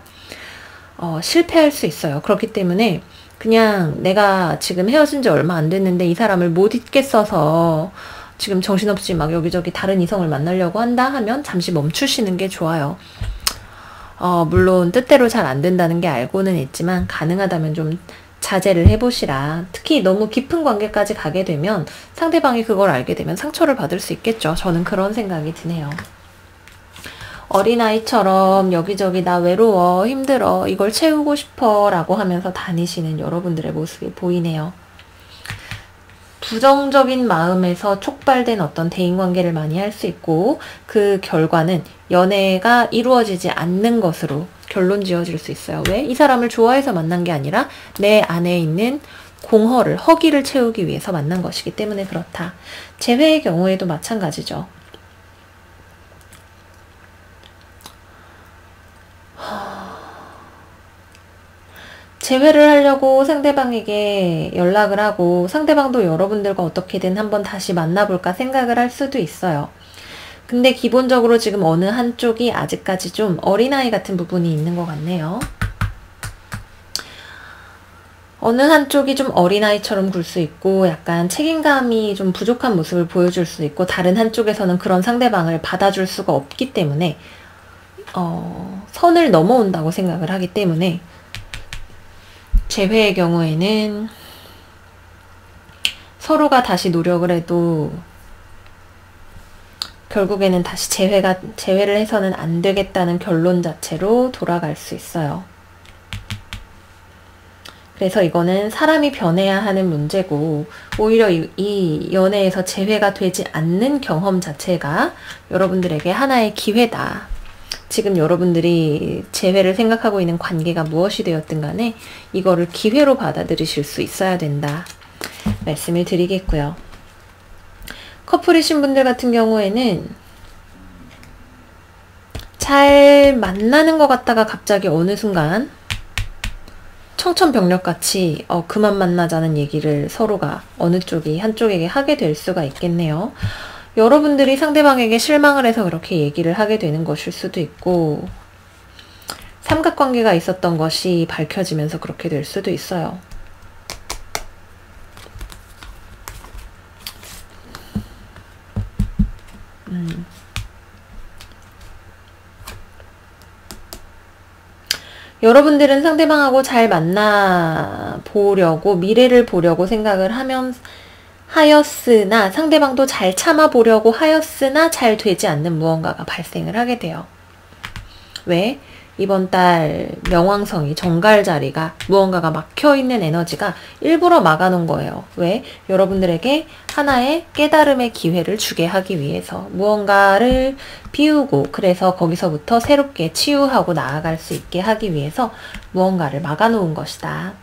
실패할 수 있어요. 그렇기 때문에 그냥 내가 지금 헤어진 지 얼마 안 됐는데 이 사람을 못 잊겠어서 지금 정신없이 막 여기저기 다른 이성을 만나려고 한다 하면 잠시 멈추시는 게 좋아요. 물론 뜻대로 잘 안 된다는 게 알고는 있지만 가능하다면 좀 자제를 해보시라. 특히 너무 깊은 관계까지 가게 되면 상대방이 그걸 알게 되면 상처를 받을 수 있겠죠. 저는 그런 생각이 드네요. 어린아이처럼 여기저기 나 외로워 힘들어 이걸 채우고 싶어 라고 하면서 다니시는 여러분들의 모습이 보이네요. 부정적인 마음에서 촉발된 어떤 대인관계를 많이 할 수 있고 그 결과는 연애가 이루어지지 않는 것으로 결론 지어질 수 있어요. 왜? 이 사람을 좋아해서 만난 게 아니라 내 안에 있는 공허를, 허기를 채우기 위해서 만난 것이기 때문에 그렇다. 재회의 경우에도 마찬가지죠. 재회를 하려고 상대방에게 연락을 하고 상대방도 여러분들과 어떻게든 한번 다시 만나볼까 생각을 할 수도 있어요. 근데 기본적으로 지금 어느 한쪽이 아직까지 좀 어린아이 같은 부분이 있는 것 같네요. 어느 한쪽이 좀 어린아이처럼 굴 수 있고 약간 책임감이 좀 부족한 모습을 보여줄 수 있고 다른 한쪽에서는 그런 상대방을 받아줄 수가 없기 때문에 선을 넘어온다고 생각을 하기 때문에 재회의 경우에는 서로가 다시 노력을 해도 결국에는 다시 재회를 해서는 안 되겠다는 결론 자체로 돌아갈 수 있어요. 그래서 이거는 사람이 변해야 하는 문제고 오히려 이 연애에서 재회가 되지 않는 경험 자체가 여러분들에게 하나의 기회다. 지금 여러분들이 재회를 생각하고 있는 관계가 무엇이 되었든 간에 이거를 기회로 받아들이실 수 있어야 된다 말씀을 드리겠고요. 커플이신 분들 같은 경우에는 잘 만나는 것 같다가 갑자기 어느 순간 청천벽력같이 그만 만나자는 얘기를 서로가 어느 쪽이 한쪽에게 하게 될 수가 있겠네요. 여러분들이 상대방에게 실망을 해서 그렇게 얘기를 하게 되는 것일 수도 있고, 삼각관계가 있었던 것이 밝혀지면서 그렇게 될 수도 있어요. 여러분들은 상대방하고 잘 만나 보려고, 미래를 보려고 생각을 하였으나, 상대방도 잘 참아 보려고 하였으나 잘 되지 않는 무언가가 발생을 하게 돼요. 왜? 이번 달 명왕성이 정갈 자리가 무언가가 막혀있는 에너지가 일부러 막아놓은 거예요. 왜? 여러분들에게 하나의 깨달음의 기회를 주게 하기 위해서, 무언가를 비우고 그래서 거기서부터 새롭게 치유하고 나아갈 수 있게 하기 위해서 무언가를 막아놓은 것이다.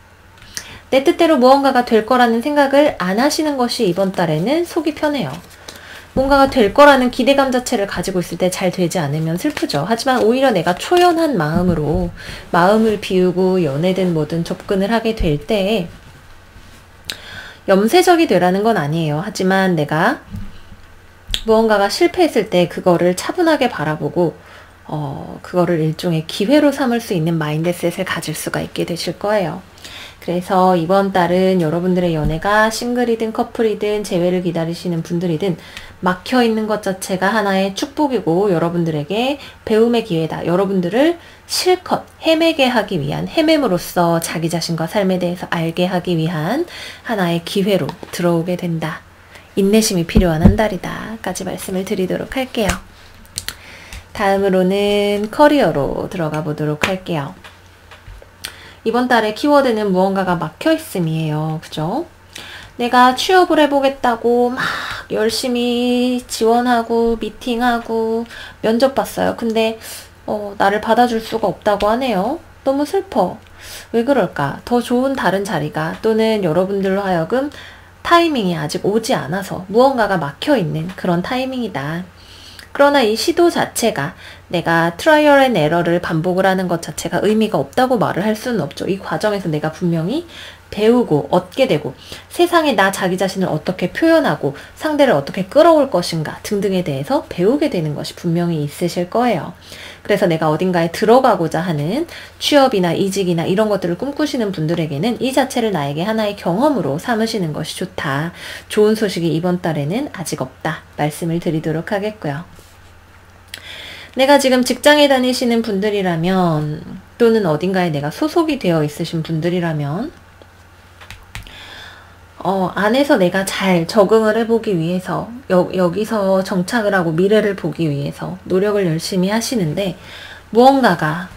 내 뜻대로 무언가가 될 거라는 생각을 안 하시는 것이 이번 달에는 속이 편해요. 뭔가가 될 거라는 기대감 자체를 가지고 있을 때 잘 되지 않으면 슬프죠. 하지만 오히려 내가 초연한 마음으로 마음을 비우고 연애든 뭐든 접근을 하게 될 때, 염세적이 되라는 건 아니에요. 하지만 내가 무언가가 실패했을 때 그거를 차분하게 바라보고 그거를 일종의 기회로 삼을 수 있는 마인드셋을 가질 수가 있게 되실 거예요. 그래서 이번 달은 여러분들의 연애가 싱글이든 커플이든 재회를 기다리시는 분들이든 막혀있는 것 자체가 하나의 축복이고 여러분들에게 배움의 기회다. 여러분들을 실컷 헤매게 하기 위한, 헤매므로써 자기 자신과 삶에 대해서 알게 하기 위한 하나의 기회로 들어오게 된다. 인내심이 필요한 한 달이다 까지 말씀을 드리도록 할게요. 다음으로는 커리어로 들어가 보도록 할게요. 이번 달의 키워드는 무언가가 막혀있음이에요. 그죠? 내가 취업을 해보겠다고 막 열심히 지원하고 미팅하고 면접 봤어요. 근데 나를 받아줄 수가 없다고 하네요. 너무 슬퍼. 왜 그럴까? 더 좋은 다른 자리가, 또는 여러분들로 하여금 타이밍이 아직 오지 않아서 무언가가 막혀있는 그런 타이밍이다. 그러나 이 시도 자체가, 내가 트라이얼 앤 에러를 반복을 하는 것 자체가 의미가 없다고 말을 할 수는 없죠. 이 과정에서 내가 분명히 배우고 얻게 되고, 세상에 나 자기 자신을 어떻게 표현하고 상대를 어떻게 끌어올 것인가 등등에 대해서 배우게 되는 것이 분명히 있으실 거예요. 그래서 내가 어딘가에 들어가고자 하는 취업이나 이직이나 이런 것들을 꿈꾸시는 분들에게는 이 자체를 나에게 하나의 경험으로 삼으시는 것이 좋다. 좋은 소식이 이번 달에는 아직 없다 말씀을 드리도록 하겠고요. 내가 지금 직장에 다니시는 분들이라면, 또는 어딘가에 내가 소속이 되어 있으신 분들이라면, 안에서 내가 잘 적응을 해보기 위해서, 여기서 정착을 하고 미래를 보기 위해서 노력을 열심히 하시는데, 무언가가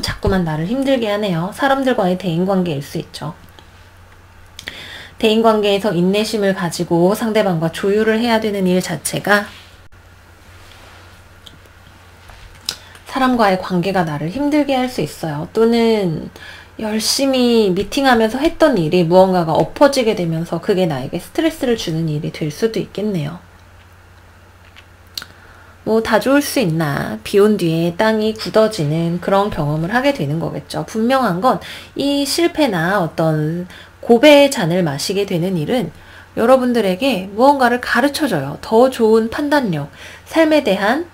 자꾸만 나를 힘들게 하네요. 사람들과의 대인관계일 수 있죠. 대인관계에서 인내심을 가지고 상대방과 조율을 해야 되는 일 자체가, 사람과의 관계가 나를 힘들게 할 수 있어요. 또는 열심히 미팅하면서 했던 일이 무언가가 엎어지게 되면서 그게 나에게 스트레스를 주는 일이 될 수도 있겠네요. 뭐 다 좋을 수 있나. 비 온 뒤에 땅이 굳어지는 그런 경험을 하게 되는 거겠죠. 분명한 건 이 실패나 어떤 고배의 잔을 마시게 되는 일은 여러분들에게 무언가를 가르쳐줘요. 더 좋은 판단력, 삶에 대한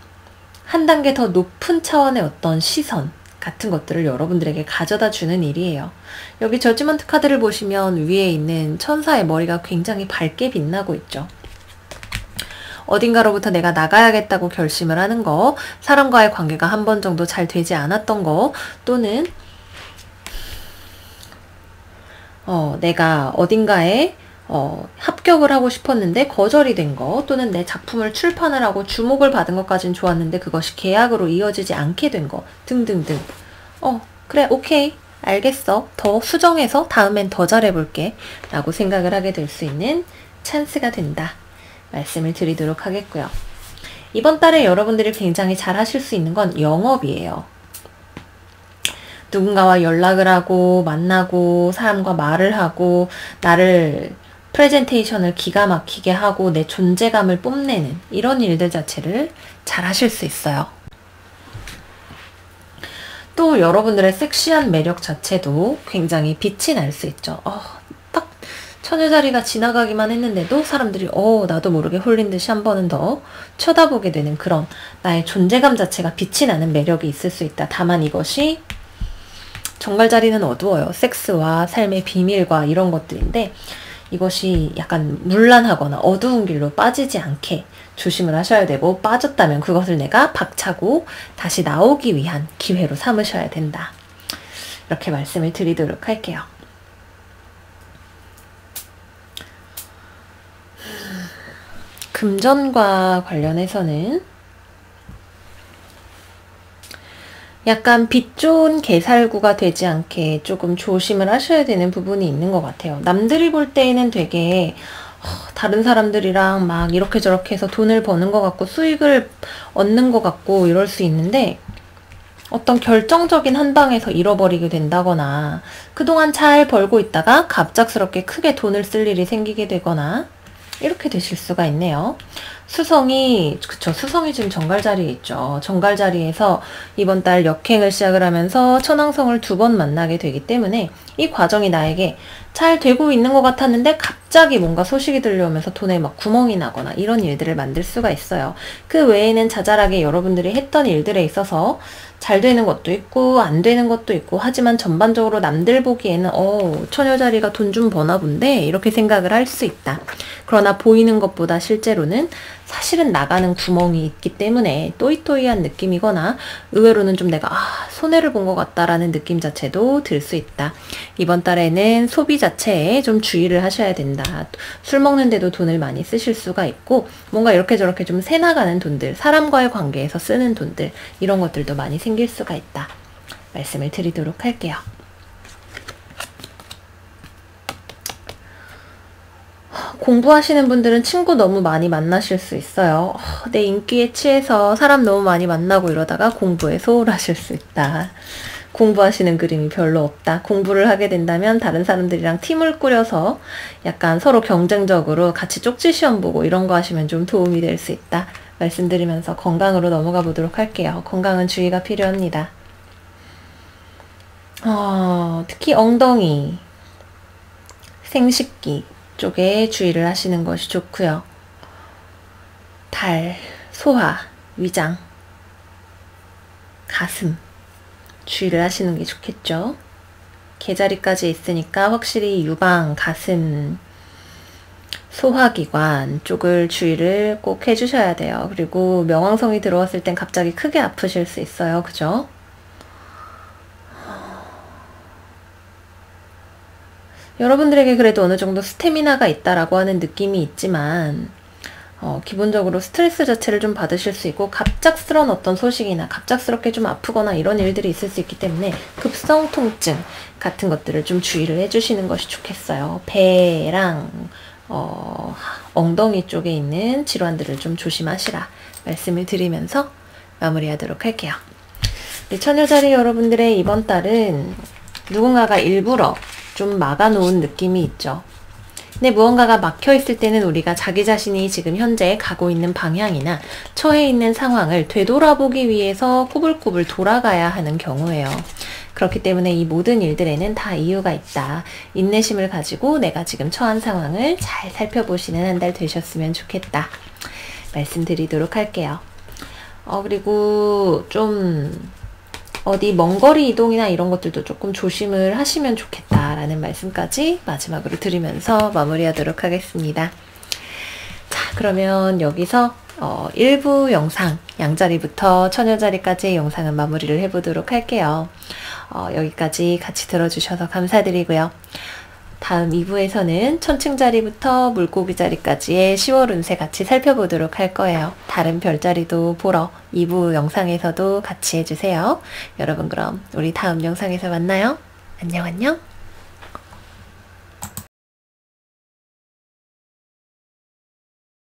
한 단계 더 높은 차원의 어떤 시선 같은 것들을 여러분들에게 가져다 주는 일이에요. 여기 저지먼트 카드를 보시면 위에 있는 천사의 머리가 굉장히 밝게 빛나고 있죠. 어딘가로부터 내가 나가야겠다고 결심을 하는 거, 사람과의 관계가 한 번 정도 잘 되지 않았던 거, 또는 내가 어딘가에 합격을 하고 싶었는데 거절이 된 거, 또는 내 작품을 출판을 하고 주목을 받은 것까진 좋았는데 그것이 계약으로 이어지지 않게 된 거 등등등. 그래, 오케이, 알겠어, 더 수정해서 다음엔 더 잘해볼게 라고 생각을 하게 될 수 있는 찬스가 된다 말씀을 드리도록 하겠고요. 이번 달에 여러분들이 굉장히 잘 하실 수 있는 건 영업이에요. 누군가와 연락을 하고 만나고 사람과 말을 하고 나를 프레젠테이션을 기가 막히게 하고 내 존재감을 뽐내는 이런 일들 자체를 잘 하실 수 있어요. 또 여러분들의 섹시한 매력 자체도 굉장히 빛이 날 수 있죠. 딱 처녀자리가 지나가기만 했는데도 사람들이 나도 모르게 홀린 듯이 한 번은 더 쳐다보게 되는 그런 나의 존재감 자체가 빛이 나는 매력이 있을 수 있다. 다만 이것이 정갈자리는 어두워요. 섹스와 삶의 비밀과 이런 것들인데 이것이 약간 문란하거나 어두운 길로 빠지지 않게 조심을 하셔야 되고, 빠졌다면 그것을 내가 박차고 다시 나오기 위한 기회로 삼으셔야 된다. 이렇게 말씀을 드리도록 할게요. 금전과 관련해서는 약간 빛 좋은 개살구가 되지 않게 조금 조심을 하셔야 되는 부분이 있는 것 같아요. 남들이 볼 때에는 되게 다른 사람들이랑 막 이렇게 저렇게 해서 돈을 버는 것 같고 수익을 얻는 것 같고 이럴 수 있는데, 어떤 결정적인 한 방에서 잃어버리게 된다거나 그동안 잘 벌고 있다가 갑작스럽게 크게 돈을 쓸 일이 생기게 되거나 이렇게 되실 수가 있네요. 수성이 지금 정갈자리에 있죠. 정갈자리에서 이번 달 역행을 시작을 하면서 천왕성을 2번 만나게 되기 때문에 이 과정이 나에게 잘 되고 있는 것 같았는데 갑자기 뭔가 소식이 들려오면서 돈에 막 구멍이 나거나 이런 일들을 만들 수가 있어요. 그 외에는 자잘하게 여러분들이 했던 일들에 있어서 잘 되는 것도 있고 안 되는 것도 있고, 하지만 전반적으로 남들 보기에는 처녀자리가 돈 좀 버나 본데 이렇게 생각을 할 수 있다. 그러나 보이는 것보다 실제로는 사실은 나가는 구멍이 있기 때문에 또이또이한 느낌이거나 의외로는 좀 내가 손해를 본 것 같다라는 느낌 자체도 들 수 있다. 이번 달에는 소비 자체에 좀 주의를 하셔야 된다. 술 먹는데도 돈을 많이 쓰실 수가 있고, 뭔가 이렇게 저렇게 좀 새나가는 돈들, 사람과의 관계에서 쓰는 돈들, 이런 것들도 많이 생길 수가 있다. 말씀을 드리도록 할게요. 공부하시는 분들은 친구 너무 많이 만나실 수 있어요. 내 인기에 취해서 사람 너무 많이 만나고 이러다가 공부에 소홀하실 수 있다. 공부하시는 그림이 별로 없다. 공부를 하게 된다면 다른 사람들이랑 팀을 꾸려서 약간 서로 경쟁적으로 같이 쪽지 시험 보고 이런 거 하시면 좀 도움이 될 수 있다. 말씀드리면서 건강으로 넘어가 보도록 할게요. 건강은 주의가 필요합니다. 특히 엉덩이, 생식기 쪽에 주의를 하시는 것이 좋고요. 달, 소화, 위장, 가슴 주의를 하시는 게 좋겠죠. 개자리까지 있으니까 확실히 유방, 가슴, 소화기관 쪽을 주의를 꼭 해주셔야 돼요. 그리고 명왕성이 들어왔을 땐 갑자기 크게 아프실 수 있어요. 그죠? 여러분들에게 그래도 어느 정도 스태미나가 있다라고 하는 느낌이 있지만 기본적으로 스트레스 자체를 좀 받으실 수 있고, 갑작스러운 어떤 소식이나 갑작스럽게 좀 아프거나 이런 일들이 있을 수 있기 때문에 급성 통증 같은 것들을 좀 주의를 해주시는 것이 좋겠어요. 배랑 엉덩이 쪽에 있는 질환들을 좀 조심하시라 말씀을 드리면서 마무리하도록 할게요. 우리 처녀자리 여러분들의 이번 달은 누군가가 일부러 좀 막아놓은 느낌이 있죠. 근데 무언가가 막혀있을 때는 우리가 자기 자신이 지금 현재 가고 있는 방향이나 처해 있는 상황을 되돌아보기 위해서 꾸불꾸불 돌아가야 하는 경우예요. 그렇기 때문에 이 모든 일들에는 다 이유가 있다. 인내심을 가지고 내가 지금 처한 상황을 잘 살펴보시는 한 달 되셨으면 좋겠다. 말씀드리도록 할게요. 그리고 좀 어디 먼 거리 이동이나 이런 것들도 조금 조심을 하시면 좋겠다라는 말씀까지 마지막으로 드리면서 마무리하도록 하겠습니다. 자, 그러면 여기서 1부 영상, 양자리부터 처녀자리까지의 영상은 마무리를 해보도록 할게요. 여기까지 같이 들어주셔서 감사드리고요. 다음 2부에서는 천칭자리부터 물고기자리까지의 10월 운세 같이 살펴보도록 할 거예요. 다른 별자리도 보러 2부 영상에서도 같이 해주세요. 여러분, 그럼 우리 다음 영상에서 만나요. 안녕 안녕.